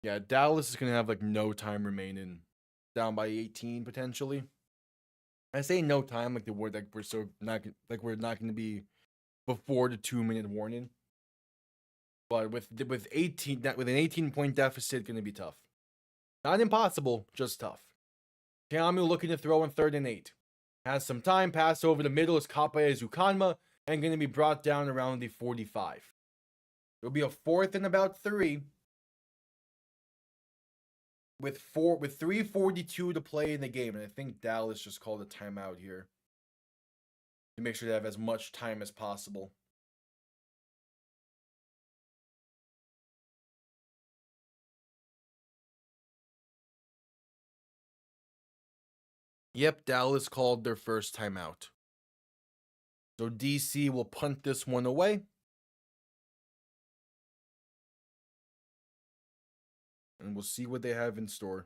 Yeah, Dallas is going to have like no time remaining. Down by 18 potentially. I say no time like the word like we're not going to be before the 2-minute warning. But with an 18-point deficit, going to be tough. Not impossible, just tough. Tiamu looking to throw on 3rd and 8. Has some time. Pass over the middle is caught by Ezukanma and going to be brought down around the 45. It'll be a 4th and about 3. With 3:42 to play in the game, and I think Dallas just called a timeout here to make sure they have as much time as possible. Yep, Dallas called their first timeout. So DC will punt this one away. And we'll see what they have in store.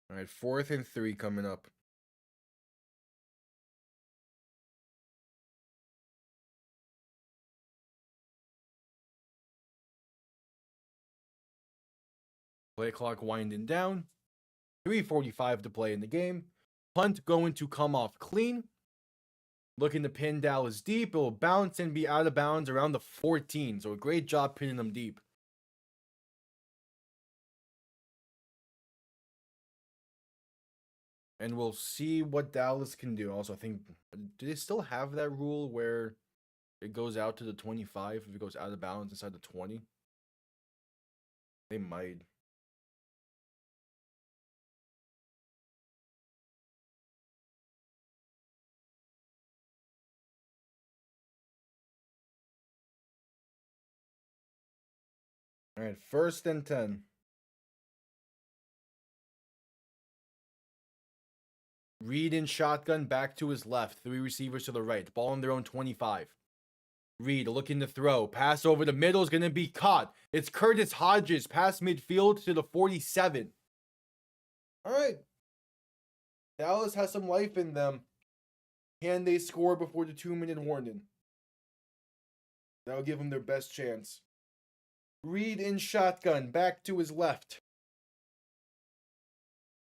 All right, 4th and 3 coming up. Play clock winding down. 3:45 to play in the game. Punt going to come off clean. Looking to pin Dallas deep. It will bounce and be out of bounds around the 14. So a great job pinning them deep. And we'll see what Dallas can do. Also, I think, do they still have that rule where it goes out to the 25 if it goes out of bounds inside the 20? They might. All right, 1st and 10. Reed in shotgun, back to his left. 3 receivers to the right. Ball on their own 25. Reed looking to throw. Pass over the middle is going to be caught. It's Curtis Hodges past midfield to the 47. All right. Dallas has some life in them. Can they score before the 2-minute warning? That'll give them their best chance. Reed in shotgun, back to his left.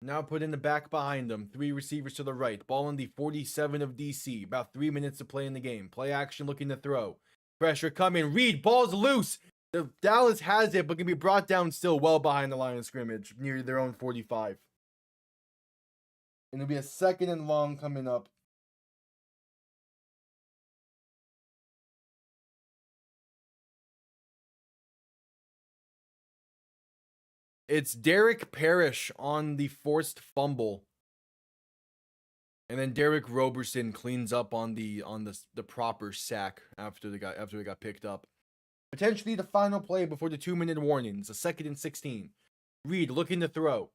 Now put in the back behind them. 3 receivers to the right. Ball on the 47 of DC. About 3 minutes to play in the game. Play action looking to throw. Pressure coming. Reed, ball's loose. The Dallas has it, but can be brought down still well behind the line of scrimmage, near their own 45. And it'll be a 2nd and long coming up. It's Derek Parrish on the forced fumble. And then Derek Roberson cleans up on the proper sack after they got picked up. Potentially the final play before the 2-minute warning. It's a 2nd and 16. Reed looking to throw.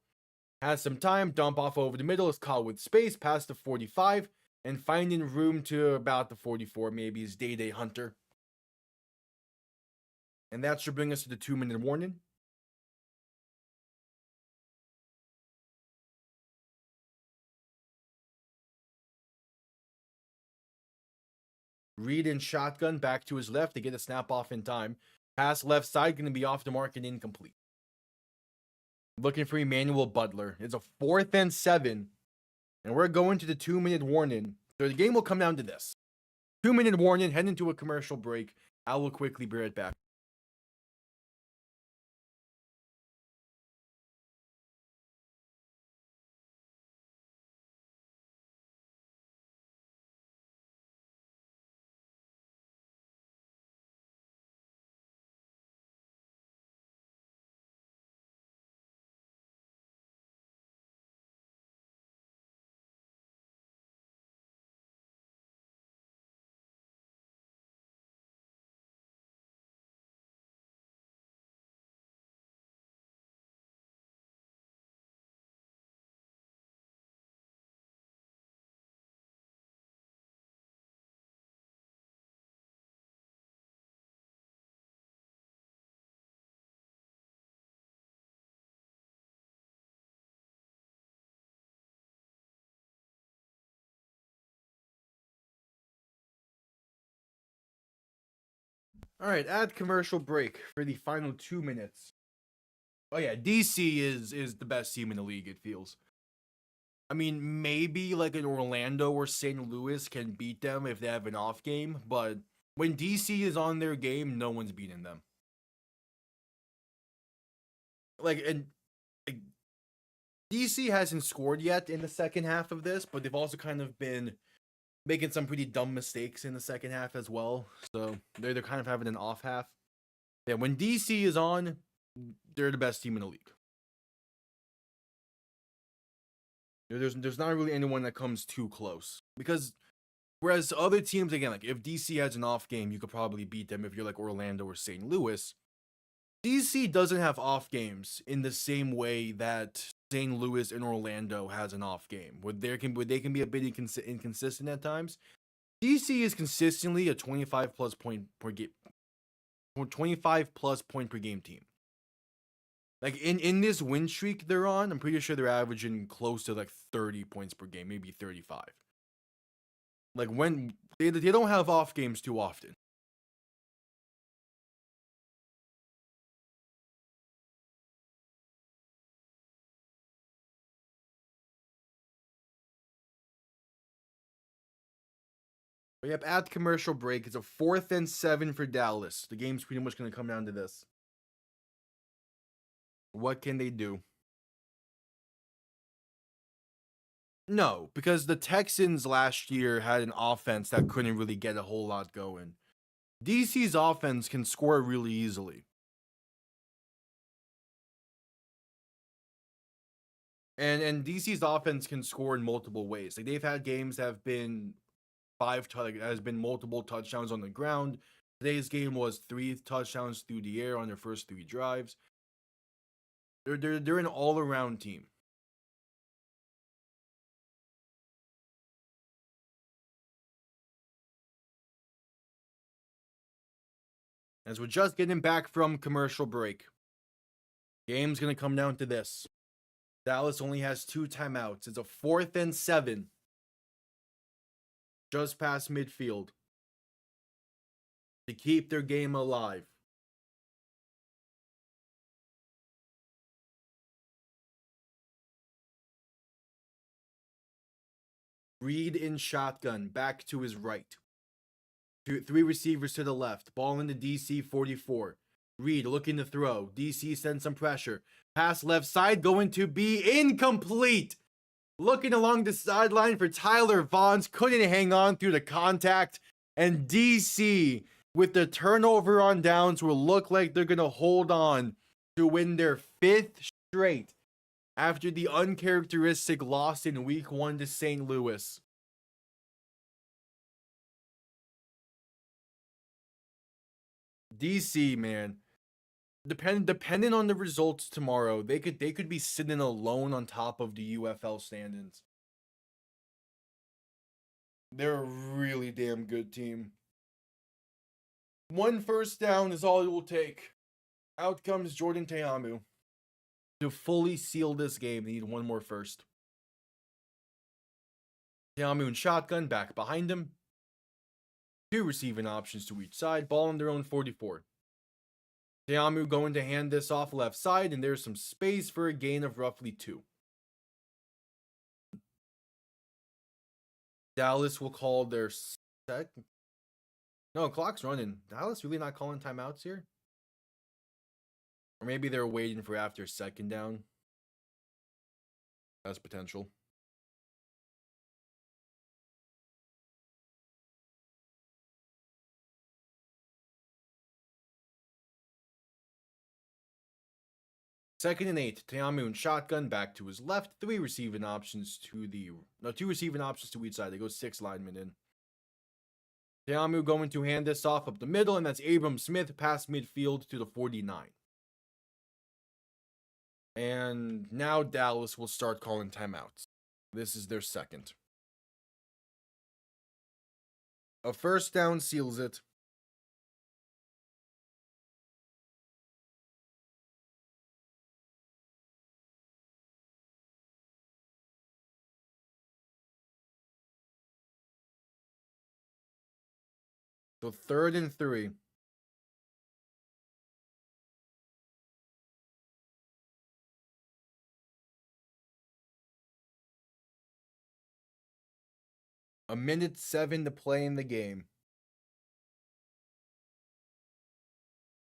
Has some time, dump off over the middle, is caught with space, past the 45, and finding room to about the 44, maybe is Day Hunter. And that should bring us to the 2-minute warning. Reed in shotgun, back to his left to get a snap off in time. Pass left side, going to be off the mark and incomplete. Looking for Emmanuel Butler. It's a 4th and 7. And we're going to the 2-minute warning. So the game will come down to this. 2-minute warning, head into a commercial break. I will quickly be right back. All right, add commercial break for the final 2 minutes. Oh yeah, DC is the best team in the league, it feels. I mean, maybe like an Orlando or St. Louis can beat them if they have an off game, but when DC is on their game, no one's beating them. DC hasn't scored yet in the second half of this, but they've also kind of been making some pretty dumb mistakes in the second half as well. So they're kind of having an off half. Yeah, when DC is on, they're the best team in the league. There's not really anyone that comes too close. Because whereas other teams, again, like if DC has an off game, you could probably beat them if you're like Orlando or St. Louis. DC doesn't have off games in the same way that St. Louis and Orlando has an off game. Where they can be a bit inconsistent at times. DC is consistently a 25 plus point per game, 25 plus point per game team. Like in this win streak they're on, I'm pretty sure they're averaging close to like 30 points per game, maybe 35. Like when they don't have off games too often. But yep, at commercial break, it's a 4th and 7 for Dallas. The game's pretty much going to come down to this. What can they do? No, because the Texans last year had an offense that couldn't really get a whole lot going. DC's offense can score really easily. And DC's offense can score in multiple ways. Like they've had games that have been has been multiple touchdowns on the ground. Today's game was 3 touchdowns through the air on their first 3 drives. They're an all-around team. As we're just getting back from commercial break, game's gonna come down to this. Dallas only has 2 timeouts. It's a 4th and 7. Just past midfield. To keep their game alive. Reed in shotgun, back to his right. 3 receivers to the left. Ball in the DC 44. Reed looking to throw. DC sends some pressure. Pass left side going to be incomplete. Looking along the sideline for Tyler Vaughns. Couldn't hang on through the contact. And DC, with the turnover on downs, will look like they're going to hold on to win their 5th straight after the uncharacteristic loss in week 1 to St. Louis. DC, man. Depending on the results tomorrow, they could be sitting alone on top of the UFL standings. They're a really damn good team. 1 first down is all it will take. Out comes Jordan Teamu. To fully seal this game, they need 1 more first. Teamu and shotgun back behind him. 2 receiving options to each side. Ball on their own 44. Teamu going to hand this off left side, and there's some space for a gain of roughly 2. Dallas will call their second. No, clock's running. Dallas really not calling timeouts here? Or maybe they're waiting for after 2nd down. That's potential. Second and 8. Teamu and shotgun back to his left. 2 receiving options to each side. They go 6 linemen in. Teamu going to hand this off up the middle, and that's Abram Smith past midfield to the 49. And now Dallas will start calling timeouts. This is their second. A first down seals it. So 3rd and 3. A minute 7 to play in the game.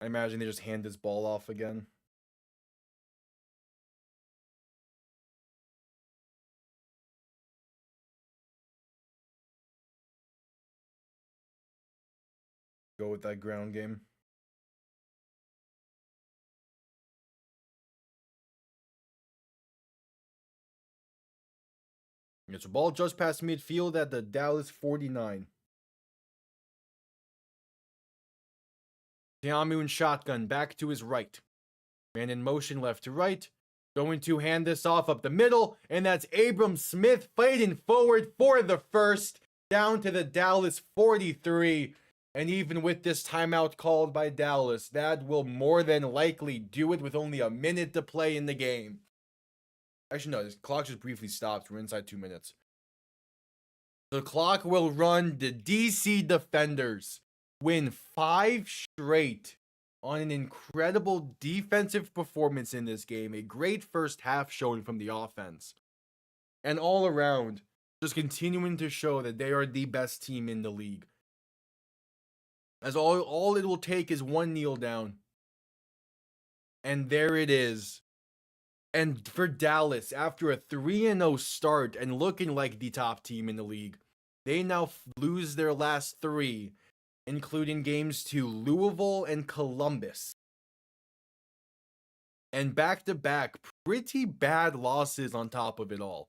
I imagine they just hand this ball off again. Go with that ground game. It's a ball just past midfield at the Dallas 49. Teamu in shotgun back to his right. Man in motion left to right. Going to hand this off up the middle. And that's Abram Smith fighting forward for the first. Down to the Dallas 43. And even with this timeout called by Dallas, that will more than likely do it with only a minute to play in the game. Actually, no, this clock just briefly stops. We're inside 2 minutes. The clock will run. The DC Defenders win 5 straight on an incredible defensive performance in this game. A great first half showing from the offense. And all around, just continuing to show that they are the best team in the league. As all it will take is 1 kneel down. And there it is. And for Dallas, after a 3-0 start and looking like the top team in the league, they now lose their last three, including games to Louisville and Columbus. And back-to-back, pretty bad losses on top of it all.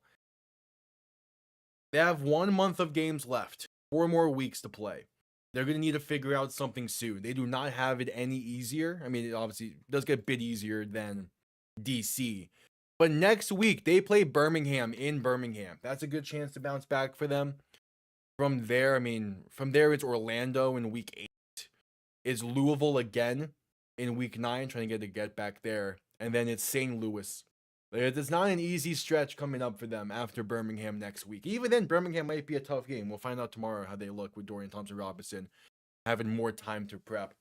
They have 1 month of games left, 4 more weeks to play. They're going to need to figure out something soon. They do not have it any easier. I mean, it obviously does get a bit easier than DC. But next week, they play Birmingham in Birmingham. That's a good chance to bounce back for them. From there, it's Orlando in week 8. It's Louisville again in week 9, trying to get back there. And then it's St. Louis. It's not an easy stretch coming up for them after Birmingham next week. Even then, Birmingham might be a tough game. We'll find out tomorrow how they look with Dorian Thompson-Robinson having more time to prep.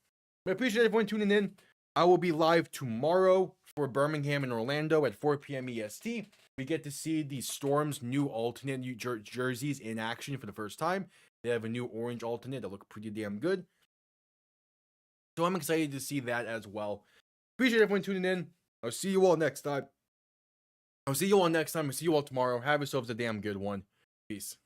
But I appreciate everyone tuning in. I will be live tomorrow for Birmingham and Orlando at 4 p.m. EST. We get to see the Storm's new alternate jerseys in action for the first time. They have a new orange alternate that look pretty damn good. So I'm excited to see that as well. Appreciate everyone tuning in. I'll see you all next time. I'll see you all tomorrow. Have yourselves a damn good one. Peace.